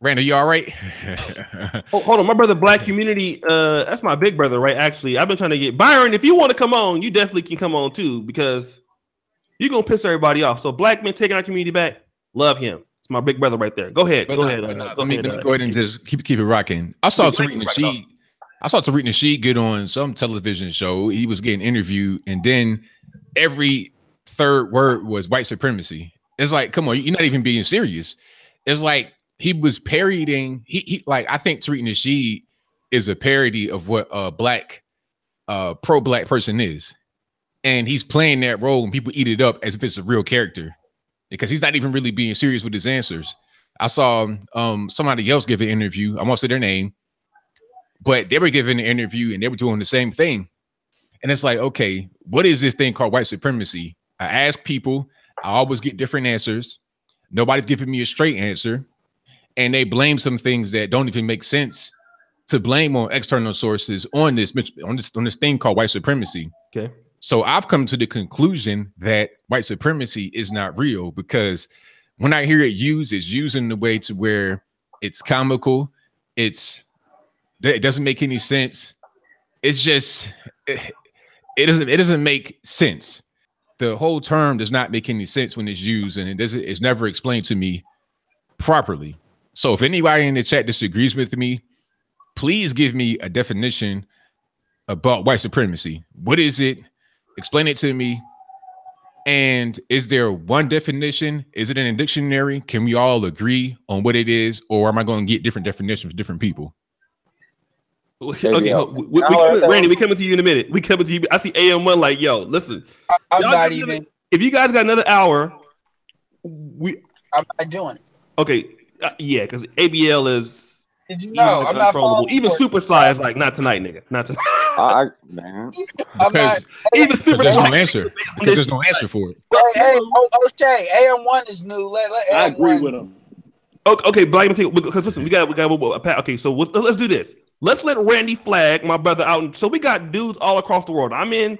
Randall, you all right? Hold on, my brother, Black Community. That's my big brother, right? Actually, I've been trying to get Byron. If you want to come on, you definitely can come on too, because you're gonna piss everybody off. So Black men taking our community back, love him. It's my big brother right there. Go ahead. Go ahead. Let me go ahead and just keep it rocking. I saw Tariq Nasheed get on some television show. He was getting interviewed, and then every third word was white supremacy. It's like, come on, you're not even being serious. It's like he was parodying. He like, I think Tariq Nasheed is a parody of what a black pro-black person is, and he's playing that role, and people eat it up as if it's a real character because he's not even really being serious with his answers. I saw somebody else give an interview. I won't say their name, but they were giving an interview and they were doing the same thing. And it's like, okay, what is this thing called white supremacy? I ask people, I always get different answers. Nobody's giving me a straight answer. And they blame some things that don't even make sense to blame on external sources on this thing called white supremacy. Okay. So I've come to the conclusion that white supremacy is not real, because when I hear it used, it's used in the way to where it's comical. It doesn't make any sense. It's just, it doesn't make sense. The whole term does not make any sense when it's used, and it's never explained to me properly. So if anybody in the chat disagrees with me, please give me a definition about white supremacy. What is it? Explain it to me. And is there one definition? Is it in a dictionary? Can we all agree on what it is? Or am I going to get different definitions for different people? Okay, Randy, we coming to you in a minute. We coming to you. I see AM1 like, yo, listen. I'm not even. If you guys got another hour, I'm not doing it. Okay, yeah, because ABL is. Did you know? I'm not even SupaSly is like, not tonight, nigga. Not tonight. Man. Because even SupaSly. There's no answer. Because there's no answer for it. Hey, Oshay, AM1 is new. Let I AM1. agree with him. Okay, but because listen, we got okay. So let's do this. Let's let Randy Flag, my brother, out. So we got dudes all across the world. I'm in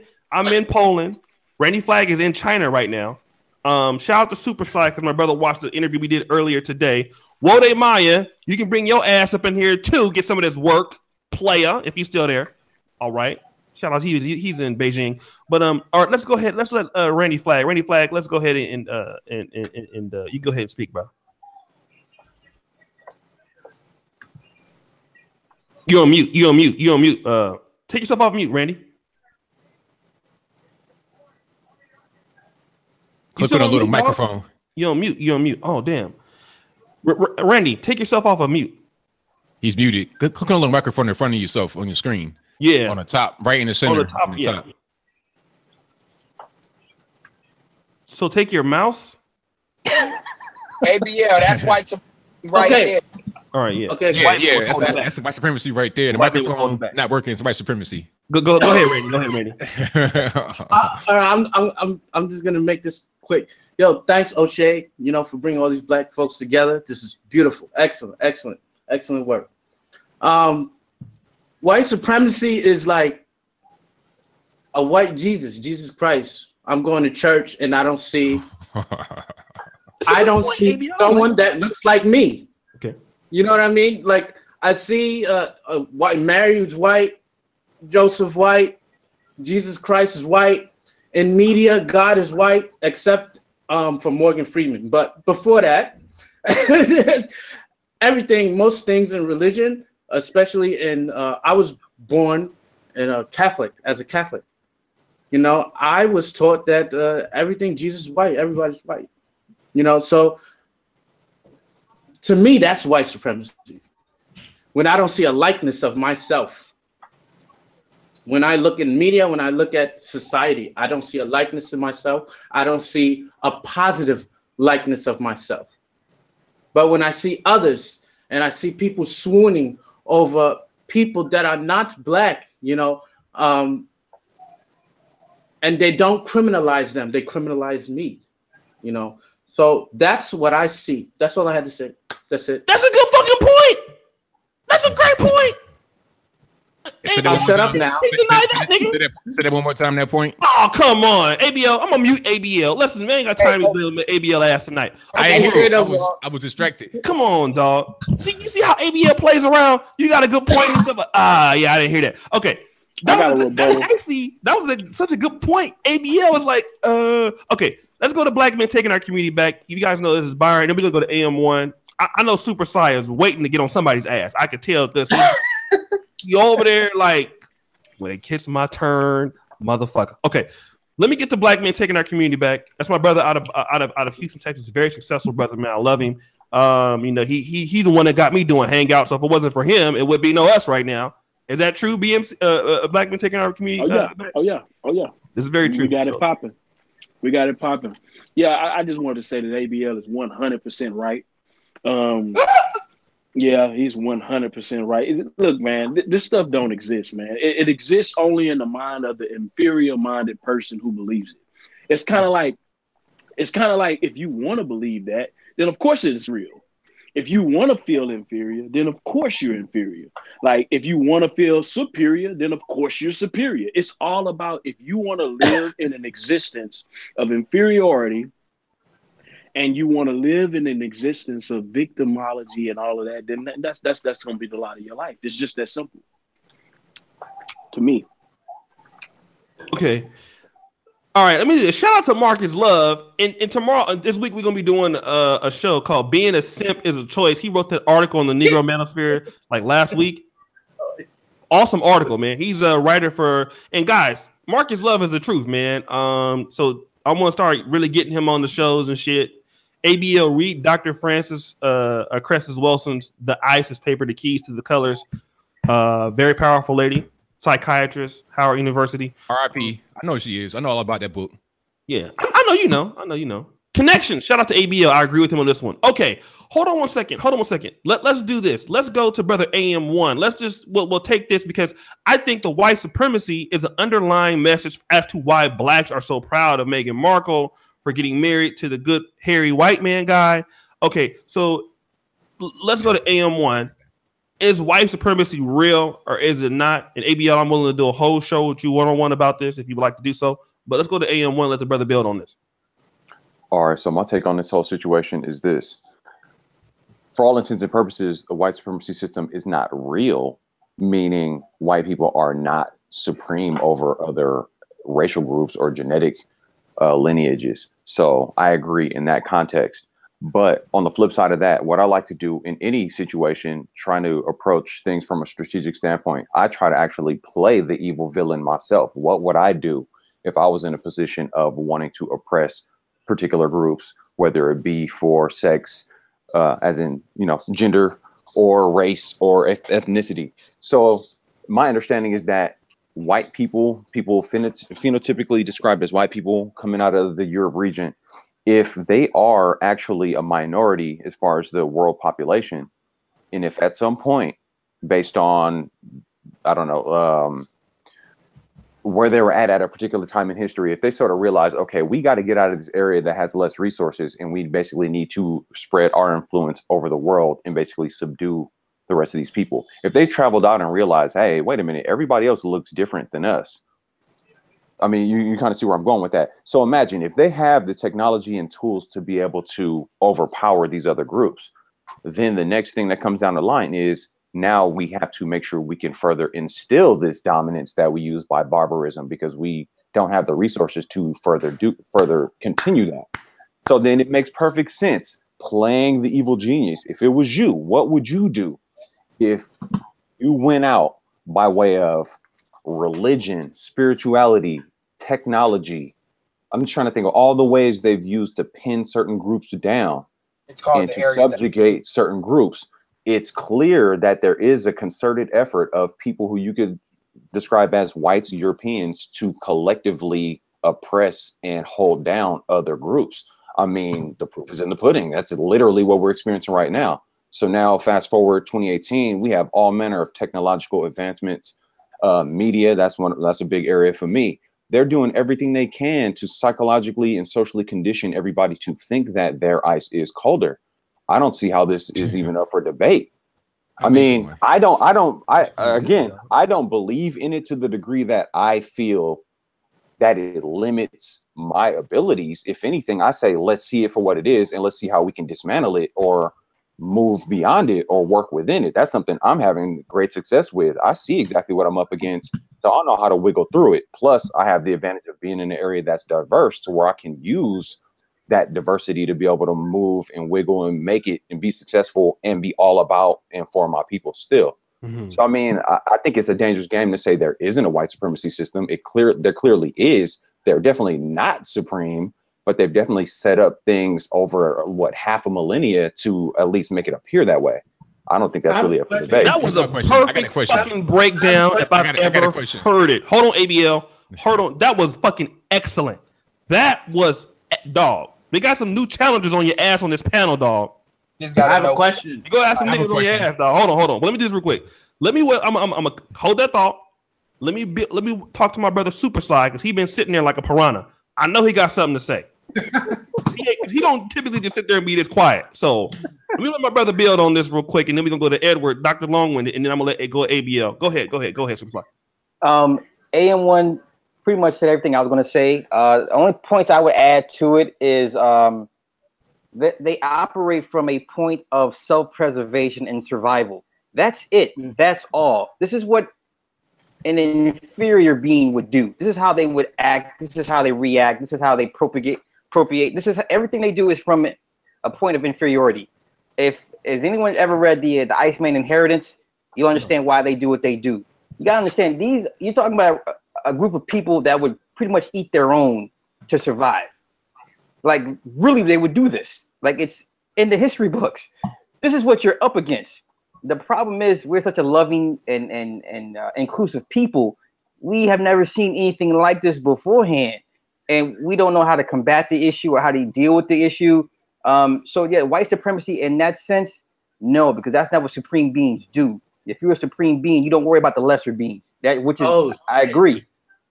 Poland. Randy Flag is in China right now. Shout out to SupaSly because my brother watched the interview we did earlier today. Wode Maya, you can bring your ass up in here too. Get some of this work, player, if you're still there. All right. Shout out, he's in Beijing. But all right, let's go ahead. Let's let Randy Flag. Randy Flag, let's go ahead and you go ahead and speak, bro. You're on mute. Take yourself off mute, Randy. Click on a little microphone. You're on mute. Oh, damn. Randy, take yourself off of mute. He's muted. Click on a little microphone in front of yourself on your screen. Yeah. On the top, right in the center. On the top. So take your mouse. ABL, that's white supremacy right there. All right, yeah. Okay, yeah. That's white supremacy right there. The microphone not working. It's white supremacy. Go ahead, Randy. Go ahead, Randy. I'm just gonna make this quick. Yo, thanks, Oshay. For bringing all these black folks together. This is beautiful. Excellent work. White supremacy is like a white Jesus Christ. I'm going to church and I don't see someone that looks like me. Okay. You know what I mean? Like I see a white, Mary's white, Joseph white, Jesus Christ is white. In media, God is white, except for Morgan Freeman. But before that, most things in religion, especially I was born in as a Catholic. I was taught that everything Jesus is white, everybody's white. So to me, that's white supremacy. When I don't see a likeness of myself. When I look in media, when I look at society, I don't see a likeness of myself. I don't see a positive likeness of myself. But when I see others and I see people swooning over people that are not black, and they don't criminalize them, they criminalize me, So that's what I see. That's all I had to say. That's it. That's a good fucking point. That's a great point. Shut up now. Say that one more time, that point. Oh, come on. ABL, I'm going to mute ABL. Listen, man, ain't got time to deal with ABL ass tonight. I was distracted. Come on, dog. You see how ABL plays around? You got a good point and stuff. Yeah, I didn't hear that. Okay. That was such a good point. ABL was like, okay, let's go to black men taking our community back. You guys know this is Byron. Then we're going to go to AM1. I know SupaSly is waiting to get on somebody's ass. I could tell this. You over there like, when it gets my turn, motherfucker. Okay, Let me get to black men taking our community back. That's my brother out of Houston, Texas. Very successful brother, man. I love him. You know, he the one that got me doing Hangouts. So if it wasn't for him, it would be no us right now. Is that true? BMC, black men taking our community. Oh yeah. This is very true. We got it popping. Yeah, I just wanted to say that ABL is 100% right. Yeah, he's 100% right. Look, man, this stuff don't exist, man. It exists only in the mind of the inferior-minded person who believes it. It's kind of like if you want to believe that, then of course it is real. If you want to feel inferior, then of course you're inferior. Like if you want to feel superior, then of course you're superior. It's all about if you want to live in an existence of inferiority, and you want to live in an existence of victimology and all of that, then that's going to be the lot of your life. It's just that simple to me. Okay. All right. Let me shout out to Marcus Love. And tomorrow, this week, we're going to be doing a show called Being a Simp is a Choice. He wrote that article on the Negro Manosphere like last week. Awesome article, man. He's a writer for, and guys, Marcus Love is the truth, man. So I want to start really getting him on the shows and shit. ABL, read Dr. Francis Cressis Wilson's The ISIS paper, The Keys to the Colors. Very powerful lady, psychiatrist, Howard University. R.I.P. I know she is. I know all about that book. Yeah, I know you know. Connection. Shout out to ABL. I agree with him on this one. Okay, hold on one second. Let's do this. Let's go to brother AM1. Let's just we'll take this because I think the white supremacy is an underlying message as to why blacks are so proud of Meghan Markle for getting married to the good hairy white man guy. Okay, so let's go to AM1. Is white supremacy real or is it not? And ABL, I'm willing to do a whole show with you one-on-one about this if you would like to do so. But let's go to AM1. Let the brother build on this. All right, so my take on this whole situation is this. For all intents and purposes, the white supremacy system is not real, meaning white people are not supreme over other racial groups or genetic lineages. So I agree in that context. But on the flip side of that, what I like to do in any situation, trying to approach things from a strategic standpoint, I try to actually play the evil villain myself. What would I do if I was in a position of wanting to oppress particular groups, whether it be for sex, as in, you know, gender or race or ethnicity? So my understanding is that white people phenotypically described as white people coming out of the Europe region, if they are actually a minority as far as the world population, and if at some point, based on, I don't know, where they were at a particular time in history, if they sort of realize, okay, we got to get out of this area that has less resources and we basically need to spread our influence over the world and basically subdue the rest of these people. If they traveled out and realized, hey, wait a minute, everybody else looks different than us. I mean, you kind of see where I'm going with that. So imagine if they have the technology and tools to be able to overpower these other groups, then the next thing that comes down the line is now we have to make sure we can further instill this dominance that we use by barbarism because we don't have the resources to further continue that. So then it makes perfect sense playing the evil genius. If it was you, what would you do if you went out by way of religion, spirituality, technology? I'm just trying to think of all the ways they've used to pin certain groups down and to subjugate certain groups. It's clear that there is a concerted effort of people who you could describe as whites, Europeans, to collectively oppress and hold down other groups. I mean, the proof is in the pudding. That's literally what we're experiencing right now. So now fast forward 2018, we have all manner of technological advancements, media. That's a big area for me. They're doing everything they can to psychologically and socially condition everybody to think that their ice is colder. I don't see how this is even up for debate. I mean, I don't believe in it to the degree that I feel that it limits my abilities. If anything, I say, let's see it for what it is and let's see how we can dismantle it or move beyond it or work within it. That's something I'm having great success with. I see exactly what I'm up against, so I know how to wiggle through it. Plus, I have the advantage of being in an area that's diverse to where I can use that diversity to be able to move and wiggle and make it and be successful and be all about and for my people still. Mm-hmm. So, I mean, I think it's a dangerous game to say there isn't a white supremacy system. There clearly is. They're definitely not supreme, but they've definitely set up things over what, half a millennia to at least make it appear that way. I don't think that's really up for debate. That was a perfect fucking breakdown if I've ever heard it. Hold on, ABL. Hold on. That was fucking excellent. That was, dog. We got some new challengers on your ass on this panel, dog. I have a question. You go ask some niggas on your ass, dog. Hold on. But let me do this real quick. I'm gonna hold that thought. Let me talk to my brother Supasly, because he been sitting there like a piranha. I know he got something to say. he don't typically just sit there and be this quiet. So let me let my brother build on this real quick, and then we're gonna go to Edward, Dr. Longwinded, and then I'm gonna let it go ABL. Go ahead, Supasly. AM1 pretty much said everything I was gonna say. The only points I would add to it is they operate from a point of self-preservation and survival. That's it. That's all. This is what an inferior being would do. This is how they would act. This is how they react. This is how they propagate. This is everything they do is from a point of inferiority. Has anyone ever read the Iceman Inheritance, you'll understand why they do what they do. You gotta understand, you're talking about a group of people that would pretty much eat their own to survive. Like, really, they would do this. Like, it's in the history books. This is what you're up against. The problem is we're such a loving and inclusive people. We have never seen anything like this beforehand, and we don't know how to combat the issue or how to deal with the issue. So yeah, white supremacy in that sense, no, because that's not what supreme beings do. If you're a supreme being, you don't worry about the lesser beings. I agree.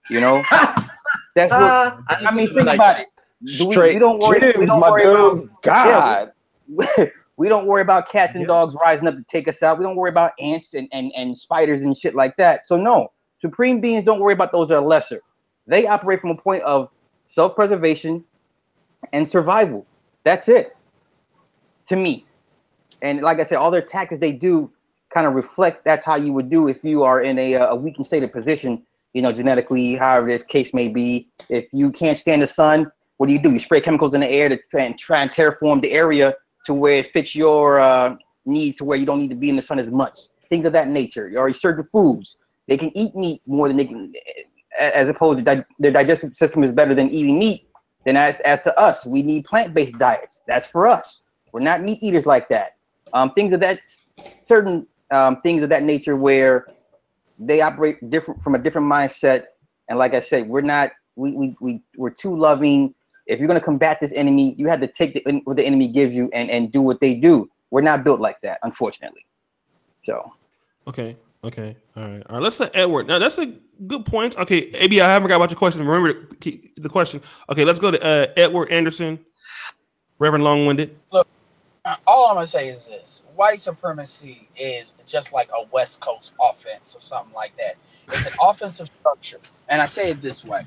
You know, that's what I mean. Think about it. We don't worry. We don't worry about God. Yeah, we don't worry about cats and dogs rising up to take us out. We don't worry about ants and spiders and shit like that. So no, supreme beings don't worry about those that are lesser. They operate from a point of self-preservation and survival. That's it, to me. And like I said, all their tactics they do kind of reflect that's how you would do if you are in a weakened state of position, you know, genetically, however this case may be. If you can't stand the sun, what do? You spray chemicals in the air to try and terraform the area to where it fits your needs, to where you don't need to be in the sun as much. Things of that nature. Or certain foods, they can eat meat more than they can, as opposed to their digestive system is better than eating meat. Then as to us, we need plant-based diets. That's for us. We're not meat eaters like that. Things of that things of that nature where they operate from a different mindset. And like I said, we're too loving. If you're going to combat this enemy, you have to take what the enemy gives you and do what they do. We're not built like that, unfortunately. So. Okay. All right. Let's say Edward. Now that's a good point. Okay, AB, I haven't got about your question. Remember the question. Okay, let's go to Edward Anderson, Reverend Longwinded. Look, all I'm gonna say is this: white supremacy is just like a West Coast offense or something like that. It's an offensive structure, and I say it this way: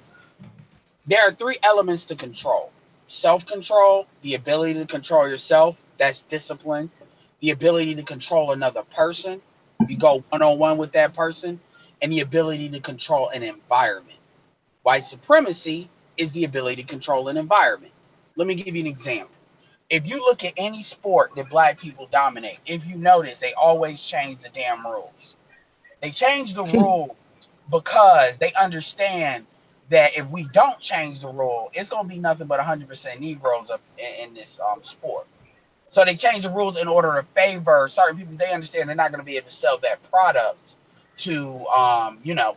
there are three elements to control: self-control, the ability to control yourself, that's discipline; the ability to control another person, you go one-on-one with that person, and the ability to control an environment. White supremacy is the ability to control an environment. Let me give you an example. If you look at any sport that black people dominate, if you notice, they always change the damn rules. They change the rules because they understand that if we don't change the rule, it's going to be nothing but 100% Negroes up in this sport. So they change the rules in order to favor certain people. They understand they're not going to be able to sell that product to,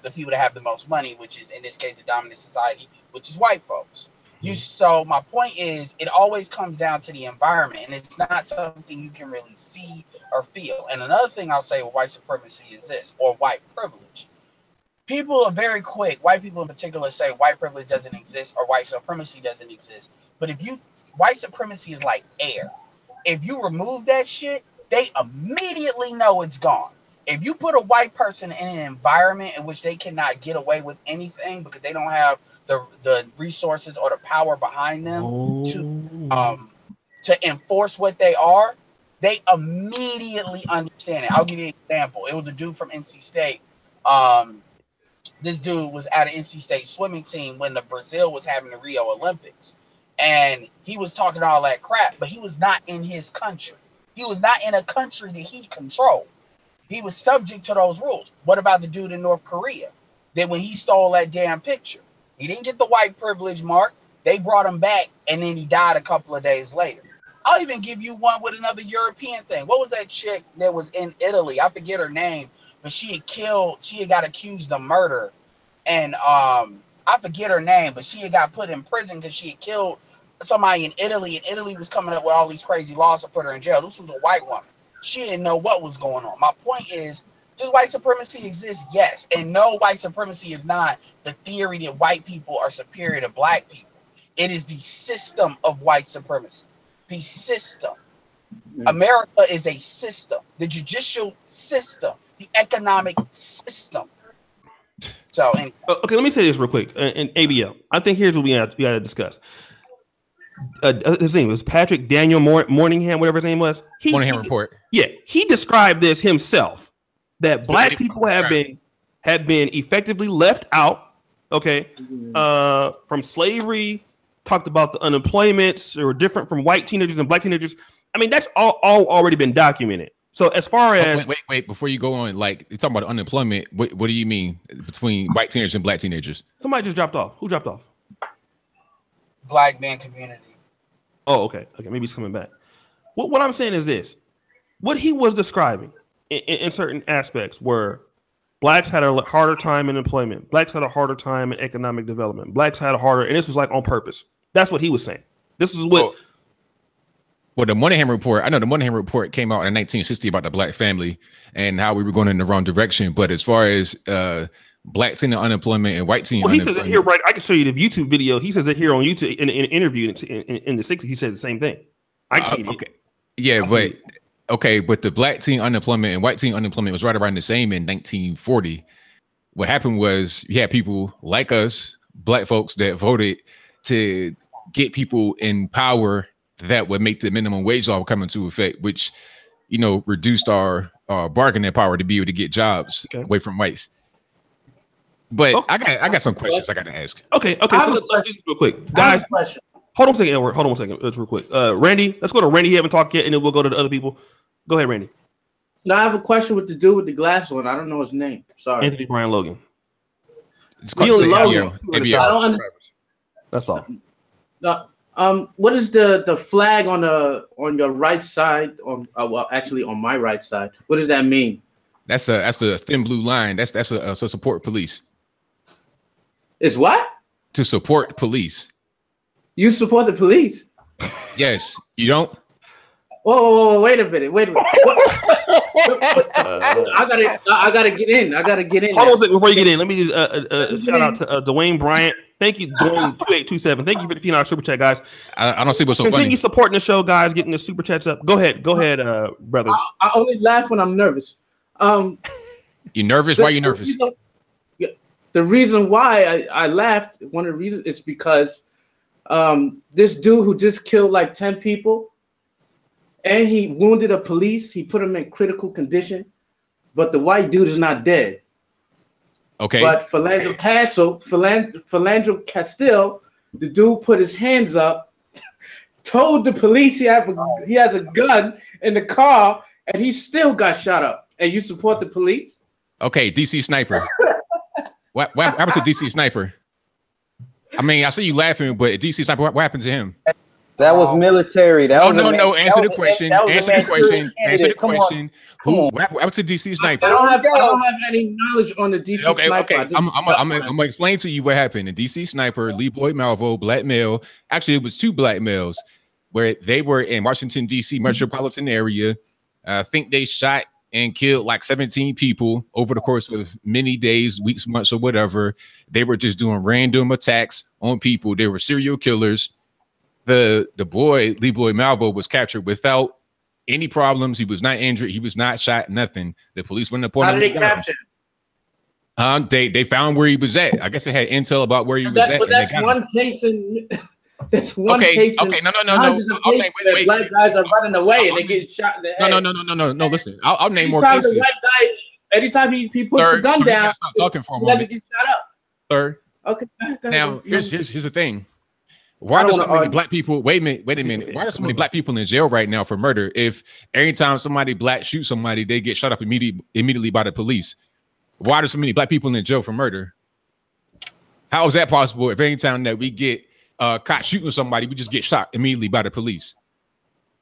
the people that have the most money, which is in this case the dominant society, which is white folks. So my point is, it always comes down to the environment, and it's not something you can really see or feel. And another thing I'll say with white supremacy is this, or white privilege. People are very quick, white people in particular, say white privilege doesn't exist or white supremacy doesn't exist. But white supremacy is like air. If you remove that shit, they immediately know it's gone. If you put a white person in an environment in which they cannot get away with anything because they don't have the resources or the power behind them to enforce what they are, they immediately understand it. I'll give you an example. It was a dude from NC State. This dude was at an NC State swimming team when the Brazil was having the Rio Olympics. And he was talking all that crap, but he was not in his country. He was not in a country that he controlled. He was subject to those rules. What about the dude in North Korea that when he stole that damn picture? He didn't get the white privilege mark. They brought him back, and then he died a couple of days later. I'll even give you one with another European thing. What was that chick that was in Italy? I forget her name, but she had got accused of murder. And I forget her name, but she had got put in prison because she had killed somebody in Italy, and Italy was coming up with all these crazy laws to put her in jail. This was a white woman. She didn't know what was going on. My point is, does white supremacy exist? Yes. And no, white supremacy is not the theory that white people are superior to black people. It is the system of white supremacy. The system. America is a system. The judicial system. The economic system. So, okay, let me say this real quick. And ABL, I think here's what we got to discuss. His name was Patrick Daniel Morningham, whatever his name was. Morningham report. Yeah, he described this himself, that black people have been effectively left out. Okay, from slavery. Talked about the unemployments or different from white teenagers and black teenagers. I mean, that's all already been documented. So as far as wait, before you go on, like you're talking about unemployment, what do you mean between white teenagers and black teenagers? Somebody just dropped off. Who dropped off? Black man community. Oh, okay. Maybe he's coming back. What I'm saying is this: what he was describing in certain aspects were blacks had a harder time in employment, blacks had a harder time in economic development, blacks had a harder, and this was like on purpose. That's what he was saying. This is what. Well, the Monaghan report, I know the Monaghan report came out in 1960 about the black family and how we were going in the wrong direction. But as far as black teen unemployment and white teen he says it here, right? I can show you the YouTube video. He says it here on YouTube in an interview in the 60s. He says the same thing. I can show you. Okay. Yeah, but the black teen unemployment and white teen unemployment was right around the same in 1940. What happened was you had people like us, black folks, that voted to get people in power that would make the minimum wage law come into effect, which, reduced our bargaining power to be able to get jobs away from whites. But I got some questions I got to ask. Okay. So let's do this real quick, guys. Hold on a second, Edward. Hold on 1 second. It's real quick. Randy, let's go to Randy. He haven't talked yet, and then we'll go to the other people. Go ahead, Randy. No, I have a question with the dude with the glass on. I don't know his name. Sorry. Anthony Brian Logan. It's called Logan. I don't understand. That's all. What is the flag on your right side? Actually on my right side. What does that mean? That's a thin blue line. That's a support police. Is what? To support police. You support the police? Yes. You don't? Whoa, wait a minute. I gotta get in. Hold on a second before you get in. Let me just shout out to Dwayne Bryant. Thank you, Dwayne 2827. Thank you for the $15 super chat, guys. I don't see what's so funny. Continue supporting the show, guys. Getting the super chats up. Go ahead, brothers. I only laugh when I'm nervous. You nervous? Why are you nervous? The reason why I laughed, one of the reasons, is because this dude who just killed like 10 people, and he wounded a police. He put him in critical condition, but the white dude is not dead. Okay. But Philando Castile, the dude put his hands up, told the police he has a gun in the car, and he still got shot up. And you support the police? Okay, DC Sniper. What happened to DC Sniper? I mean, I see you laughing, but DC Sniper, what happened to him? That was military. No. Answer the question. Answer the question. What happened to DC Sniper? I don't have any knowledge on the DC Sniper. Okay. I'm gonna explain to you what happened. The DC Sniper, Lee Boyd Malvo, black male. Actually, it was 2 black males, where they were in Washington D.C. metropolitan area. I think they shot and killed like 17 people over the course of many days, weeks, months, or whatever. They were just doing random attacks on people. They were serial killers. The boy, Lee Boyd Malvo, was captured without any problems. He was not injured. He was not shot, nothing. The police went upon him. How did they capture him? They found where he was at. I guess they had intel about where he was at. But that's one case in... That's one case. Okay, no. Wait. Black guys are running away and they get shot in the head. No. Listen, I'll name more cases. The white guy, anytime he puts the gun down, stop talking for a moment. He doesn't get shot up. Sir. Okay. Now here's the thing. Why are so many black people? Wait a minute. Why are so many black people in jail right now for murder? If every time somebody black shoots somebody, they get shot up immediately by the police. Why are so many black people in jail for murder? How is that possible if anytime that we get caught shooting somebody, we just get shot immediately by the police?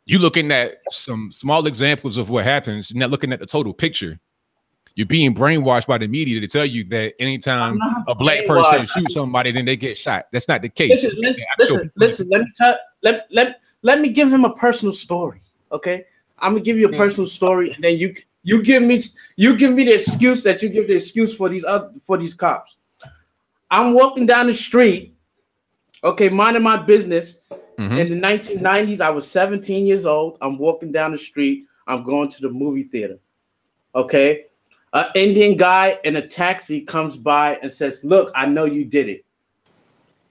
You looking at some small examples of what happens, not looking at the total picture. You're being brainwashed by the media to tell you that anytime a black person shoots somebody, then they get shot. That's not the case. Listen. Let me give him a personal story. Okay, I'm gonna give you a personal story, and then you give me the excuse that you give the excuse for these cops. I'm walking down the street, okay, minding my business. In the 1990s, I was 17 years old. I'm walking down the street. I'm going to the movie theater. Okay, an Indian guy in a taxi comes by and says, "Look, I know you did it."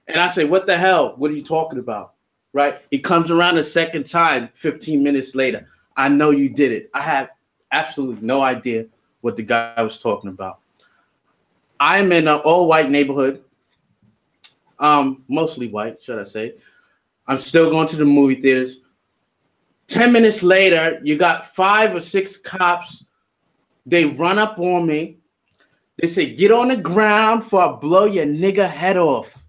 And I say, "What the hell? What are you talking about?" Right? He comes around a second time, 15 minutes later. "I know you did it." I have absolutely no idea what the guy was talking about. I'm in an all-white neighborhood, mostly white, should I say. I'm still going to the movie theaters. 10 minutes later, you got 5 or 6 cops. They run up on me. They say, "Get on the ground for I blow your nigga head off."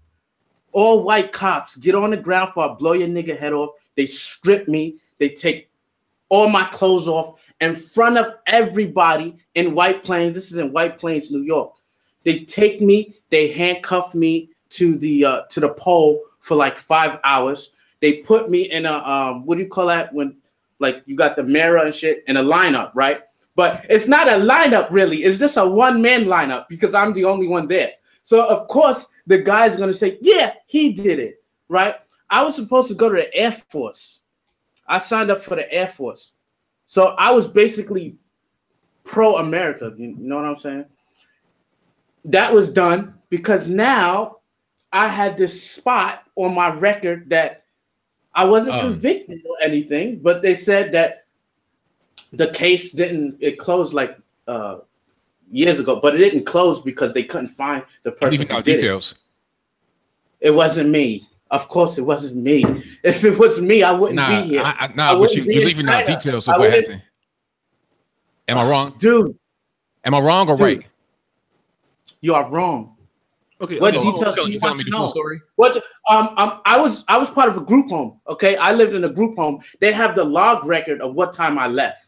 All white cops, get on the ground for I blow your nigga head off. They strip me. They take all my clothes off in front of everybody in White Plains. This is in White Plains, New York. They take me. They handcuff me to the pole for like 5 hours. They put me in a what do you call that when like you got the mirror and shit in a lineup, right? But it's not a lineup really. It's just a one-man lineup because I'm the only one there. So of course the guy's gonna say, "Yeah, he did it," right? I was supposed to go to the Air Force. I signed up for the Air Force, so I was basically pro-America. You know what I'm saying? That was done because now I had this spot on my record that I wasn't convicted or anything, but they said that the case it closed like years ago, but it didn't close because they couldn't find the person. Leaving out details. It wasn't me. Of course, it wasn't me. If it was me, I wouldn't be here. But you're leaving out details of what happened. Am I wrong, dude? Am I wrong or right? You are wrong. Okay. What details do you want to know? What? I was part of a group home. Okay, I lived in a group home. They have the log record of what time I left.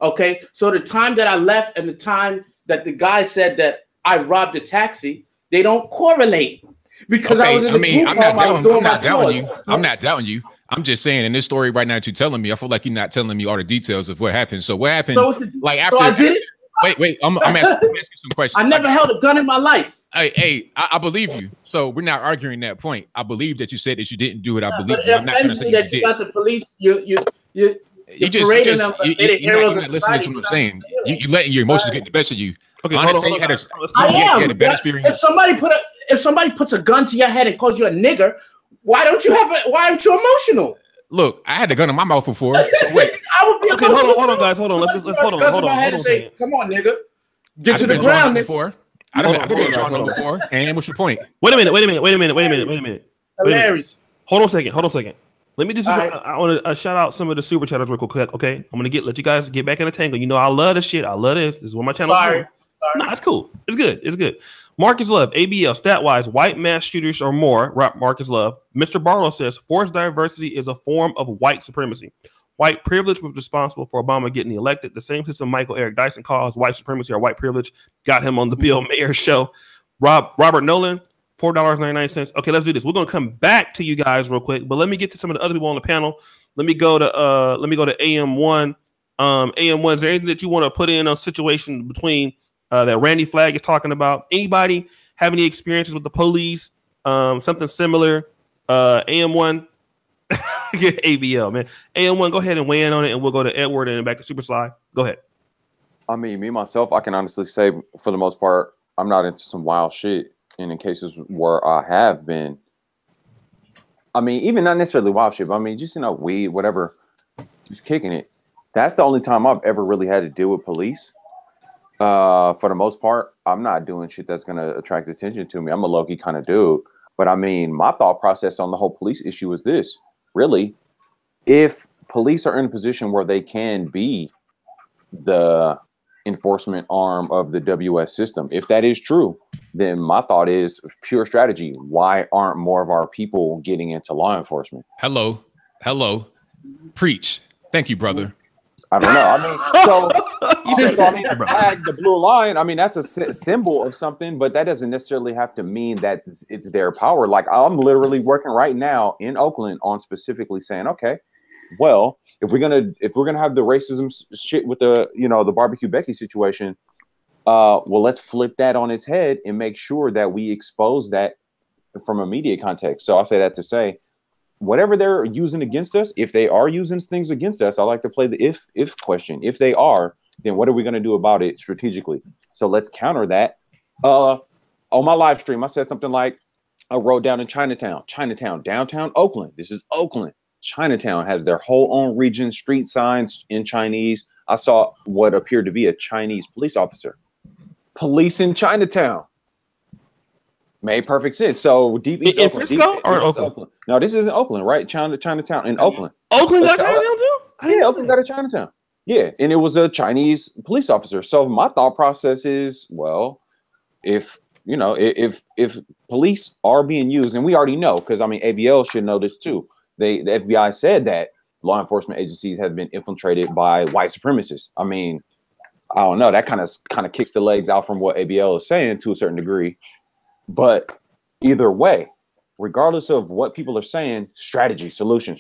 Okay, so the time that I left and the time that the guy said that I robbed a taxi, they don't correlate because I was in the group home. I'm not doubting you. I'm not doubting you. I'm just saying in this story right now that you're telling me, I feel like you're not telling me all the details of what happened. So what happened? Like after I did it. Wait. I'm asking you some questions. I never held a gun in my life. Hey, I believe you. So we're not arguing that point. I believe that you said that you didn't do it. I believe you. I'm not going to say that you got the police. You just you're not listening to what I'm saying. You letting your emotions get the best of you. Okay, hold on. You had a bad experience. If somebody puts a gun to your head and calls you a nigger, why aren't you emotional? Look, I had the gun in my mouth before. So wait. I would be okay, hold on, guys. Hold on. Let's hold on. Say, come on, nigga. Get to the ground before. I've been drawn on before. And what's your point? Wait a minute. Hilarious. Hold on a second. Let me just. I want to shout out some of the super chatters real quick. Okay, I'm gonna let you guys get back in the tangle. You know, I love this shit. I love this. This is what my channel is. No, it's cool. It's good. Marcus Love, ABL, stat-wise, white mass shooters or more. Marcus Love. Mr. Barlow says forced diversity is a form of white supremacy. White privilege was responsible for Obama getting elected. The same system Michael Eric Dyson calls white supremacy or white privilege got him on the Bill Mayer show. Robert Nolan, $4.99. Okay, let's do this. We're gonna come back to you guys real quick, but let me get to some of the other people on the panel. Let me go to AM1. AM1, is there anything that you want to put in a situation between that Randy Flagg is talking about? Anybody have any experiences with the police? Something similar? AM1, ABL, man. AM1, go ahead and weigh in on it, and we'll go to Edward and then back to Supasly. Go ahead. I mean, me myself, I can honestly say for the most part, I'm not into some wild shit. And in cases where I have been, I mean, even not necessarily wild shit, but I mean, just, weed, whatever, just kicking it. That's the only time I've ever really had to deal with police. For the most part, I'm not doing shit that's going to attract attention to me. I'm a low-key kind of dude. But I mean, my thought process on the whole police issue is this. Really, if police are in a position where they can be the enforcement arm of the WS system. If that is true, then my thought is pure strategy. Why aren't more of our people getting into law enforcement? Hello. Preach. Thank you, brother. I don't know. I mean, flag, the blue line. I mean, that's a symbol of something, but that doesn't necessarily have to mean that it's their power. Like, I'm literally working right now in Oakland on specifically saying, okay, well, if we're gonna have the racism shit with the the barbecue Becky situation, well, let's flip that on its head and make sure that we expose that from a media context. So I'll say that to say, whatever they're using against us, if they are using things against us, I like to play the if question. If they are, then what are we going to do about it strategically? So let's counter that. On my live stream, I said something like, I wrote down in Chinatown, downtown Oakland. This is Oakland. Chinatown has their whole own region, street signs in Chinese. I saw what appeared to be a Chinese police officer. Police in Chinatown. Made perfect sense. So deep East in Oakland. Frisco or Oakland? No, this is in Oakland, right? Chinatown in Oakland. Oakland got Chinatown too? Yeah, Oakland got a Chinatown. Yeah, and it was a Chinese police officer. So my thought process is, well, if police are being used, and we already know, because I mean ABL should know this too. The FBI said that law enforcement agencies have been infiltrated by white supremacists. I mean, I don't know. That kind of kicks the legs out from what ABL is saying to a certain degree. But either way, regardless of what people are saying, strategy, solution.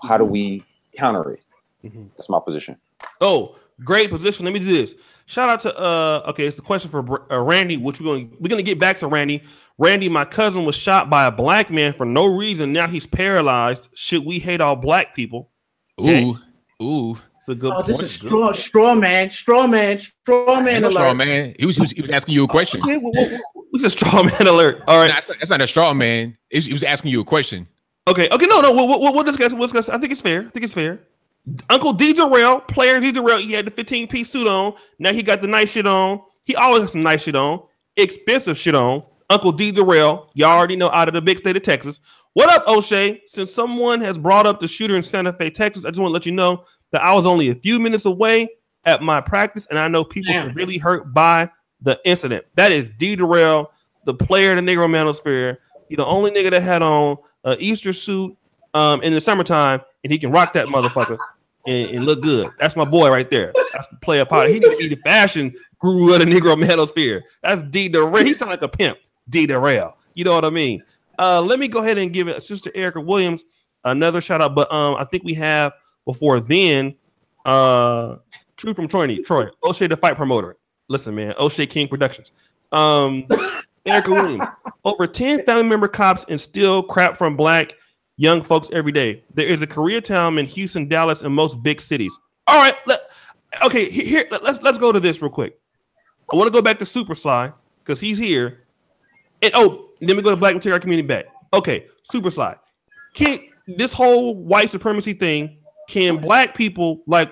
How do we counter it? Mm-hmm. That's my position. Oh, great position. Let me do this. Shout out to okay, it's a question for Randy, which we're gonna get back to Randy. Randy, my cousin was shot by a black man for no reason. Now he's paralyzed. Should we hate all black people? Okay. Ooh. It's a good point. This is straw man alert. Straw man. He was asking you a question. It's a straw man alert. All right. That's not a straw man. He was asking you a question. Okay. No. We'll discuss. I think it's fair. Uncle D. Darrell, player D. Darrell, he had the 15-piece suit on. Now he got the nice shit on. He always has some nice shit on. Expensive shit on. Uncle D. Darrell, y'all already know, out of the big state of Texas. What up, Oshay? Since someone has brought up the shooter in Santa Fe, Texas, I just want to let you know that I was only a few minutes away at my practice, and I know people severely hurt by the incident. That is D. Darrell, the player in the Negro Manosphere. He's the only nigga that had on an Easter suit in the summertime, and he can rock that motherfucker and look good. That's my boy right there. That's the player part. He need to be the fashion guru of the Negro Manosphere. That's D. Darrell. He sound like a pimp. D. Darrell. You know what I mean? Let me go ahead and give it Sister Erica Williams another shout out. But I think we have before then True from Troy, Oshay the fight promoter. Listen, man, Oshay King Productions. Erica Williams. Over 10 family member cops instill crap from black young folks every day. There is a Koreatown in Houston, Dallas, and most big cities. All right, let's go to this real quick. I want to go back to Supasly because he's here. And then we go to Black Material Community back. Okay, Supasly. Can this whole white supremacy thing, can black people, like,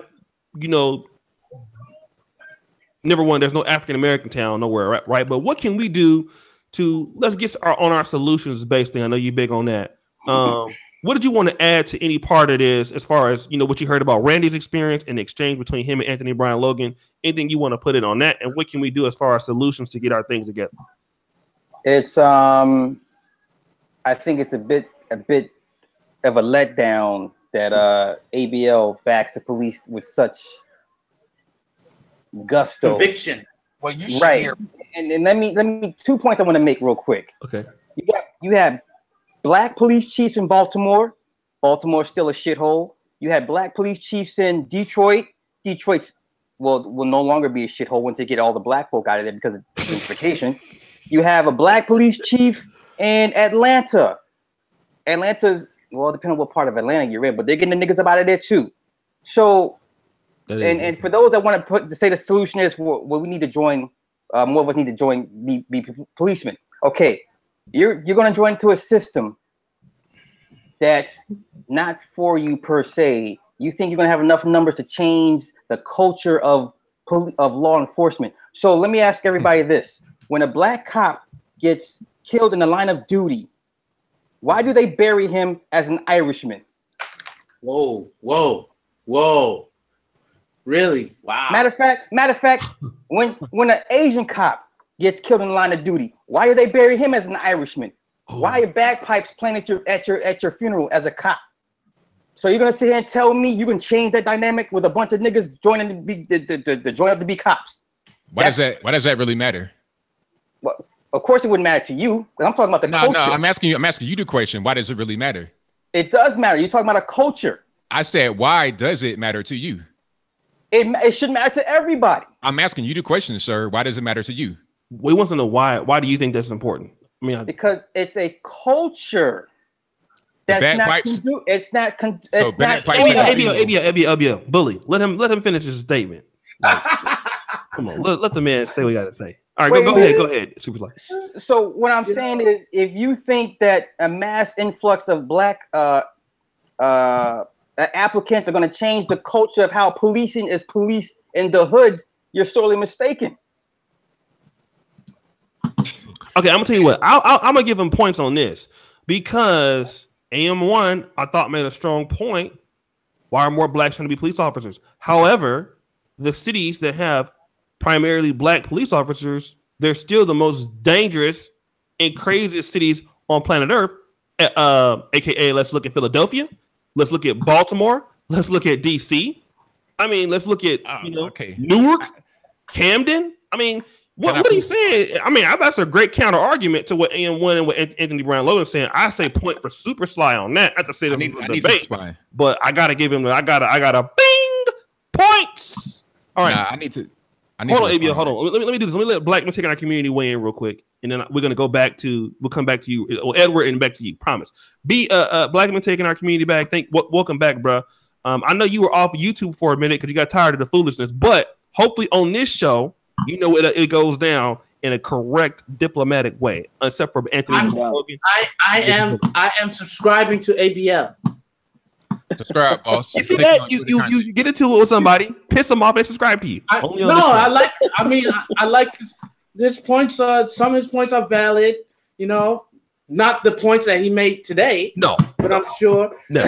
number one, there's no African American town nowhere, right? But what can we do to, let's get on our solutions based thing. I know you're big on that. What did you want to add to any part of this as far as, what you heard about Randy's experience and the exchange between him and Anthony Brian Logan? Anything you want to put it on that? And what can we do as far as solutions to get our things together? It's I think it's a bit of a letdown that ABL backs the police with such gusto. Conviction. Well, you should right. hear. And let me 2 points I want to make real quick. Okay. You have black police chiefs in Baltimore. Baltimore's still a shithole. You had black police chiefs in Detroit. Detroit's will no longer be a shithole once they get all the black folk out of there because of gentrification. You have a black police chief in Atlanta. Atlanta's, well, depending on what part of Atlanta you're in, but they're getting the niggas up out of there too. So, and for those that want to say the solution is, well, we need to join, more of us need to join, be policemen. Okay, you're going to join to a system that's not for you per se. You think you're going to have enough numbers to change the culture of law enforcement. So let me ask everybody this. When a black cop gets killed in the line of duty, why do they bury him as an Irishman? Whoa. Really? Wow. Matter of fact, when an Asian cop gets killed in the line of duty, why do they bury him as an Irishman? Why are bagpipes playing at your funeral as a cop? So you're gonna sit here and tell me you can change that dynamic with a bunch of niggas joining to join up to be cops? Why does that really matter? Well, of course it wouldn't matter to you, but I'm talking about the culture. No, I'm asking you the question. Why does it really matter? It does matter. You're talking about a culture. I said, why does it matter to you? It should matter to everybody. I'm asking you the question, sir. Why does it matter to you? We want to know why. Why do you think that's important? I mean, because it's a culture. That's not. It's not. It's not. ABL, bully. Let him finish his statement. Like, come on, let the man say what he got to say. All right, go ahead, Supasly. So what I'm saying is, if you think that a mass influx of black applicants are going to change the culture of how policing is policed in the hoods, you're sorely mistaken. Okay, I'm gonna tell you what. I'm gonna give him points on this because AM1 I thought made a strong point. Why are more blacks trying to be police officers? However, the cities that have primarily black police officers, they're still the most dangerous and craziest cities on planet Earth. AKA, let's look at Philadelphia. Let's look at Baltimore. Let's look at DC. I mean, let's look at Newark, Camden. I mean, what are you saying? I mean, that's a great counter argument to what AM1 and what Anthony Brown Logan is saying. I say point for Supasly on that. I have to say this is a debate, but I gotta give him. I gotta bing points. All right, I need to. Hold on, ABL. Hold on. Let me do this. Let me let Black men take our community weigh in real quick, and then we're gonna go back to. We'll come back to you, Edward, and back to you. Promise. Black men taking our community back. Welcome back, bro. I know you were off YouTube for a minute because you got tired of the foolishness, but hopefully on this show, you know it goes down in a correct diplomatic way, except for Anthony. I am subscribing to ABL. Subscribe, boss. You see that? You get into it with somebody, piss them off, they subscribe to you. I like his points. Some of his points are valid. You know, not the points that he made today. No, but I'm sure. No,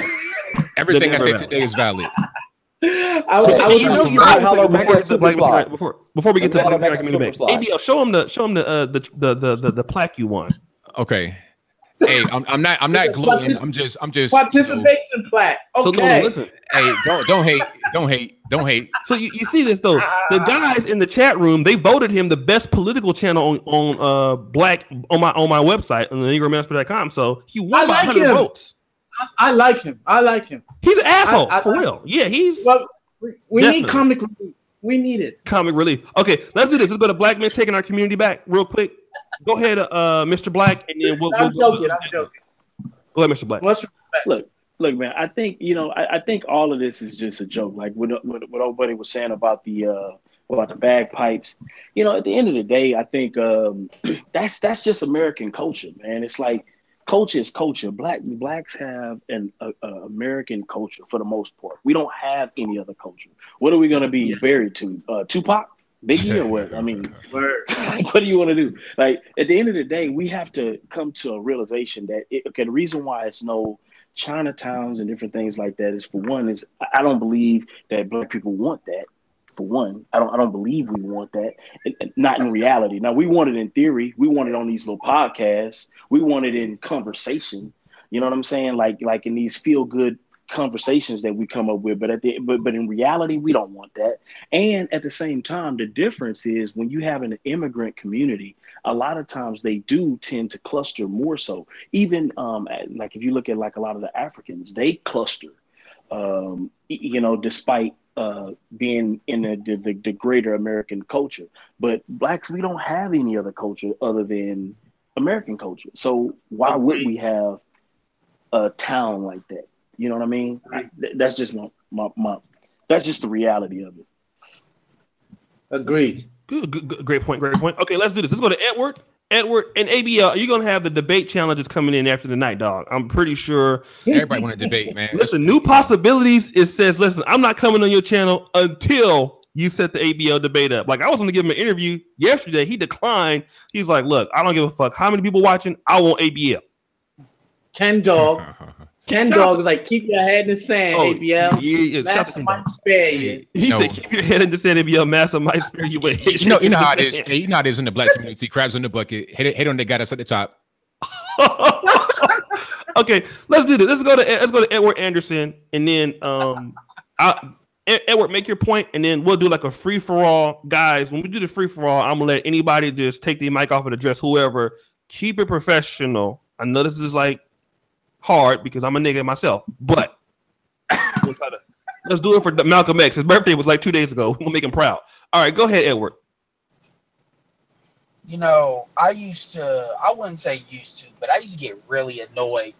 everything I said today is valid. Before we get to the community, ABL, show him the plaque you won. Okay. Hey, I'm not gloating. I'm just participation plaque. Okay. So listen. Hey, don't hate. So you see this though. The guys in the chat room, they voted him the best political channel on black on my website on the negromaster.com. So he won by 100 votes. I like him. He's an asshole for real. Yeah, he's. Well, we need comic relief. We need it. Comic relief. Okay, let's do this. Let's go to Black men taking our community back real quick. Go ahead, Mr. Black, and then I'm joking. Go ahead, Mr. Black. Look, man. I think I think all of this is just a joke. Like what old buddy was saying about the bagpipes. You know, at the end of the day, I think that's just American culture, man. It's like culture is culture. Blacks have an American culture for the most part. We don't have any other culture. What are we going to be buried to? Tupac? Biggie or what? I mean, what do you want to do? Like, at the end of the day, we have to come to a realization that the reason why it's no Chinatowns and different things like that is, for one, is I don't believe that black people want that. For one, I don't believe we want that. Not in reality. Now, we want it in theory. We want it on these little podcasts. We want it in conversation. You know what I'm saying? Like in these feel good conversations that we come up with, but in reality, we don't want that. And at the same time, the difference is when you have an immigrant community, a lot of times they do tend to cluster more so. Even like if you look at like a lot of the Africans, they cluster, despite being in the greater American culture. But blacks, we don't have any other culture other than American culture. So why would we have a town like that? You know what I mean? That's just my that's just the reality of it. Agreed. Good. Great point. Okay, let's do this. Let's go to Edward and ABL. Are you gonna have the debate challenges coming in after the night, dog? I'm pretty sure everybody want to debate, man. Listen, new possibilities. It says, listen, I'm not coming on your channel until you set the ABL debate up. Like, I was going to give him an interview yesterday. He declined. He's like, look, I don't give a fuck how many people watching. I want ABL. Ken Dog. Ken Dog was like, keep your head in the sand, ABL. Yeah, Master might spare you. He said, keep your head in the sand, ABL. Master might spare you. You know how it is. You know how it is in the black community. Crabs in the bucket. Hit on the guy that's at the top. Okay, let's do this. Let's go to Edward Anderson, and then Edward, make your point, and then we'll do like a free for all, guys. When we do the free for all, I'm gonna let anybody just take the mic off and address whoever. Keep it professional. I know this is like hard because I'm a nigga myself, but let's do it for Malcolm X. His birthday was like 2 days ago. We'll make him proud. All right, go ahead, Edward. You know, I wouldn't say used to, but I used to get really annoyed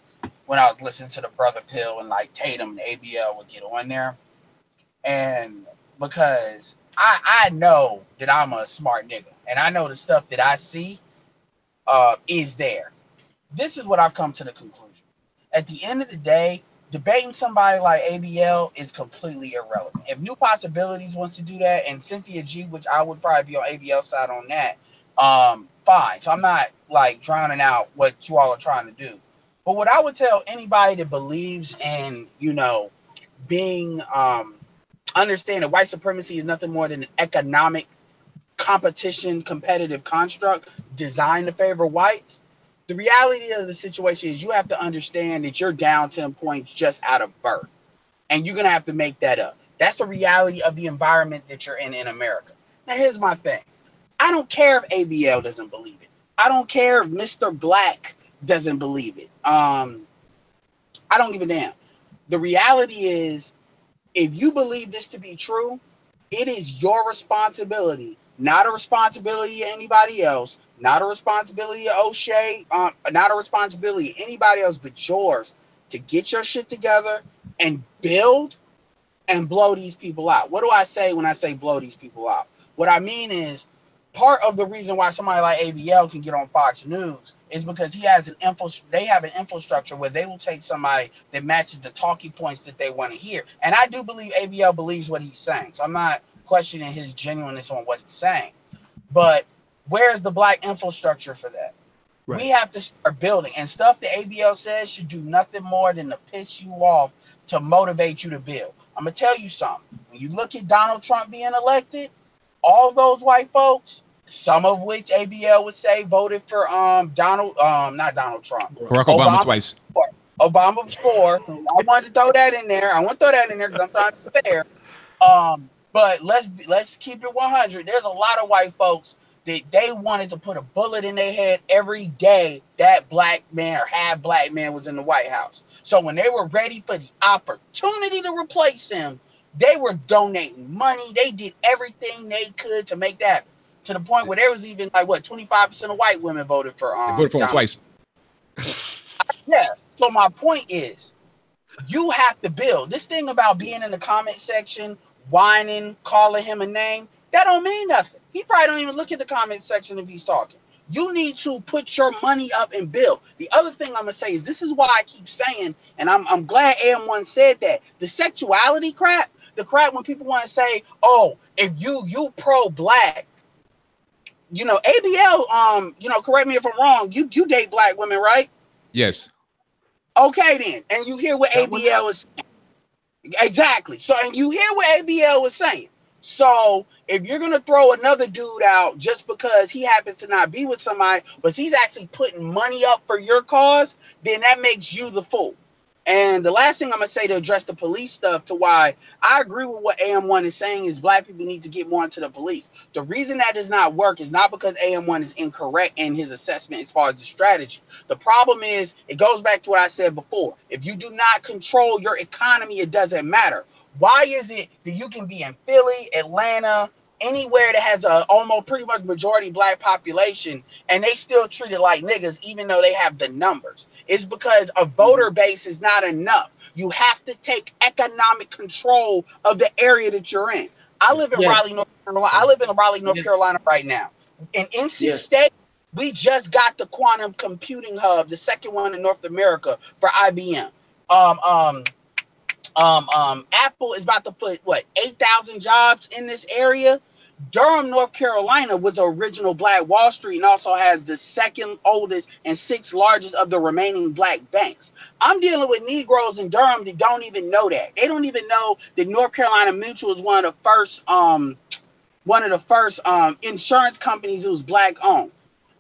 when I was listening to the Brother Pill and like Tatum and ABL would get on there. And because I know that I'm a smart nigga and I know the stuff that I see is there. This is what I've come to the conclusion. At the end of the day, debating somebody like ABL is completely irrelevant. If New Possibilities wants to do that, and Cynthia G, which I would probably be on ABL's side on that, fine. So I'm not like drowning out what you all are trying to do. But what I would tell anybody that believes in, you know, being understand that white supremacy is nothing more than an economic competition, competitive construct designed to favor whites. The reality of the situation is you have to understand that you're down 10 points just out of birth. And you're going to have to make that up. That's the reality of the environment that you're in America. Now, here's my thing. I don't care if ABL doesn't believe it. I don't care if Mr. Black doesn't believe it. I don't give a damn. The reality is, if you believe this to be true, it is your responsibility, not a responsibility of anybody else, not a responsibility of Oshay, not a responsibility of anybody else but yours, to get your shit together and build and blow these people out. What do I say when I say blow these people out? What I mean is, part of the reason why somebody like ABL can get on Fox News is because they have an infrastructure where they will take somebody that matches the talking points that they want to hear. And I do believe ABL believes what he's saying. So I'm not questioning his genuineness on what he's saying. But where's the black infrastructure for that? Right. We have to start building. And stuff that ABL says should do nothing more than to piss you off to motivate you to build. I'm going to tell you something. When you look at Donald Trump being elected, all those white folks, some of which ABL would say voted for not Donald Trump. Barack Obama twice. Obama before. I wanted to throw that in there. Because I'm trying to be fair. But let's keep it 100. There's a lot of white folks that they wanted to put a bullet in their head every day that black man or half black man was in the White House. So when they were ready for the opportunity to replace him, they were donating money. They did everything they could to make that happen. To the point where there was even like 25% of white women voted for voted for him twice. Yeah. So my point is, you have to build. This thing about being in the comment section, whining, calling him a name, that don't mean nothing. He probably don't even look at the comment section if he's talking. You need to put your money up and build. The other thing I'm gonna say is, this is why I keep saying, and I'm glad AM1 said that, the sexuality crap, the crap when people want to say, oh, if you pro-black, you know, ABL, you know, correct me if I'm wrong, you date black women, right? Yes. Okay, then. And you hear what ABL is saying. Exactly. So, and you hear what ABL is saying. So, if you're going to throw another dude out just because he happens to not be with somebody, but he's actually putting money up for your cause, then that makes you the fool. And the last thing I'm going to say to address the police stuff, to why I agree with what AM1 is saying, is black people need to get more into the police. The reason that does not work is not because AM1 is incorrect in his assessment as far as the strategy. The problem is, it goes back to what I said before. If you do not control your economy, it doesn't matter. Why is it that you can be in Philly, Atlanta, anywhere that has a almost pretty much majority black population, and they still treat it like niggas, even though they have the numbers? It's because a voter base is not enough. You have to take economic control of the area that you're in. I live in Raleigh, North Carolina right now. In NC State, we just got the quantum computing hub, the second one in North America for IBM. Apple is about to put 8,000 jobs in this area. Durham, North Carolina was original Black Wall Street and also has the second oldest and sixth largest of the remaining Black banks. I'm dealing with Negroes in Durham that don't even know that. They don't even know that North Carolina Mutual is one of the first insurance companies that was Black owned.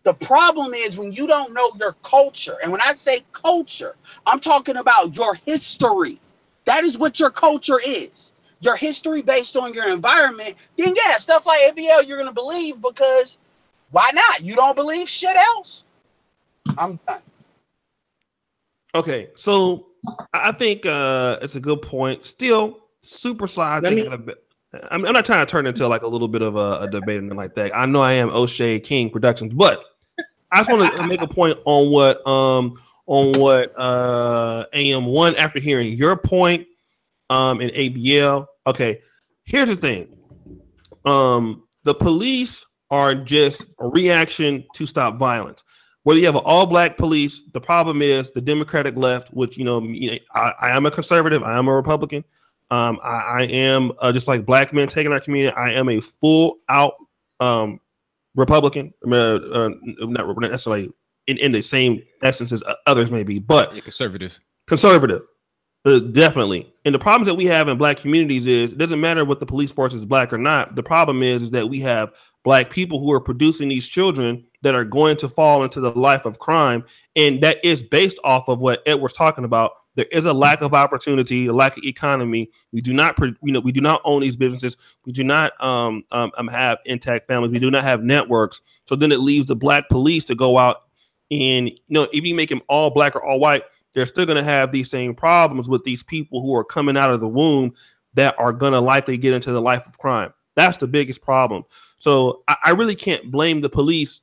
The problem is when you don't know your culture, and when I say culture, I'm talking about your history. That is what your culture is. Your history based on your environment. Then yeah, stuff like ABL you're gonna believe, because why not? You don't believe shit else. I'm done. Okay, so I think it's a good point. Still, Supasly. I'm not trying to turn into like a little bit of a debate and like that. I know I am Oshay King Productions, but I just want to make a point on what AM1 after hearing your point and ABL. Okay, here's the thing. The police are just a reaction to stop violence. Whether you have an all-black police, the problem is the Democratic left, which I am a conservative, I am a Republican. I am just like black men taking our community. I am a full-out Republican, not necessarily in the same essence as others may be, but conservative, definitely. And the problems that we have in black communities is it doesn't matter what the police force is black or not. The problem is that we have black people who are producing these children that are going to fall into the life of crime, and that is based off of what Edward's talking about. There is a lack of opportunity, a lack of economy. We do not, we do not own these businesses. We do not have intact families. We do not have networks. So then it leaves the black police to go out and, if you make them all black or all white, they're still going to have these same problems with these people who are coming out of the womb that are going to likely get into the life of crime. That's the biggest problem. So I really can't blame the police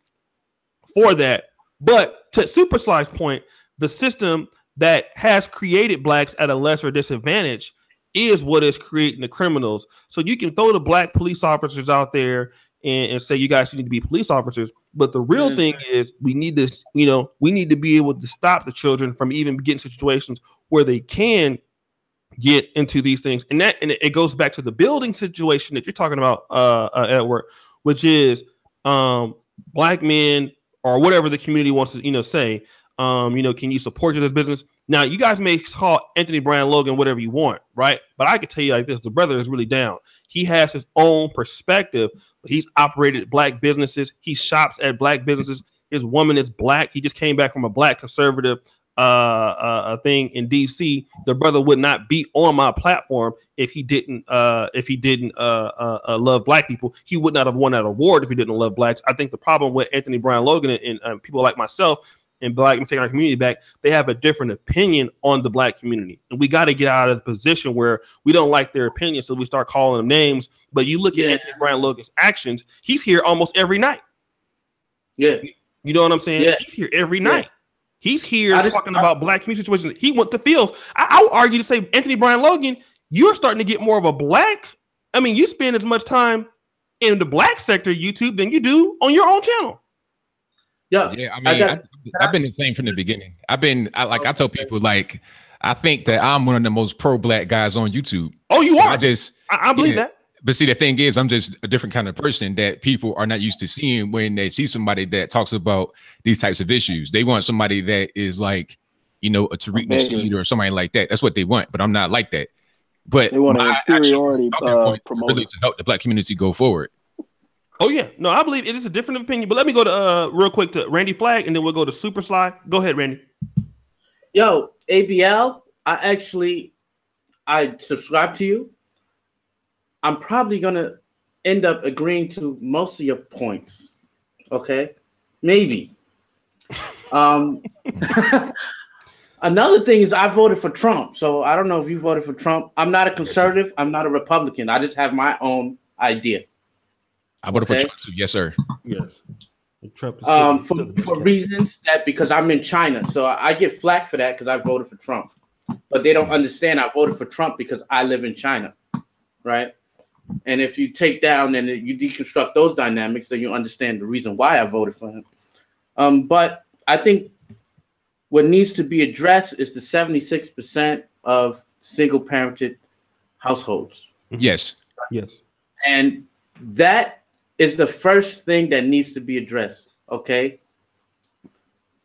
for that. But to Supasly's point, the system that has created blacks at a lesser disadvantage is what is creating the criminals. So you can throw the black police officers out there and say you guys need to be police officers, but the real thing is we need this. We need to be able to stop the children from even getting situations where they can get into these things. And it goes back to the building situation that you're talking about, Edward, which is black men or whatever the community wants to say. Can you support this business? Now, you guys may call Anthony Bryan Logan whatever you want, right? But I can tell you like this: the brother is really down. He has his own perspective. He's operated black businesses. He shops at black businesses. His woman is black. He just came back from a black conservative thing in DC. The brother would not be on my platform if he didn't love black people. He would not have won that award if he didn't love blacks. I think the problem with Anthony Bryan Logan and people like myself and black men taking our community back, they have a different opinion on the black community. And we got to get out of the position where we don't like their opinion, so we start calling them names. But you look at Anthony Bryan Logan's actions, he's here almost every night. Yeah. You know what I'm saying? Yeah. He's here every night. He's here talking about black community situations. He went to fields. I would argue to say, Anthony Bryan Logan, you're starting to get more of a black. I mean, you spend as much time in the black sector YouTube than you do on your own channel. Yeah. I mean, I've been the same from the beginning. I tell people, like, I think that I'm one of the most pro-black guys on YouTube. Oh, you are? I believe that. But see, the thing is, I'm just a different kind of person that people are not used to seeing when they see somebody that talks about these types of issues. They want somebody that is like, a Tariq Nasheed or somebody like that. That's what they want. But I'm not like that. But they want an inferiority really to help the black community go forward. Oh, yeah. No, I believe it is a different opinion. But let me go to real quick to Randy Flagg, and then we'll go to Supasly. Go ahead, Randy. Yo, ABL, I subscribe to you. I'm probably going to end up agreeing to most of your points. Okay? Maybe. Another thing is I voted for Trump. So I don't know if you voted for Trump. I'm not a conservative. Yes, I'm not a Republican. I just have my own idea. I voted for Trump too. Yes, sir. Yes. Trump is for reasons that because I'm in China. So I get flack for that because I voted for Trump. But they don't understand I voted for Trump because I live in China. Right? And if you take down and you deconstruct those dynamics, then you understand the reason why I voted for him. But I think what needs to be addressed is the 76% of single-parented households. Yes. Yes. And that is the first thing that needs to be addressed. Okay.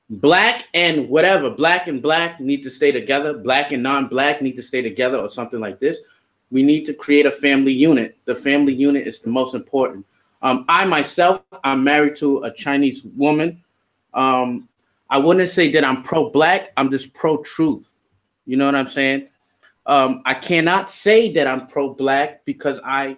Black and whatever, black and black need to stay together. Black and non-black need to stay together, or something like this. We need to create a family unit. The family unit is the most important. I myself, I'm married to a Chinese woman. I wouldn't say that I'm pro-black. I'm just pro-truth. You know what I'm saying? I cannot say that I'm pro-black because I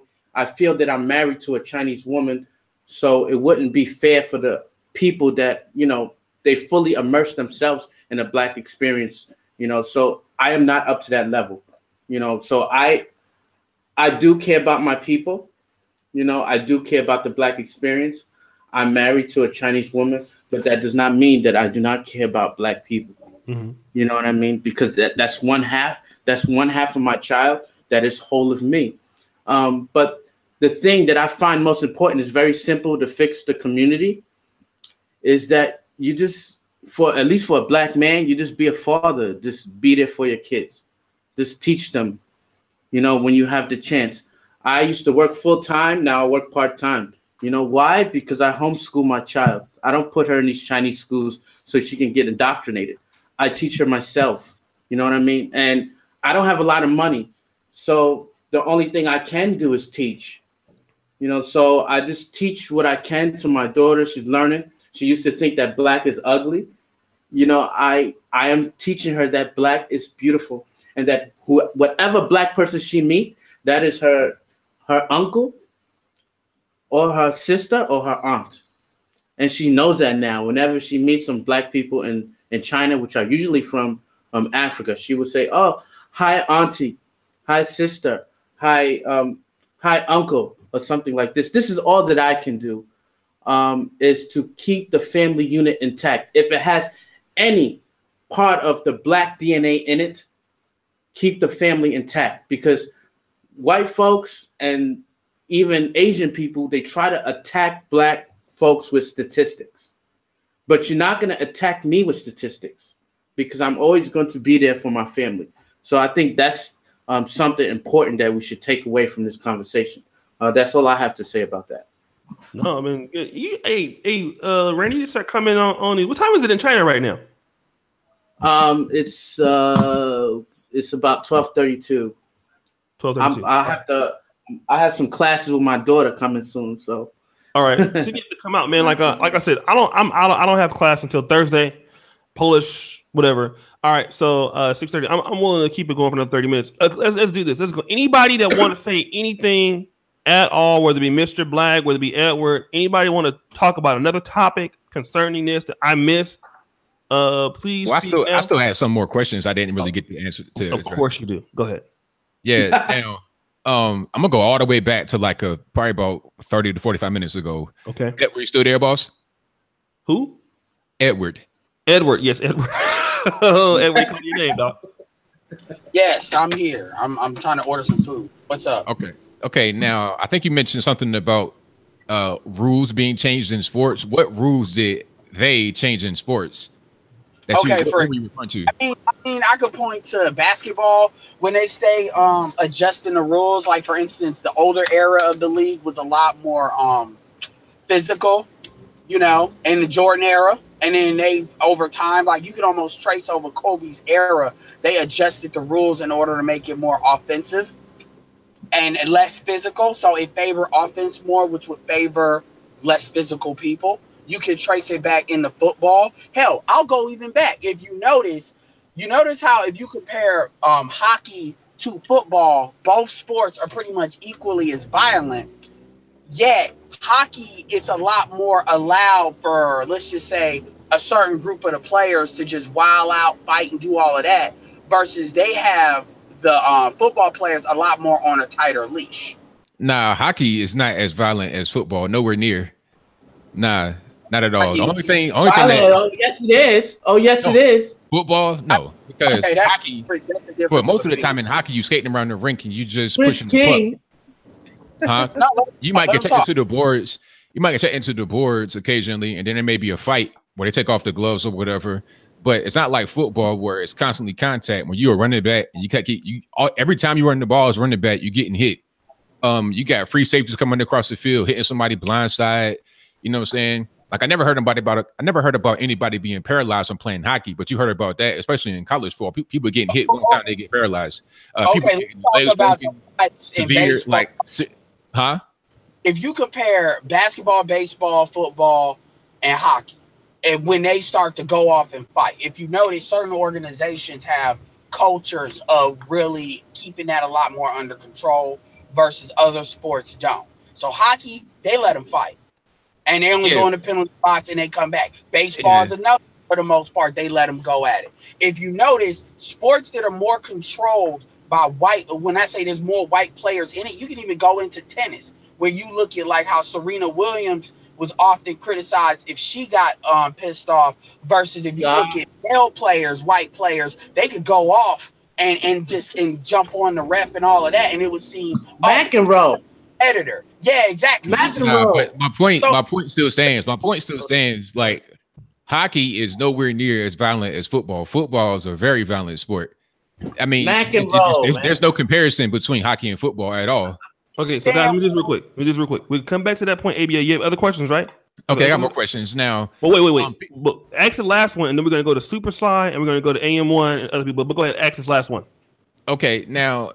feel that I'm married to a Chinese woman. So it wouldn't be fair for the people that, you know, they fully immerse themselves in a black experience, you know. So I am not up to that level, you know. So I do care about my people, you know. I do care about the black experience. I'm married to a Chinese woman, but that does not mean that I do not care about black people. Mm-hmm. You know what I mean? Because that's one half. That's one half of my child that is whole of me. But the thing that I find most important is very simple to fix the community. Is that you just, at least for a black man, you just be a father. Just be there for your kids. Just teach them, you know, when you have the chance. I used to work full time. Now I work part time. You know why? Because I homeschool my child. I don't put her in these Chinese schools so she can get indoctrinated. I teach her myself. You know what I mean? And I don't have a lot of money. So the only thing I can do is teach. You know, so I just teach what I can to my daughter. She's learning. She used to think that black is ugly. You know, I am teaching her that black is beautiful, and that whatever black person she meet, that is her uncle or her sister or her aunt. And she knows that now. Whenever she meets some black people in China, which are usually from Africa, she would say, "Oh, hi, auntie. Hi, sister. Hi, uncle," or something like this. This is all that I can do. Is to keep the family unit intact. If it has any part of the black DNA in it, keep the family intact, because white folks and even Asian people, they try to attack black folks with statistics, but you're not going to attack me with statistics, because I'm always going to be there for my family. So I think that's something important that we should take away from this conversation. That's all I have to say about that. No, I mean, Randy, you start coming on these. What time is it in China right now? It's about 12:32. 12:32. I have some classes with my daughter coming soon, so. All right, so you need to come out, man. Like I said, I don't have class until Thursday, Polish, whatever. All right, so 6:30. I'm willing to keep it going for another 30 minutes. Let's do this. Let's go. Anybody that want to say anything at all, whether it be Mr. Black, whether it be Edward, anybody want to talk about another topic concerning this that I missed? Please. Well, I still have some more questions I didn't really get the answer to. Of course you do. Go ahead. Yeah. Now, I'm gonna go all the way back to like probably about 30 to 45 minutes ago. Okay. Edward, you still there, boss? Who? Edward. Edward. Yes, Edward. Edward, call your name, dog. Yes, I'm here. I'm trying to order some food. What's up? Okay. Now, I think you mentioned something about rules being changed in sports. What rules did they change in sports? I mean, I could point to basketball when they stay adjusting the rules. Like, for instance, the older era of the league was a lot more physical, you know, in the Jordan era. And then they, over time, like you could almost trace over Kobe's era, they adjusted the rules in order to make it more offensive and less physical. So it favored offense more, which would favor less physical people. You can trace it back into football. Hell, I'll go even back. If you notice how if you compare hockey to football, both sports are pretty much equally as violent. Yet hockey is a lot more allowed for, let's just say, a certain group of the players to just wild out, fight, and do all of that, versus they have the football players a lot more on a tighter leash. Nah, hockey is not as violent as football. Nowhere near. Nah, not at all. The only thing that, yes, it is. Oh, yes, it is. Football, no, because hockey. But most of the time in hockey, you skating around the rink and you just pushing the puck. Huh? You might get checked into the boards. You might get checked into the boards occasionally, and then there may be a fight where they take off the gloves or whatever. But it's not like football where it's constantly contact. When you are running back, and every time you run the ball as running back, you're getting hit. You got free safeties coming across the field, hitting somebody blindside. You know what I'm saying? Like I never heard about anybody being paralyzed from playing hockey, but you heard about that, especially in college football. People getting hit one time, they get paralyzed. People getting legs broken, severe, like, huh? If you compare basketball, baseball, football, and hockey, and when they start to go off and fight, if you notice, certain organizations have cultures of really keeping that a lot more under control versus other sports don't. So hockey, they let them fight. And they only go in the penalty box and they come back. Baseball is another, for the most part, they let them go at it. If you notice, sports that are more controlled by white, when I say there's more white players in it, you can even go into tennis, where you look at like how Serena Williams was often criticized if she got pissed off, versus if you look at male players, white players, they could go off and jump on the ref and all of that, and it would seem McEnroe. Editor. Yeah, exactly. But my point still stands. My point still stands. Like hockey is nowhere near as violent as football. Football is a very violent sport. I mean, there's no comparison between hockey and football at all. Okay, so guys, let me just real quick. We'll come back to that point. ABA, you have other questions, right? Okay, I got more questions now. Well, wait. But ask the last one, and then we're gonna go to SupaSly, and we're gonna go to AM1 and other people. But go ahead, ask this last one. Okay, now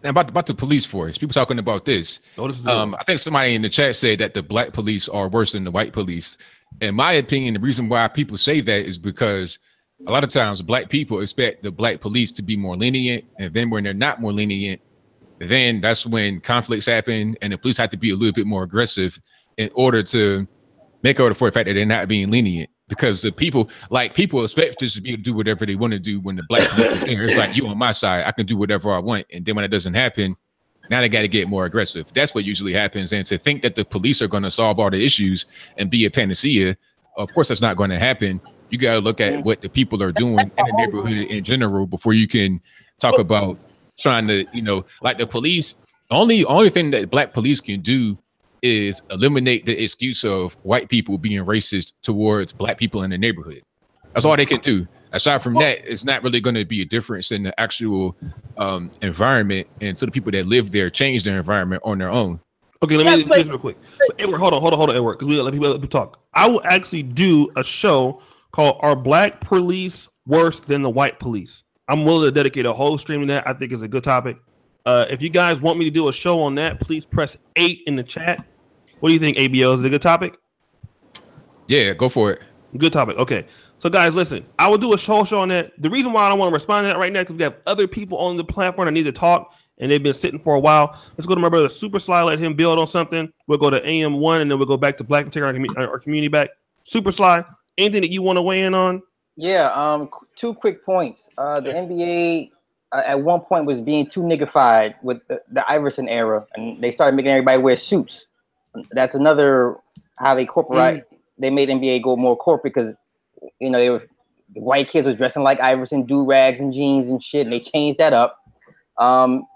about the police force. People talking about this. I think somebody in the chat said that the black police are worse than the white police. In my opinion, the reason why people say that is because a lot of times black people expect the black police to be more lenient, and then when they're not more lenient, then that's when conflicts happen, and the police have to be a little bit more aggressive in order to make up for the fact that they're not being lenient. Because the people expect us to be able to do whatever they want to do when the black police is there. It's like, you on my side, I can do whatever I want. And then when it doesn't happen, now they got to get more aggressive. That's what usually happens. And to think that the police are going to solve all the issues and be a panacea, of course, that's not going to happen. You got to look at what the people are doing in the neighborhood in general before you can talk about trying to, like the police. Only thing that black police can do is eliminate the excuse of white people being racist towards black people in the neighborhood. That's all they can do. Aside from that, it's not really going to be a difference in the actual environment, and so the people that live there change their environment on their own. Okay, let me do this real quick. Edward, hold on, Edward, because we gotta let people talk. I will actually do a show called "Are Black Police Worse Than the White Police?" I'm willing to dedicate a whole stream to that. I think it's a good topic. If you guys want me to do a show on that, please press 8 in the chat. What do you think, ABO? Is it a good topic? Yeah, go for it. Good topic. Okay. So, guys, listen. I will do a show on that. The reason why I don't want to respond to that right now is because we have other people on the platform that need to talk, and they've been sitting for a while. Let's go to my brother SupaSly, let him build on something. We'll go to AM1, and then we'll go back to Black and take our community back. SupaSly, anything that you want to weigh in on? Yeah, 2 quick points. The NBA at one point was being too niggified with the Iverson era, and they started making everybody wear suits. That's another how they corporate. They made NBA go more corporate because the white kids were dressing like Iverson, do-rags and jeans and shit, and they changed that up.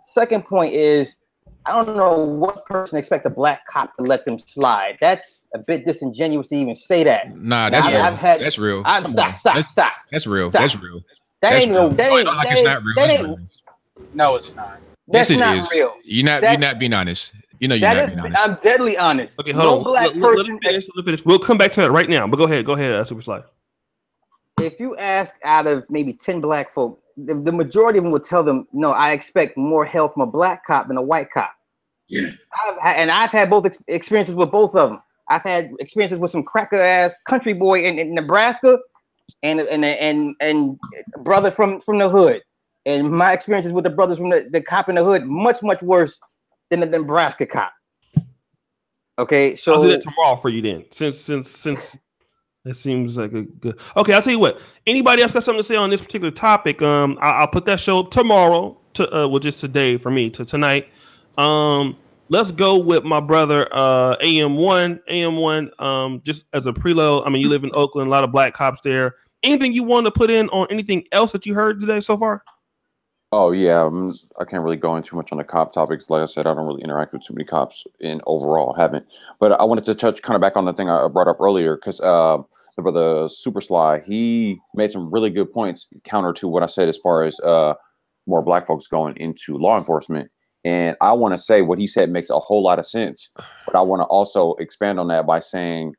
Second point is, I don't know what person expects a black cop to let them slide. That's a bit disingenuous to even say that. Nah, that's real. That's real. Stop. That's real. Stop. That's real. That ain't real. No, it's not. That's yes, it not is. real. You're not being honest. You're not being honest. I'm deadly honest. Okay, hold on. Let me finish. We'll come back to that right now. But go ahead, SupaSly. If you ask out of maybe 10 black folk, the majority of them will tell them, no, I expect more help from a black cop than a white cop. Yeah. I've had both experiences with both of them. I've had experiences with some cracker ass country boy in Nebraska and brother from the hood. And my experiences with the brothers from the cop in the hood, much worse than the Nebraska cop. Okay, so I'll do that tomorrow for you then. Since it seems like a good. Okay, I'll tell you what. Anybody else got something to say on this particular topic? I'll put that show up tomorrow. Just today for me to tonight. Let's go with my brother AM1. AM1. Just as a preload. I mean, you live in Oakland. A lot of black cops there. Anything you want to put in on anything else that you heard today so far? Oh yeah, I can't really go in too much on the cop topics. Like I said, I don't really interact with too many cops in overall. Haven't, but I wanted to touch kind of back on the thing I brought up earlier because the brother SupaSly, he made some really good points counter to what I said as far as more black folks going into law enforcement. And I want to say what he said makes a whole lot of sense. But I want to also expand on that by saying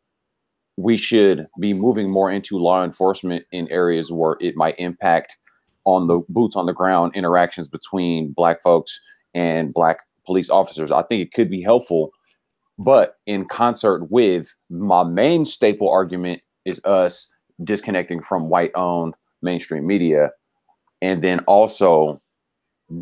we should be moving more into law enforcement in areas where it might impact on the boots on the ground interactions between Black folks and Black police officers. I think it could be helpful, but in concert with my main staple argument is us disconnecting from white-owned mainstream media, and then also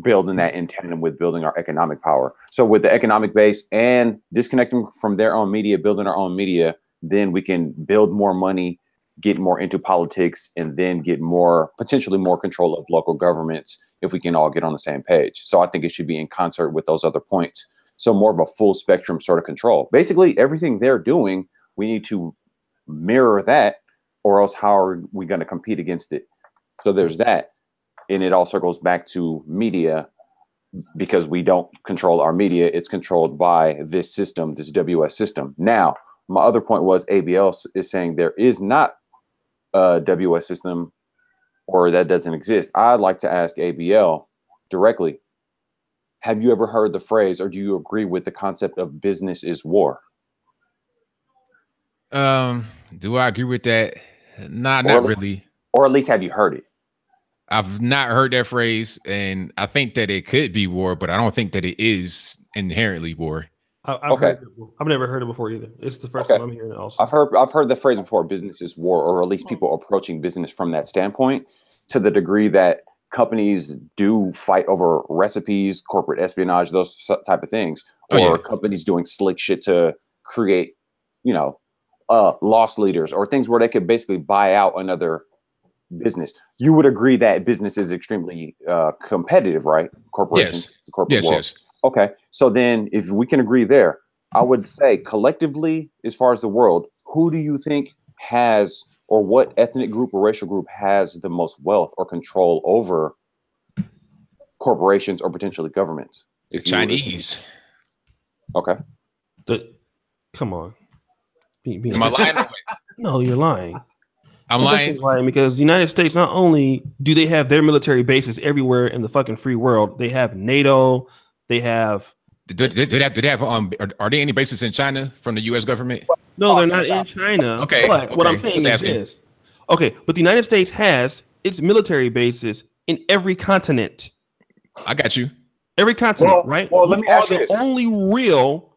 building that in tandem with building our economic power. So with the economic base and disconnecting from their own media, building our own media, then we can build more money, get more into politics, and then get more, potentially more control of local governments if we can all get on the same page. So I think it should be in concert with those other points. So more of a full spectrum sort of control. Basically, everything they're doing, we need to mirror that, or else how are we going to compete against it? So there's that. And it all circles back to media, because we don't control our media. It's controlled by this system, this WS system. Now, my other point was ABL is saying there is not a WS system, or that doesn't exist. I'd like to ask ABL directly, have you ever heard the phrase, or do you agree with the concept of business is war? Do I agree with that? Nah, not really. Or at least have you heard it? I've not heard that phrase, and I think that it could be war, but I don't think that it is inherently war. I've never heard it before either. It's the first time I'm hearing it also. I've heard the phrase before, business is war, or at least people approaching business from that standpoint, to the degree that companies do fight over recipes, corporate espionage, those type of things, or companies doing slick shit to create, loss leaders or things where they could basically buy out another business. You would agree that business is extremely competitive, right? Corporations, the corporate world. Yes. Okay. So then if we can agree there, I would say collectively, as far as the world, who do you think has, or what ethnic group or racial group has the most wealth or control over corporations or potentially governments? The Chinese. Okay. Come on. Am I lying? No, you're lying. I'm lying because the United States, not only do they have their military bases everywhere in the fucking free world, they have NATO. They have. Do they have? Are there any bases in China from the U.S. government? No, they're not in China. Okay. But what I'm saying is this. Okay, but the United States has its military bases in every continent. I got you. Every continent, right? Well, let me ask you the only real.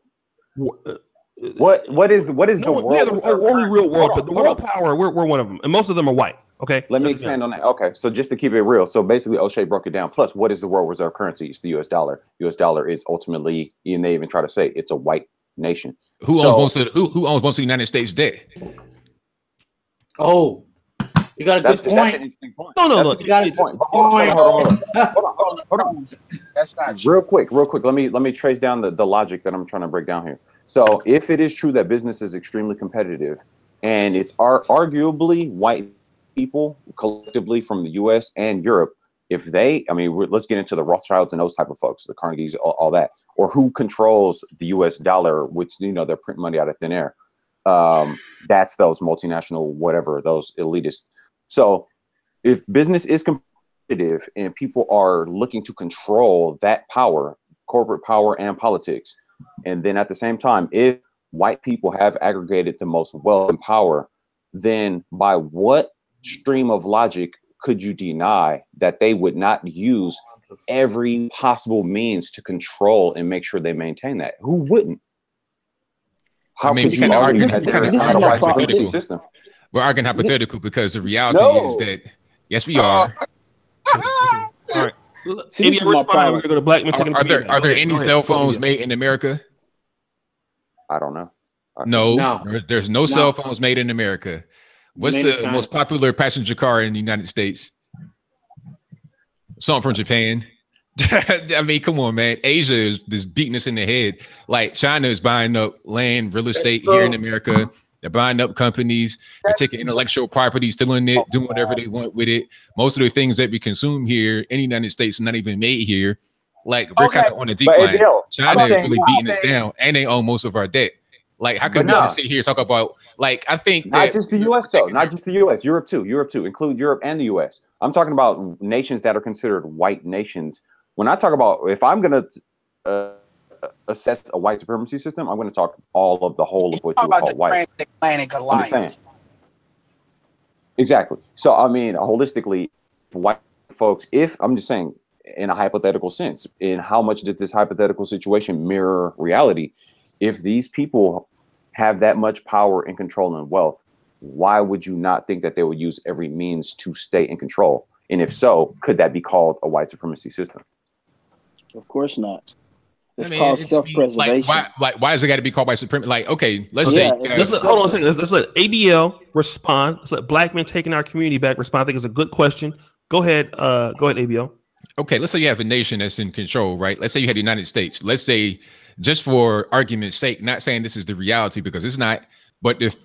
What is the world? We're the only real world, but the world power, we're one of them, and most of them are white. Okay, let me expand on that. Okay, so just to keep it real, so basically, Oshay broke it down. Plus, what is the world reserve currency? It's the U.S. dollar. U.S. dollar is ultimately, and they even try to say it's a white nation. Who owns most of the United States debt? Oh, you got a good point. That's an interesting point. No, look, you got a point. Hold on. That's not real quick. Let me trace down the logic that I'm trying to break down here. So, if it is true that business is extremely competitive, and it's arguably white people collectively from the U.S. and Europe, if they, let's get into the Rothschilds and those type of folks, the Carnegies, all that, or who controls the U.S. dollar, which they're printing money out of thin air. That's those multinational, whatever, those elitists. So, if business is competitive and people are looking to control that power, corporate power and politics, and then at the same time, if white people have aggregated the most wealth and power, then by what stream of logic could you deny that they would not use every possible means to control and make sure they maintain that? Who wouldn't? How could you argue that there is not a white supremacy system? We're arguing hypothetical because the reality is that yes, we are. All right. Maybe we're going to go to black men. Are there any cell phones made in America? I don't know. No. There's no cell phones made in America. What's the most popular passenger car in the United States? Something from Japan. Come on, man. Asia is just beating us in the head. Like China is buying up land, real estate here in America. They're buying up companies. They're taking intellectual property, stealing it, doing whatever they want with it. Most of the things that we consume here in the United States are not even made here. Like we're kind of on a decline. China is really beating us down, and they own most of our debt. Like how can we just sit here and talk about? Like I think not just the U.S. though, not just the U.S. Europe too. Include Europe and the U.S. I'm talking about nations that are considered white nations. When I talk about, if I'm gonna assess a white supremacy system, I'm going to talk all of the whole of what you would call white. Transatlantic Alliance. Exactly. So, I mean, holistically, white folks, if I'm just saying in a hypothetical sense, in how much does this hypothetical situation mirror reality? If these people have that much power and control and wealth, why would you not think that they would use every means to stay in control? And if so, could that be called a white supremacy system? Of course not. It's called self-preservation. Why has it got to be called white supremacy? Like, okay, let's say. Hold on a second. Let's let ABL respond. Let's let black men taking our community back respond. I think it's a good question. Go ahead, ABL. Okay, let's say you have a nation that's in control, right? Let's say you had the United States. Let's say, just for argument's sake, not saying this is the reality because it's not, but if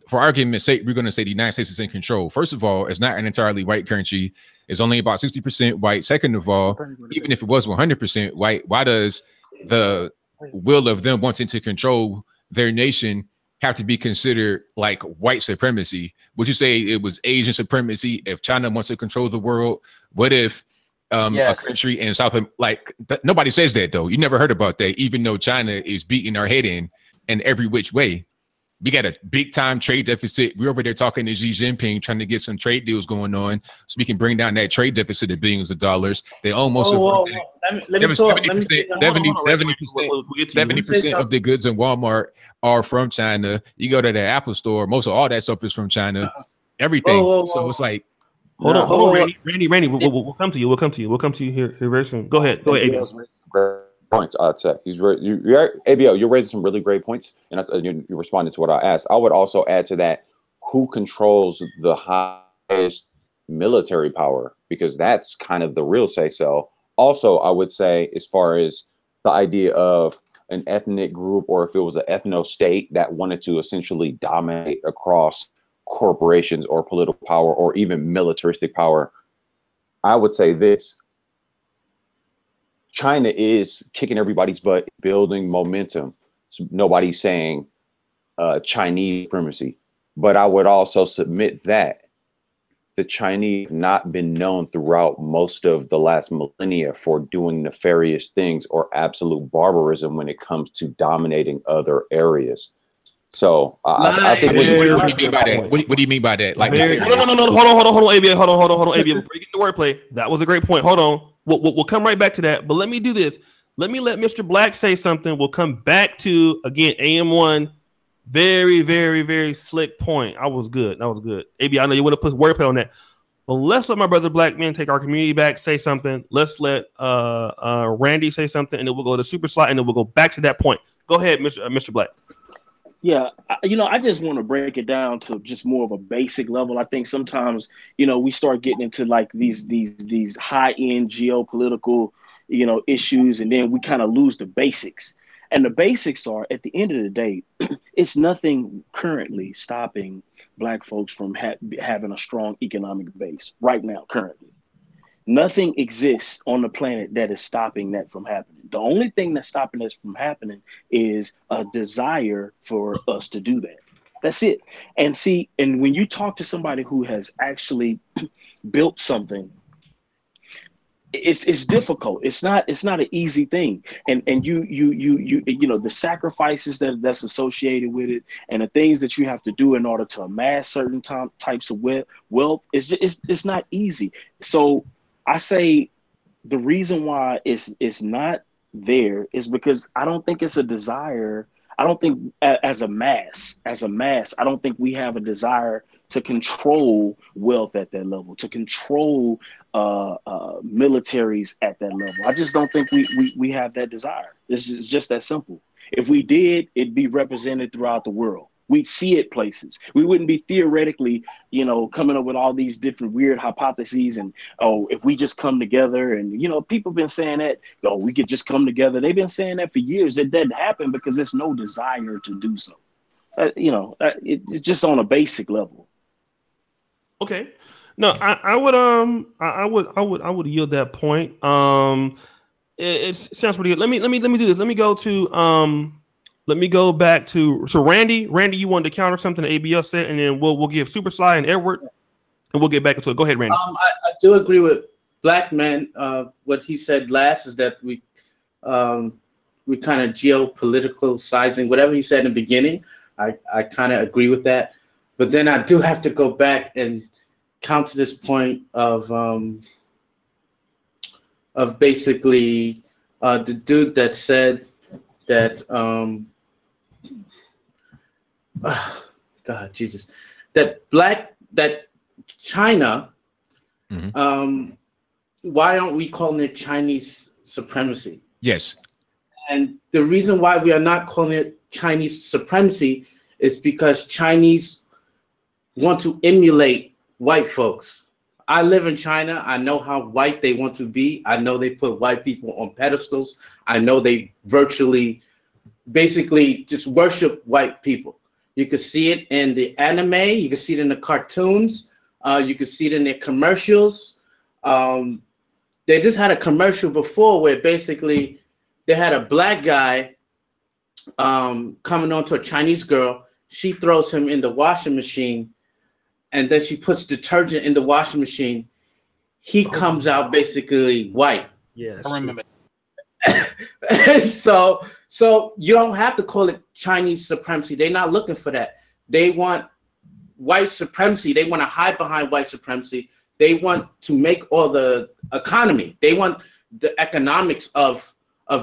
for argument's sake, we're going to say the United States is in control. First of all, it's not an entirely white country. It's only about 60% white. Second of all, even if it was 100% white, why does the will of them wanting to control their nation have to be considered like white supremacy? Would you say it was Asian supremacy if China wants to control the world? What if a country in South, nobody says that though. You never heard about that, even though China is beating our head in every which way. We got a big time trade deficit. We're over there talking to Xi Jinping, trying to get some trade deals going on so we can bring down that trade deficit of billions of dollars. They almost 70% of the goods in Walmart are from China. You go to the Apple store, most of all that stuff is from China. Everything. So it's like, hold on, Randy. We'll come to you. We'll come to you here very soon. Go ahead, ABL. Points. I'd say ABL, you're raising some really great points, and you're responding to what I asked. I would also add to that, who controls the highest military power, because that's kind of the real say-so. Also, I would say, as far as the idea of an ethnic group, or if it was an ethno-state that wanted to essentially dominate across corporations or political power or even militaristic power, I would say this. China is kicking everybody's butt, building momentum. So nobody's saying Chinese supremacy, but I would also submit that the Chinese have not been known throughout most of the last millennia for doing nefarious things or absolute barbarism when it comes to dominating other areas. So I think. What do you mean by that? What do you mean by that? Like, no. Hold on, ABL. Hold on, ABL. Before you get the wordplay, that was a great point. Hold on. We'll come right back to that. But let me do this. Let me let Mr. Black say something. We'll come back to, again, AM1. Very, very, very slick point. That was good. AB, I know you want to put wordplay on that. But let's let my brother Black men take our community back, say something. Let's let Randy say something, and then we'll go to Supasly, and then we'll go back to that point. Go ahead, Mr. Black. Yeah, I just want to break it down to just more of a basic level. I think sometimes, we start getting into like these high-end geopolitical, issues, and then we kind of lose the basics. And the basics are, at the end of the day, it's nothing currently stopping Black folks from having a strong economic base right now, currently. Nothing exists on the planet that is stopping that from happening. The only thing that's stopping this from happening is a desire for us to do that. That's it. And see, and when you talk to somebody who has actually built something, it's difficult. It's not an easy thing. And you the sacrifices that's associated with it, and the things that you have to do in order to amass certain types of wealth, it's not easy. So I say the reason why it's not there is because I don't think it's a desire. I don't think as a mass, I don't think we have a desire to control wealth at that level, to control militaries at that level. I just don't think we have that desire. It's just that simple. If we did, it'd be represented throughout the world. We'd see it places. We wouldn't be theoretically, coming up with all these different weird hypotheses and, if we just come together and, people have been saying that, we could just come together. They've been saying that for years. It doesn't happen because there's no desire to do so. It's just on a basic level. Okay. No, I would yield that point. It sounds pretty good. Let me do this. Let me go back to Randy. Randy, you wanted to counter something that ABL said, and then we'll give Supasly and Edward, and we'll get back into it. Go ahead, Randy. I do agree with Black Man. What he said last is that we kind of geopolitical sizing, whatever he said in the beginning, I kind of agree with that. But then I do have to go back and counter this point of basically the dude that said that God, Jesus, that China, why aren't we calling it Chinese supremacy? Yes. And the reason why we are not calling it Chinese supremacy is because Chinese want to emulate white folks. I live in China. I know how white they want to be. I know they put white people on pedestals. I know they basically just worship white people. You can see it in the anime. You can see it in the cartoons. You can see it in their commercials. They just had a commercial before where basically they had a black guy coming on to a Chinese girl. She throws him in the washing machine, and then she puts detergent in the washing machine. He comes out basically white. Yeah, I remember. So you don't have to call it Chinese supremacy. They're not looking for that. They want white supremacy. They want to hide behind white supremacy. They want to make all the economy. They want the economics of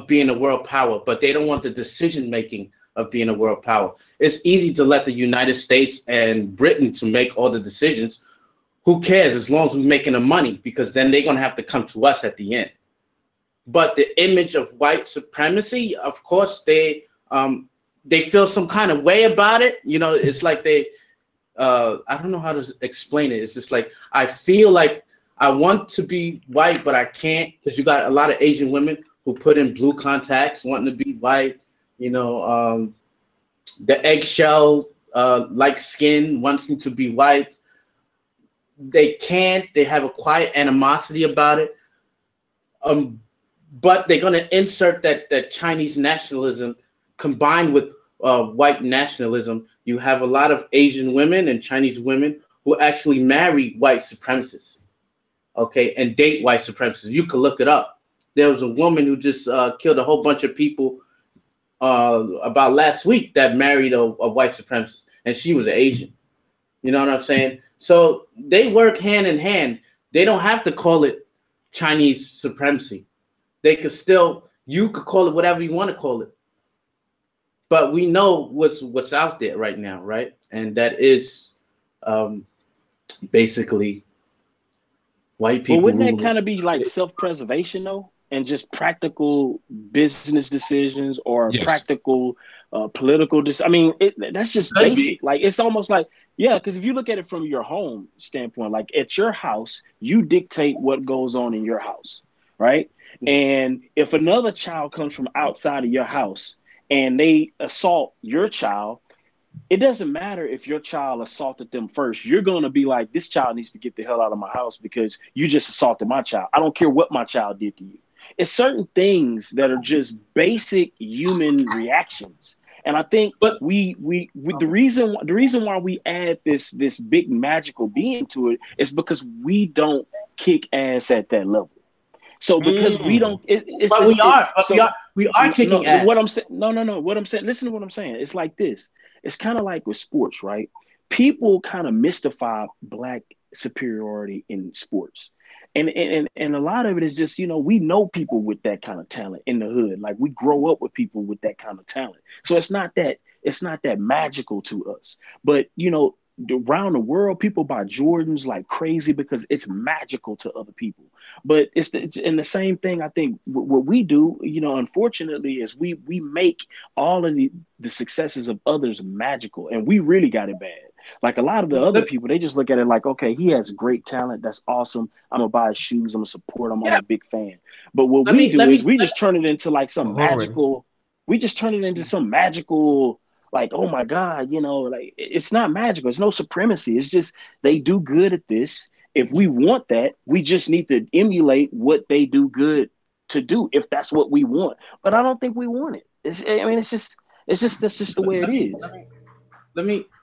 being a world power, but they don't want the decision making of being a world power. It's easy to let the United States and Britain to make all the decisions. Who cares as long as we're making the money, because then they're going to have to come to us at the end. But the image of white supremacy, of course, they feel some kind of way about it. You know, it's like I don't know how to explain it. It's just like, I feel like I want to be white, but I can't, because you got a lot of Asian women who put in blue contacts wanting to be white. You know, the eggshell like skin wanting to be white. They can't. They have a quiet animosity about it. But they're going to insert that Chinese nationalism combined with white nationalism. You have a lot of Asian women and Chinese women who actually marry white supremacists, okay, and date white supremacists. You can look it up. There was a woman who just killed a whole bunch of people about last week that married a white supremacist, and she was Asian. You know what I'm saying? So they work hand in hand. They don't have to call it Chinese supremacy. They could still, you could call it whatever you want to call it. But we know what's out there right now, right? And that is basically white people. But wouldn't that kind of be like self-preservation though? And just practical business decisions or practical political decisions? I mean, that's just basic. Like, it's almost like, yeah, because if you look at it from your home standpoint, like at your house, you dictate what goes on in your house, right? And if another child comes from outside of your house and they assault your child, it doesn't matter if your child assaulted them first. You're going to be like, this child needs to get the hell out of my house because you just assaulted my child. I don't care what my child did to you. It's certain things that are just basic human reactions. And I think the reason why we add this big magical being to it is because we don't kick ass at that level. So because we don't, we are kicking ass. What I'm saying, no. What I'm saying, listen to what I'm saying. It's like this. It's kind of like with sports, right? People kind of mystify Black superiority in sports. And a lot of it is just, you know, we know people with that kind of talent in the hood. Like, we grow up with people with that kind of talent. So it's not that magical to us. But, you know, around the world, people buy Jordans like crazy because it's magical to other people. But and the same thing, I think what we do, you know, unfortunately, is we make all of the successes of others magical, and we really got it bad. Like, a lot of the other people, they just look at it like, okay, he has great talent. That's awesome. I'm going to buy his shoes. I'm going to support him. I'm a big fan. But what we do is we just turn it into like some magical, like, oh my God, you know, like, it's not magical. It's no supremacy. It's just, they do good at this. If we want that, we just need to emulate what they do good to do, if that's what we want. But I don't think we want it. That's just the way it is.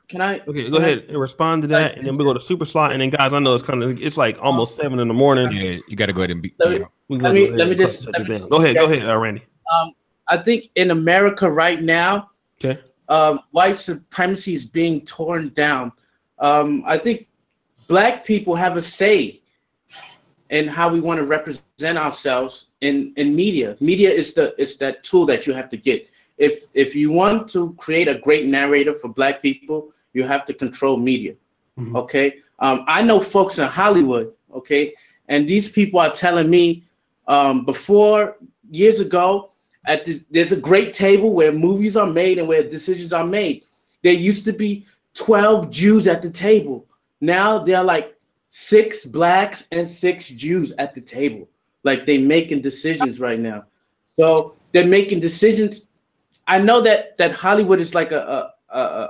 Can I? Okay, go ahead and respond to that, and then we go to Supasly, and then guys, I know it's like almost 7 in the morning. Yeah, you got to go ahead and be. Let me just go ahead, Randy. I think in America right now, Okay. White supremacy is being torn down. I think Black people have a say in how we want to represent ourselves in media. Media is that tool that you have to get. If you want to create a great narrator for Black people, you have to control media. Mm-hmm. Okay. I know folks in Hollywood. Okay, and these people are telling me before years ago. There's a great table where movies are made and where decisions are made. There used to be 12 Jews at the table. Now there are like 6 Blacks and 6 Jews at the table. Like they're making decisions right now. So they're making decisions. I know that Hollywood is like a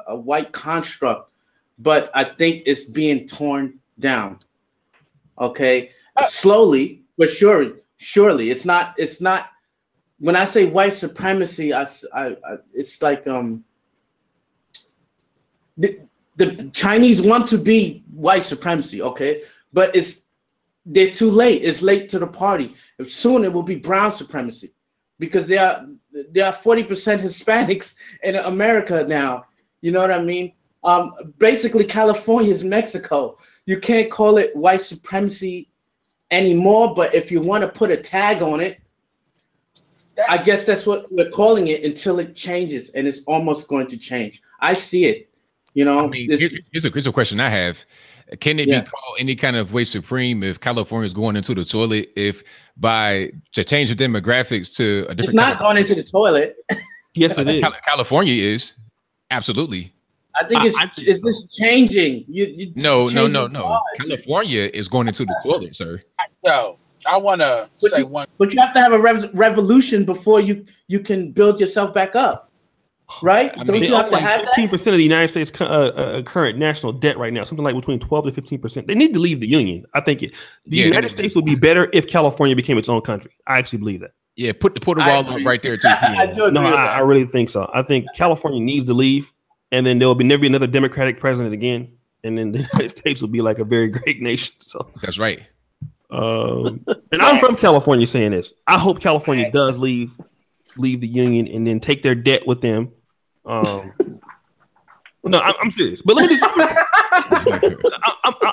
white construct, but I think it's being torn down. Okay, slowly but surely. It's not. When I say white supremacy, it's like the Chinese want to be white supremacy, okay? But they're too late. It's late to the party. Soon it will be brown supremacy, because there are 40% Hispanics in America now. You know what I mean? Basically, California is Mexico. You can't call it white supremacy anymore. But if you want to put a tag on it, I guess that's what we're calling it until it changes, and it's almost going to change. I see it. You know, I mean, here's a question I have. Can it be called any kind of way supreme if California is going into the toilet? If to change the demographics to a different, it's not going into the toilet. Yes, it is. California is absolutely. I think it's just changing. No. California is going into the toilet, sir. No. I want to say one. But you have to have a revolution before you can build yourself back up, right? I mean, you have to have 15% of the United States current national debt right now, something like between 12 to 15%. They need to leave the union. I think the United States would be better if California became its own country. I actually believe that. Yeah, put the wall up right there too. I really think so. I think California needs to leave, and then there will never be another Democratic president again, and then the United States will be like a very great nation. So that's right. And I'm from California saying this. I hope California does leave the union and then take their debt with them. No, I'm serious. But let me just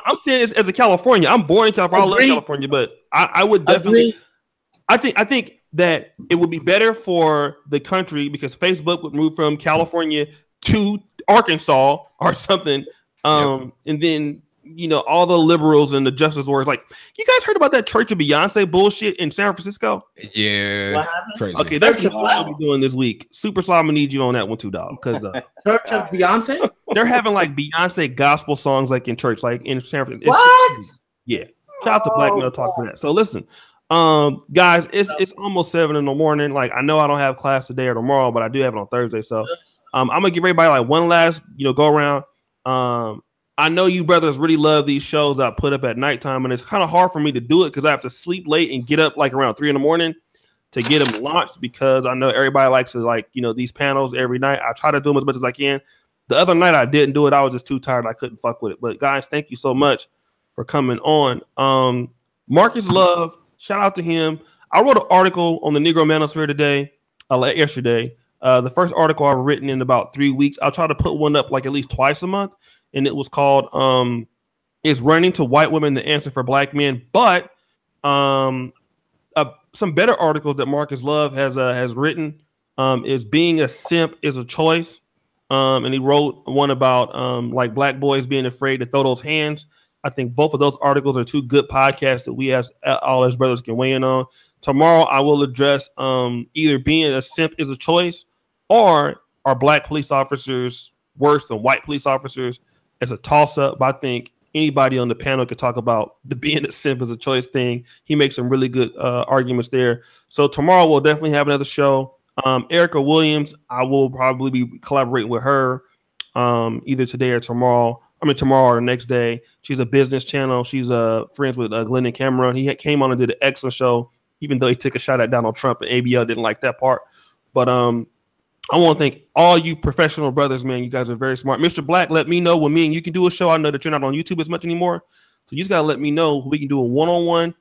I'm saying this as a California. I'm born in California. I love California, but I would definitely I think that it would be better for the country because Facebook would move from California to Arkansas or something. And then all the liberals and the justice warriors, like, you guys heard about that Church of Beyonce bullshit in San Francisco? Yeah. Crazy. Okay, that's what we'll be doing this week. SupaSly, I'm gonna need you on that one too, dog. Because Church of Beyonce? They're having like Beyonce gospel songs like in church, like in San Francisco. What? Yeah. Shout out to Black Male Talk for that. So listen, guys, it's almost 7 in the morning. Like, I know I don't have class today or tomorrow, but I do have it on Thursday. So I'm gonna give everybody like one last, go around. I know you brothers really love these shows I put up at nighttime, and it's kind of hard for me to do it because I have to sleep late and get up like around 3 in the morning to get them launched, because I know everybody likes to these panels every night. I try to do them as much as I can. The other night I didn't do it. I was just too tired. I couldn't fuck with it. But guys, thank you so much for coming on. Marcus Love, shout out to him. I wrote an article on the Negro Manosphere yesterday. The first article I've written in about 3 weeks. I'll try to put one up like at least twice a month. And it was called "Is Running to White Women the Answer for Black Men?" But some better articles that Marcus Love has written is "Being a Simp is a Choice," and he wrote one about like black boys being afraid to throw those hands. I think both of those articles are two good podcasts that we as all as brothers can weigh in on. Tomorrow I will address either being a simp is a choice, or are black police officers worse than white police officers? As a toss-up, but I think anybody on the panel could talk about the being a simp is a choice thing. He makes some really good arguments there. So tomorrow we'll definitely have another show. Erica Williams, I will probably be collaborating with her either today or tomorrow. Tomorrow or the next day. She's a business channel. She's friends with Glenn and Cameron. He came on and did an excellent show, even though he took a shot at Donald Trump, and ABL didn't like that part. But I want to thank all you professional brothers, man. You guys are very smart. Mr. Black, let me know when me and you can do a show. I know that you're not on YouTube as much anymore, so you just got to let me know. We can do a one-on-one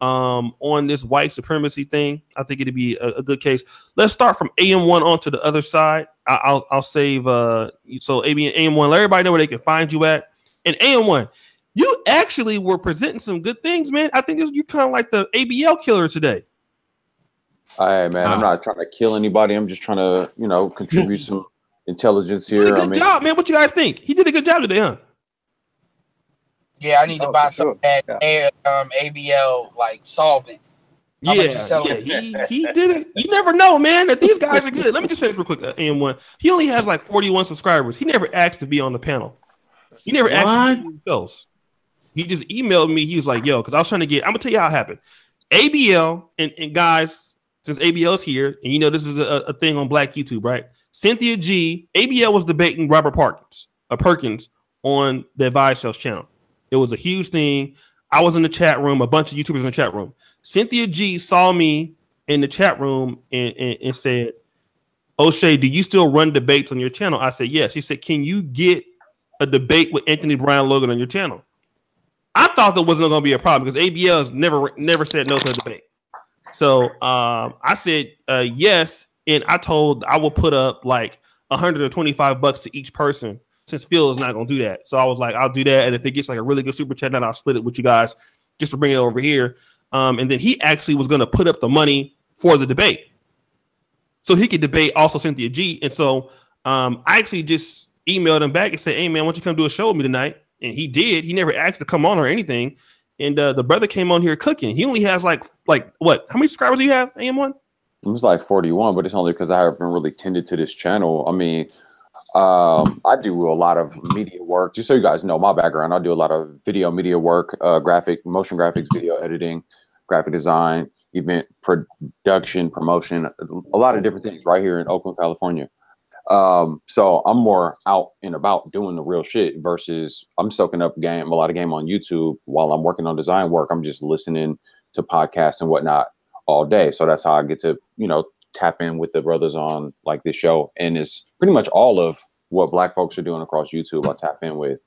on this white supremacy thing. I think it'd be a good case. Let's start from AM1 onto the other side. I'll save so AM1, let everybody know where they can find you at. And AM1, you actually were presenting some good things, man. I think you kind of like the ABL killer today. Hey, man, I'm not trying to kill anybody. I'm just trying to, contribute some intelligence here. Did a good job, man. What you guys think? He did a good job today, huh? Yeah, I need to buy some ABL like solvent. Yeah, he did it. You never know, man. That these guys are good. Let me just say this real quick. AM1, he only has like 41 subscribers. He never asked to be on the panel. He never asked to be else. He just emailed me. He was like, "Yo," because I was trying to get. I'm gonna tell you how it happened. ABL and guys, since ABL's here, and this is a thing on Black YouTube, right? Cynthia G. ABL was debating Robert Perkins on the Advice Show's channel. It was a huge thing. I was in the chat room, a bunch of YouTubers in the chat room. Cynthia G saw me in the chat room and said, "Oshay, do you still run debates on your channel?" I said, "Yes." She said, "Can you get a debate with Anthony Brown Logan on your channel?" I thought there wasn't going to be a problem because ABL has never said no to a debate. So I said yes, and I told I will put up like $125 to each person. Since Phil is not going to do that. So I was like, I'll do that. And if it gets like a really good super chat, then I'll split it with you guys just to bring it over here. And then he actually was going to put up the money for the debate. So he could debate also Cynthia G. And so I actually just emailed him back and said, "Hey, man, why don't you come do a show with me tonight?" And he did. He never asked to come on or anything. And the brother came on here cooking. He only has like what? How many subscribers do you have, AM1? It was like 41, but it's only because I haven't really tended to this channel. I mean, I do a lot of media work. Just so you guys know my background, I do a lot of media work, motion graphics, video editing, graphic design, event production, promotion, a lot of different things right here in Oakland, California. So I'm more out and about doing the real shit versus I'm soaking up a lot of game on YouTube while I'm working on design work. I'm just listening to podcasts and whatnot all day. So that's how I get to, tap in with the brothers on like this show. And it's pretty much all of what Black folks are doing across YouTube I tap in with.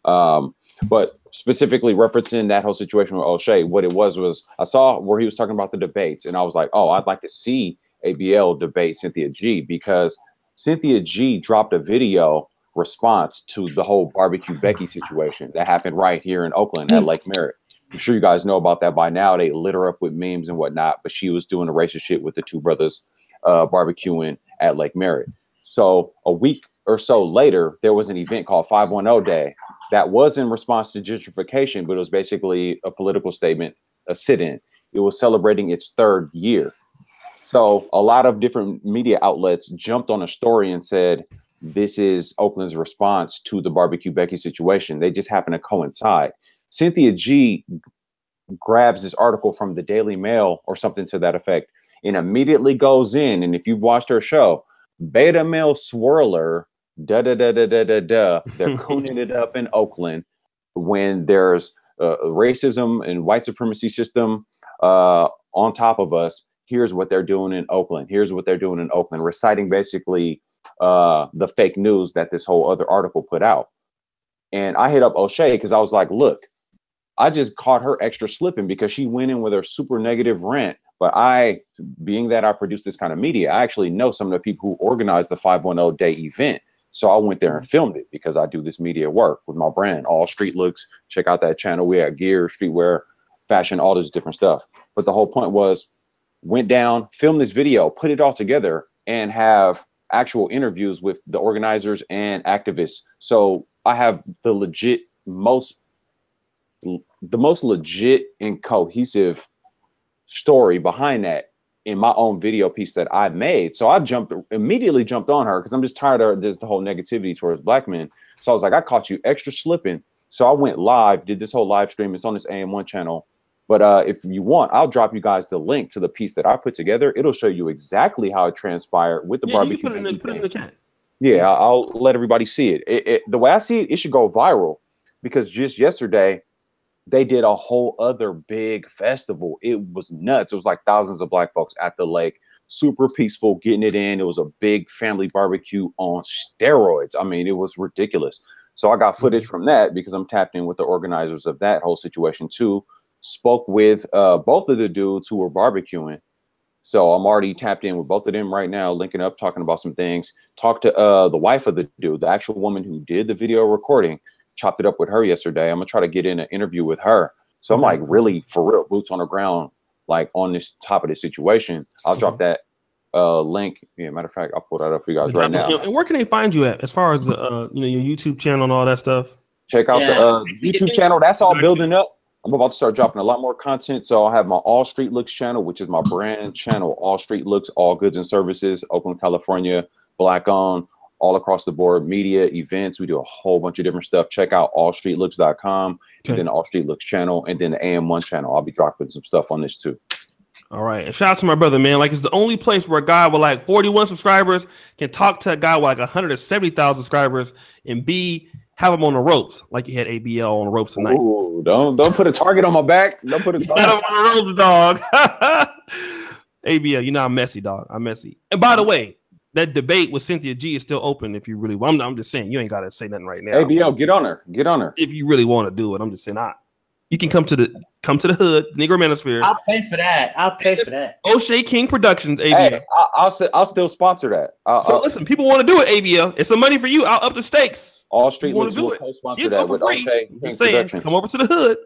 But specifically referencing that whole situation with Oshay, what it was I saw where he was talking about the debates, and I was like, oh, I'd like to see ABL debate Cynthia G, because Cynthia G dropped a video response to the whole Barbecue Becky situation that happened right here in Oakland at Lake Merritt. I'm sure you guys know about that by now. They lit her up with memes and whatnot, but she was doing a racist shit with the two brothers barbecuing at Lake Merritt. So a week or so later, there was an event called 510 Day that was in response to gentrification, but it was basically a political statement, a sit-in. It was celebrating its 3rd year. So a lot of different media outlets jumped on a story and said, this is Oakland's response to the Barbecue Becky situation. They just happen to coincide. Cynthia G grabs this article from the Daily Mail or something to that effect and immediately goes in. And if you've watched her show, beta male swirler, they're cooning it up in Oakland when there's racism and white supremacy system on top of us. Here's what they're doing in Oakland. Here's what they're doing in Oakland, reciting basically the fake news that this whole other article put out. And I hit up Oshay because I was like, look, I just caught her extra slipping because she went in with her super negative rant. But being that I produce this kind of media, I actually know some of the people who organized the 510 Day event. So I went there and filmed it because I do this media work with my brand, All Street Looks. Check out that channel. We have gear, streetwear, fashion, all this different stuff. But the whole point was, went down, filmed this video, put it all together, and have actual interviews with the organizers and activists. So I have the most legit and cohesive story behind that in my own video piece that I made. So I immediately jumped on her because I'm just tired of the whole negativity towards Black men. So I was like, I caught you extra slipping. So I went live, did this whole live stream. It's on this AM1 channel. But if you want, I'll drop you guys the link to the piece that I put together. It'll show you exactly how it transpired with the barbecue. Put it in the chat. Yeah, I'll let everybody see it. The way I see it, it should go viral because just yesterday, they did a whole other big festival. It was nuts. It was like thousands of Black folks at the lake, super peaceful, getting it in. It was a big family barbecue on steroids. I mean, it was ridiculous. So I got footage from that because I'm tapped in with the organizers of that whole situation too. spoke with both of the dudes who were barbecuing. So I'm already tapped in with both of them right now, linking up, talking about some things. Talked to the wife of the dude, the actual woman who did the video recording. Chopped it up with her yesterday. I'm gonna try to get in an interview with her. So I'm like really for real, boots on the ground, like on this top of the situation. I'll drop that link. Yeah, matter of fact, I'll pull that up for you guys right now. And where can they find you at as far as the your YouTube channel and all that stuff? Check out the YouTube channel. That's all building up. I'm about to start dropping a lot more content. So I'll have my All Street Looks channel, which is my brand channel. All Street Looks, all goods and services, Oakland, California, Black owned, all across the board, media, events. We do a whole bunch of different stuff. Check out allstreetlooks.com and then the All Street Looks channel and then the AM1 channel. I'll be dropping some stuff on this too. All right. And shout out to my brother, man. Like, it's the only place where a guy with like 41 subscribers can talk to a guy with like 170,000 subscribers and have him on the ropes, like you had ABL on the ropes tonight. Ooh, don't put a target on my back. Don't put a target on the ropes, dog. ABL, you know I'm messy, dog. I'm messy. And by the way, that debate with Cynthia G is still open. If you really want, I'm just saying you ain't got to say nothing right now. ABL, get on her. Get on her. If you really want to do it, I'm just saying, you can come to the hood, Negro Manosphere. I'll pay for that. O'Shea King Productions, ABL. Hey, I'll still sponsor that. Listen, people want to do it, ABL. It's some money for you. I'll up the stakes. All Street Looks will co-sponsor that with O'Shea King Productions. Come over to the hood.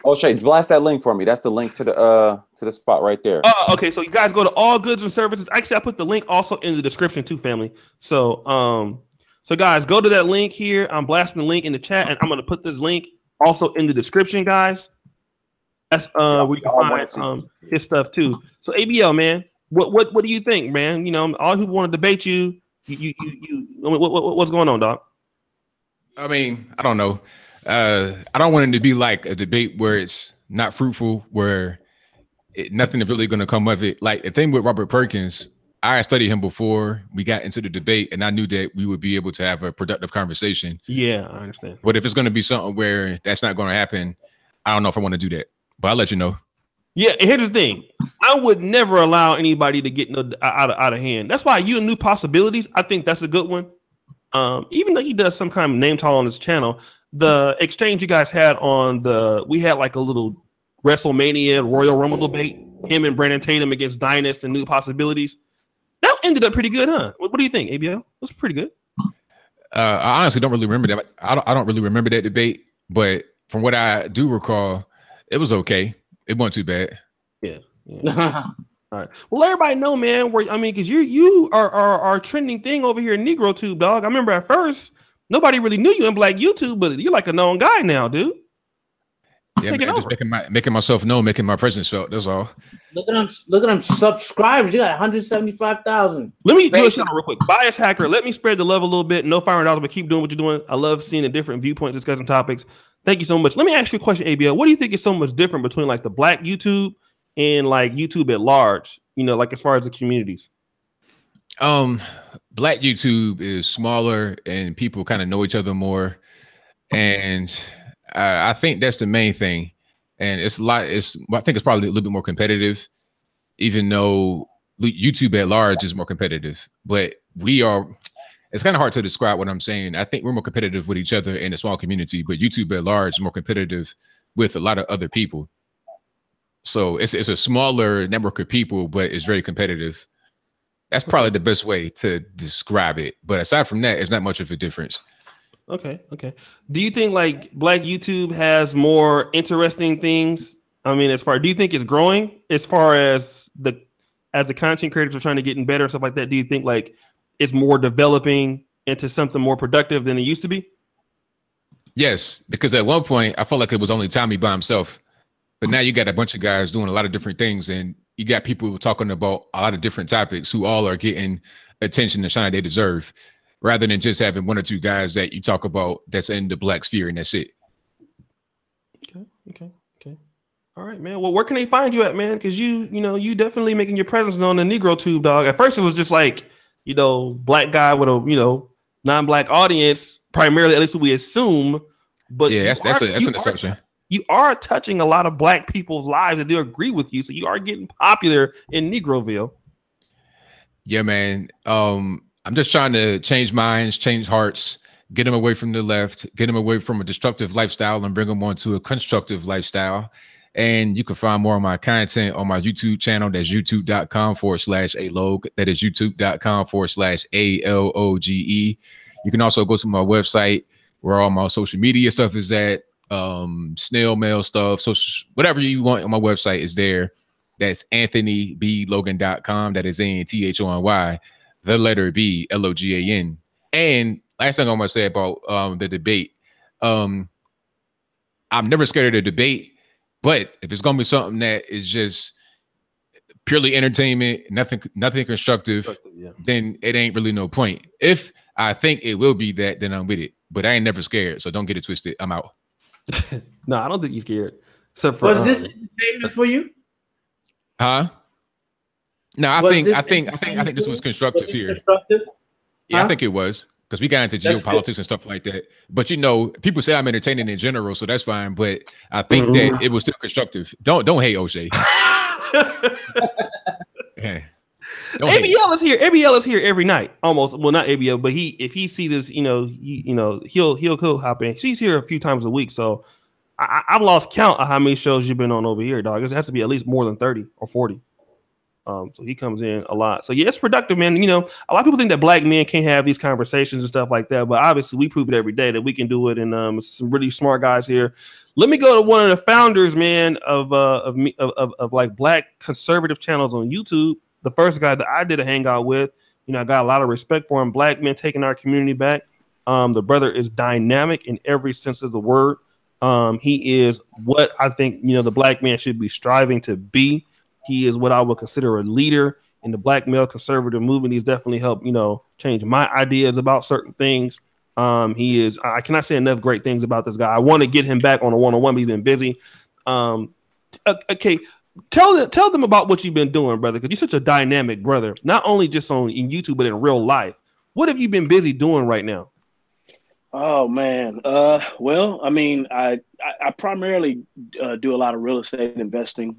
O'Shea, blast that link for me. That's the link to the spot right there. Okay, so you guys go to All Goods and Services. Actually, I put the link also in the description too, family. So guys, go to that link here. I'm blasting the link in the chat, and I'm going to put this link also in the description, guys. That's where you can find his stuff too. So ABL, man, what do you think, man? You know, all people want to debate you. What's going on, dog? I mean, I don't know. I don't want it to be like a debate where it's not fruitful, where nothing is really going to come of it. Like the thing with Robert Perkins, I studied him before we got into the debate, and I knew that we would be able to have a productive conversation. Yeah, I understand. But if it's going to be something where that's not going to happen, I don't know if I want to do that. But I'll let you know. Yeah, and here's the thing. I would never allow anybody to get out of hand. That's why you and New Possibilities, I think that's a good one. Even though he does some kind of name call on his channel, the exchange you guys had we had like a little WrestleMania Royal Rumble debate, him and Brandon Tatum against Dynast and New Possibilities. That ended up pretty good, huh? What do you think, ABL? It was pretty good. I honestly don't really remember that. I don't really remember that debate, but from what I do recall, it was okay. It wasn't too bad. Yeah. All right. Well, everybody know, man. Because you are a trending thing over here in Negro Tube, dog. I remember at first nobody really knew you in Black YouTube, but you're like a known guy now, dude. Yeah, man, just making myself known, making my presence felt. That's all. Look at them subscribers. You got 175,000. Let me do something real quick. Bias hacker. Let me spread the love a little bit. No firing dollars, but keep doing what you're doing. I love seeing the different viewpoints, discussing topics. Thank you so much. Let me ask you a question, ABL. What do you think is so much different between like the Black YouTube and like YouTube at large? You know, like as far as the communities. Black YouTube is smaller and people kind of know each other more, and I think that's the main thing. And I think it's probably a little bit more competitive, even though YouTube at large is more competitive. But it's kind of hard to describe what I'm saying. I think we're more competitive with each other in a small community, but YouTube at large is more competitive with a lot of other people. So it's a smaller network of people, but it's very competitive. That's probably the best way to describe it. But aside from that, it's not much of a difference. Okay. Do you think like Black YouTube has more interesting things? I mean, do you think it's growing as far as the content creators are trying to get better and stuff like that? Do you think like it's more developing into something more productive than it used to be? Yes, because at one point I felt like it was only Tommy by himself, but now you got a bunch of guys doing a lot of different things, and you got people talking about a lot of different topics who all are getting attention and shine they deserve, rather than just having one or two guys that you talk about that's in the Black sphere and that's it. Okay. All right, man. Well, where can they find you at, man? Because you definitely making your presence on the Negro Tube, dog. At first it was just like, Black guy with a, non-Black audience, primarily, at least we assume. But yeah, that's an exception. You are touching a lot of Black people's lives that do agree with you. So you are getting popular in Negroville. Yeah, man. I'm just trying to change minds, change hearts, get them away from the left, get them away from a destructive lifestyle and bring them onto a constructive lifestyle. And you can find more of my content on my YouTube channel. That's youtube.com/alog. That is youtube.com/ALOGE. You can also go to my website where all my social media stuff is at. Snail mail stuff, so whatever you want on my website is there. That's AnthonyBLogan.com. That is ANTHONY, the letter B, LOGAN. And last thing I'm gonna say about the debate, I'm never scared of the debate, but if it's gonna be something that is just purely entertainment, nothing constructive, then it ain't really no point. If I think it will be that, then I'm with it. But I ain't never scared, so don't get it twisted. I'm out. No, I don't think he's scared. Except for was this entertainment for you? Huh? No, I think this was constructive here. Constructive? Yeah, Huh? I think it was, because we got into geopolitics and stuff like that. But you know, people say I'm entertaining in general, so that's fine. But I think that it was still constructive. Don't hate Oshay. Yeah. ABL is here. ABL is here every night, almost. Well, not ABL, but if he sees this, he'll hop in. She's here a few times a week, so I've lost count of how many shows you've been on over here, dog. It has to be at least more than 30 or 40. So he comes in a lot. So yeah, it's productive, man. You know, a lot of people think that black men can't have these conversations and stuff like that, but obviously we prove it every day that we can do it. And some really smart guys here. Let me go to one of the founders, man, of like black conservative channels on YouTube. The first guy that I did a hangout with, you know, I got a lot of respect for him. Black men taking our community back. The brother is dynamic in every sense of the word. He is what I think, you know, the black man should be striving to be. He is what I would consider a leader in the black male conservative movement. He's definitely helped, you know, change my ideas about certain things. He is, I cannot say enough great things about this guy. I want to get him back on a one-on-one, but he's been busy. Okay. Tell them about what you've been doing, brother, because you're such a dynamic brother, not only just in YouTube, but in real life. What have you been busy doing right now? Oh man. Well, I mean, I primarily do a lot of real estate investing.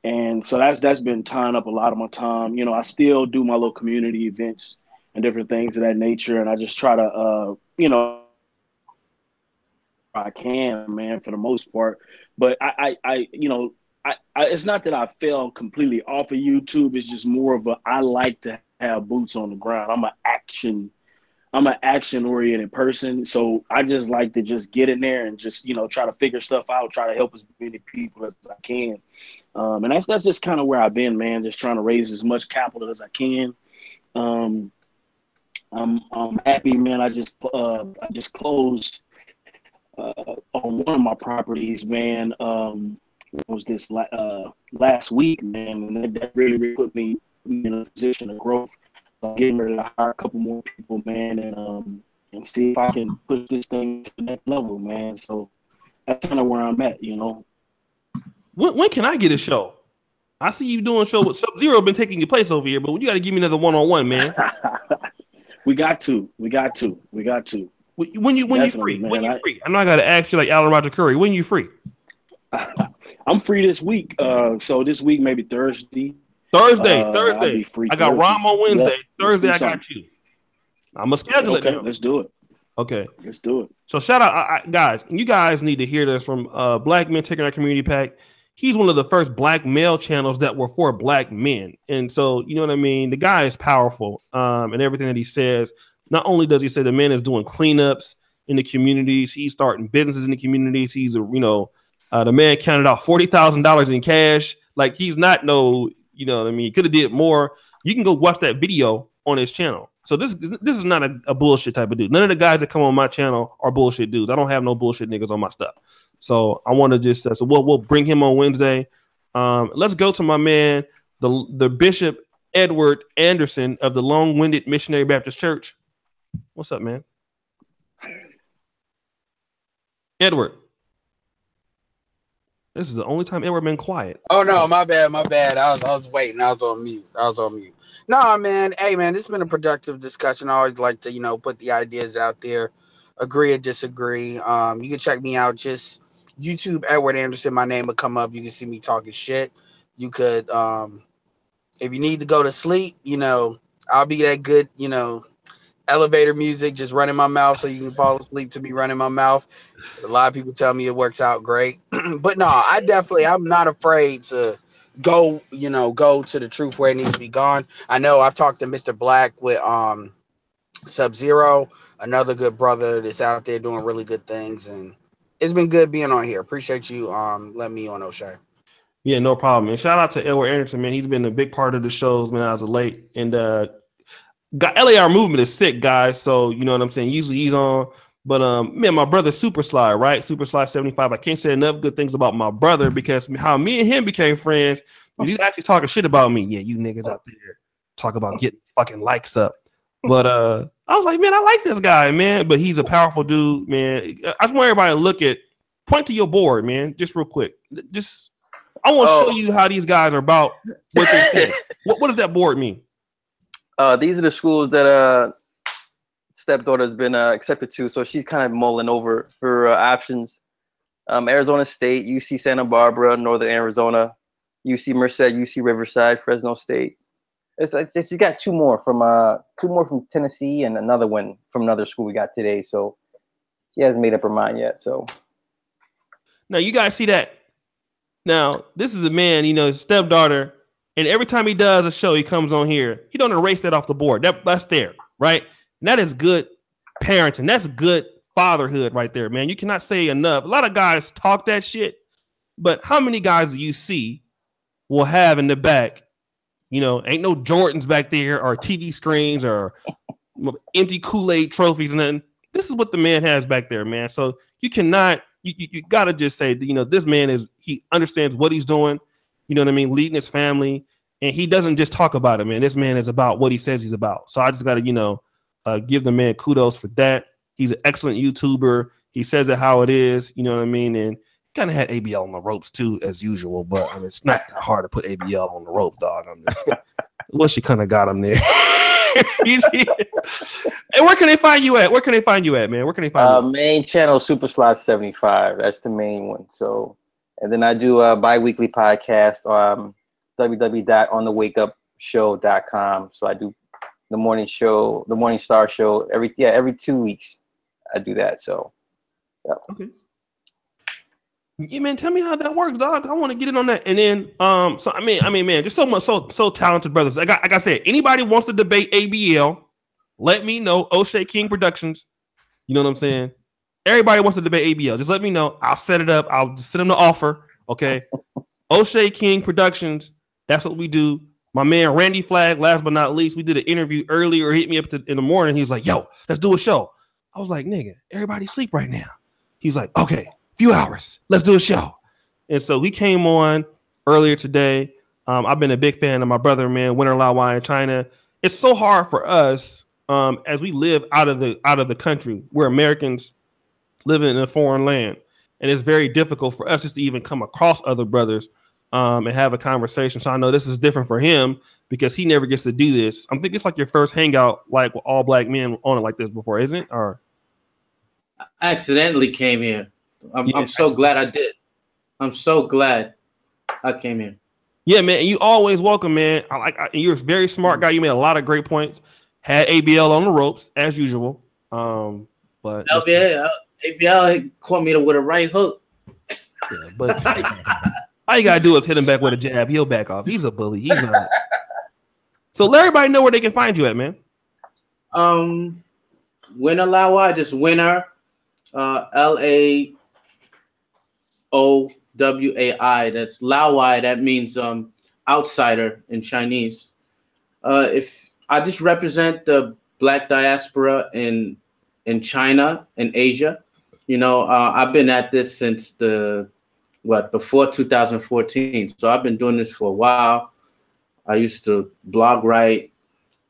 And so that's been tying up a lot of my time. You know, I still do my little community events and different things of that nature. And I just try to, you know, I can, man, for the most part. But I you know, it's not that I fell completely off of YouTube. It's just more of I like to have boots on the ground. I'm an action oriented person. So I just like to just get in there and just, you know, try to figure stuff out, try to help as many people as I can. And that's just kind of where I've been, man, just trying to raise as much capital as I can. I'm happy, man. I just closed on one of my properties, man. Was this last week, man, and that really put me in a position of growth. I'm getting ready to hire a couple more people, man, and see if I can push this thing to the next level, man. So that's kind of where I'm at, you know. When can I get a show? I see you doing a show with Sub-Zero been taking your place over here, but you got to give me another one-on-one, man. We got to. When you free? Man, when you free? I know I got to ask you like Alan Roger Curry. When you free? I'm free this week. So this week maybe Thursday. Thursday. I got Rom on Wednesday. Yeah, Thursday I got you. I'm gonna schedule it now. Let's do it. Okay, let's do it. So shout out, guys. You guys need to hear this from Black Men Taking Our Community Pack. He's one of the first black male channels that were for black men, and so you know what I mean. The guy is powerful, and everything that he says. Not only does he say the man is doing cleanups in the communities, he's starting businesses in the communities. He's the man counted out $40,000 in cash. Like he's not no. You know what I mean? He could have did more. You can go watch that video on his channel. So this is not a bullshit type of dude. None of the guys that come on my channel are bullshit dudes. I don't have no bullshit niggas on my stuff. So I want to just so we'll bring him on Wednesday. Let's go to my man, the Bishop Edward Anderson of the Long-Winded Missionary Baptist Church. What's up, man? Edward. This is the only time Edward been quiet. Oh no, my bad. I was waiting. I was on mute. No, man. Hey, man, this has been a productive discussion. I always like to, put the ideas out there, agree or disagree. You can check me out. Just YouTube Edward Anderson. My name will come up. You can see me talking shit. You could, if you need to go to sleep, I'll be that good, elevator music, just running my mouth so you can fall asleep to me running my mouth. A lot of people tell me it works out great. But no, I'm not afraid to go to the truth where it needs to be gone. I know I've talked to Mr. Black with Sub-Zero, another good brother that's out there doing really good things, and it's been good being on here. Appreciate you letting me on, Oshay. Yeah, no problem. And shout out to Edward Anderson, man. He's been a big part of the shows, man, as of late. And LAR movement is sick, guys. So you know what I'm saying? Usually he's on. But man, my brother SupaSly, right? SupaSly75. I can't say enough good things about my brother because how me and him became friends, he's actually talking shit about me. Yeah, you niggas out there talk about getting fucking likes up. But I was like, man, I like this guy, man. But he's a powerful dude, man. I just want everybody to point to your board, man, just real quick. I want to show you how these guys are about what they say. What does that board mean? These are the schools that stepdaughter's been accepted to, so she's kind of mulling over her options. Arizona State, UC Santa Barbara, Northern Arizona, UC Merced, UC Riverside, Fresno State. It's like she got two more from Tennessee and another one from another school we got today. So she hasn't made up her mind yet. So now you guys see that. Now this is a man, his stepdaughter, and every time he does a show, he comes on here. He don't erase that off the board. That's there, right? And that is good parenting. That's good fatherhood right there, man. You cannot say enough. A lot of guys talk that shit, but how many guys do you see will have in the back? Ain't no Jordans back there or TV screens or empty Kool-Aid trophies and nothing. This is what the man has back there, man. So you cannot, you got to just say, this man he understands what he's doing, you know what I mean? Leading his family. And he doesn't just talk about it, man. This man is about what he says he's about. So I just got to, give the man kudos for that. He's an excellent YouTuber. He says it how it is, you know what I mean? And kind of had ABL on the ropes too, as usual, but it's not that hard to put ABL on the ropes, dog. Well, she kind of got him there. And where can they find you at? Where can they find you at, man? Where can they find you? Main channel SupaSly75. That's the main one. So, and then I do a bi-weekly podcast on www.onthewakeupshow.com. So I do the morning show, the Morning Star show every 2 weeks. I do that. So, yeah. Okay. Yeah, man, tell me how that works, dog. I want to get in on that. And then, so I mean, man, just so much, so talented brothers. Like I said, anybody wants to debate ABL, let me know. Oshay King Productions. You know what I'm saying? Everybody wants to debate ABL. Just let me know. I'll set it up. I'll just send them the offer. Okay. Oshay King Productions. That's what we do. My man Randy Flagg, last but not least, we did an interview earlier. Hit me up in the morning. He was like, "Yo, let's do a show." I was like, "Nigga, everybody sleep right now." He's like, "Okay. Few hours. Let's do a show." And so he came on earlier today. I've been a big fan of my brother, man, Winter Lao Wai in China. It's so hard for us as we live out of the country. We're Americans living in a foreign land. And it's very difficult for us just to even come across other brothers and have a conversation. So I know this is different for him because he never gets to do this. I think it's like your first hangout like with all black men on it like this before, isn't it? Or I accidentally came here. I'm so glad I did. I'm so glad I came in. Yeah, man. And you always welcome, man. You're a very smart guy. You made a lot of great points. Had ABL on the ropes as usual. But ABL caught me with a right hook. Yeah, but all you gotta do is hit him back with a jab. He'll back off. He's a bully. He's not. So let everybody know where they can find you at, man. Winner Lao Wai, just Winner. LAOWAI. That's Lao Wai. That means outsider in Chinese. If I just represent the black diaspora in China and Asia, I've been at this since before 2014. So I've been doing this for a while. I used to blog write,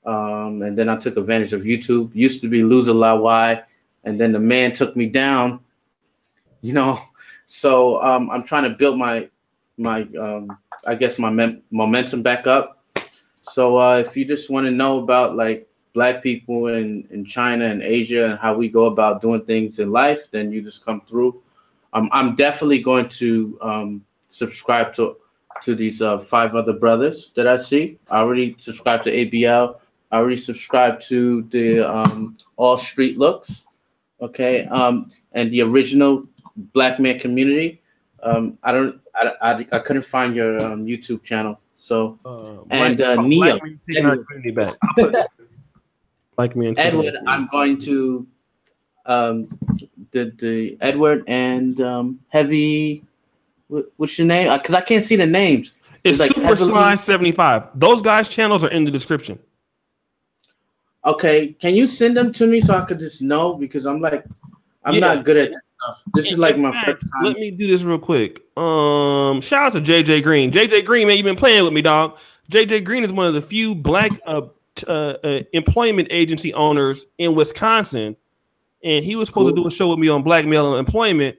and then I took advantage of YouTube. Used to be Loser Lao Wai. And then the man took me down, So I'm trying to build my momentum back up. So if you just want to know about like black people in China and Asia and how we go about doing things in life, then you just come through. I'm definitely going to subscribe to these 5 other brothers that I see. I already subscribed to ABL. I already subscribed to the All Street Looks, okay, and the original Black Man Community. I couldn't find your YouTube channel, so and Neo Edward. Black Man Edward, I'm going to the Edward and Heavy. What's your name? Because I can't see the names. It's like SupaSly75. Those guys' channels are in the description. Okay, can you send them to me so I could just know? Because I'm not good at that stuff. This is like my first time. Let me do this real quick. Shout out to JJ Green. JJ Green, man, you've been playing with me, dog. JJ Green is one of the few Black employment agency owners in Wisconsin, and he was supposed to do a show with me on blackmail and employment.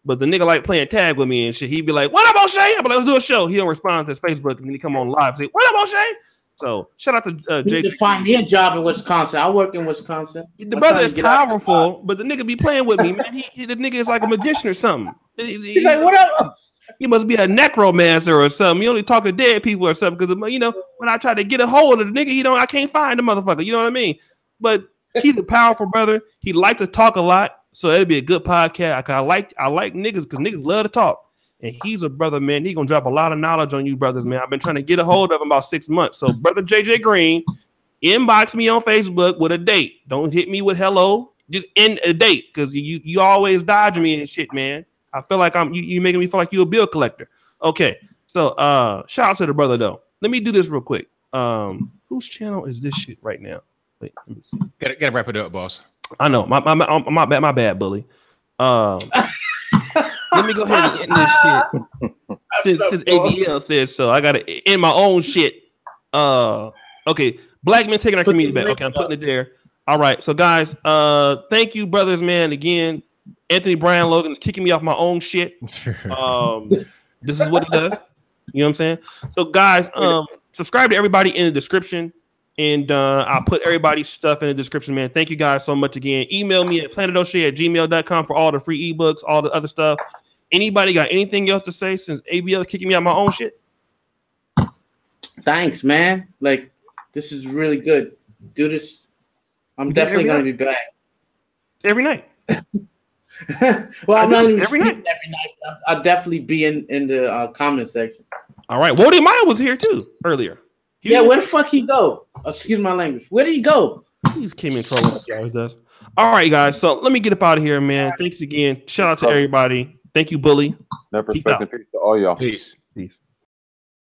But the nigga like playing tag with me and shit. He'd be like, "What up, Oshay?" I'd be like, "Let's do a show." He don't respond to his Facebook, and then he come on live and say, "What up, Oshay?" So shout out to JJ. To find me a job in Wisconsin. I work in Wisconsin. The brother is powerful, but the nigga be playing with me, man. The nigga is like a magician or something. He's like, "What up?" He must be a necromancer or something. He only talk to dead people or something. Because you know, when I try to get a hold of the nigga, I can't find the motherfucker. You know what I mean? But he's a powerful brother. He like to talk a lot. So it'd be a good podcast. I like niggas because niggas love to talk. And he's a brother, man. He gonna drop a lot of knowledge on you brothers, man. I've been trying to get a hold of him about 6 months. So brother JJ Green, inbox me on Facebook with a date. Don't hit me with hello. Just end a date because you always dodge me and shit, man. I feel like you making me feel like you a bill collector. Okay. So shout out to the brother though. Let me do this real quick. Whose channel is this shit right now? Wait, let me see. Gotta wrap it up, boss. I know my bad, bully. Let me go ahead and end this shit. Since ABL says so, I gotta end my own shit. Okay, Black men taking our community back. Okay, I'm putting it there. All right, so guys, thank you, brothers, man. Again, Anthony Brian Logan is kicking me off my own shit. This is what he does. You know what I'm saying? So, guys, subscribe to everybody in the description. And I'll put everybody's stuff in the description, man. Thank you guys so much again. Email me at planetoshay@gmail.com for all the free ebooks, all the other stuff. Anybody got anything else to say since ABL is kicking me out my own shit? Thanks, man. Like, this is really good. Do this. I'm definitely going to be back. Every night. Well, I'm not even every night. I'll definitely be in the comment section. All right. Wody Maya was here too earlier. Where the fuck he go? Excuse my language. Where did he go? He just came in trolling like he always does. All right, guys. So let me get up out of here, man. Thanks again. Shout out to everybody. Thank you, Bully. Never respect and peace to all y'all. Peace. Peace.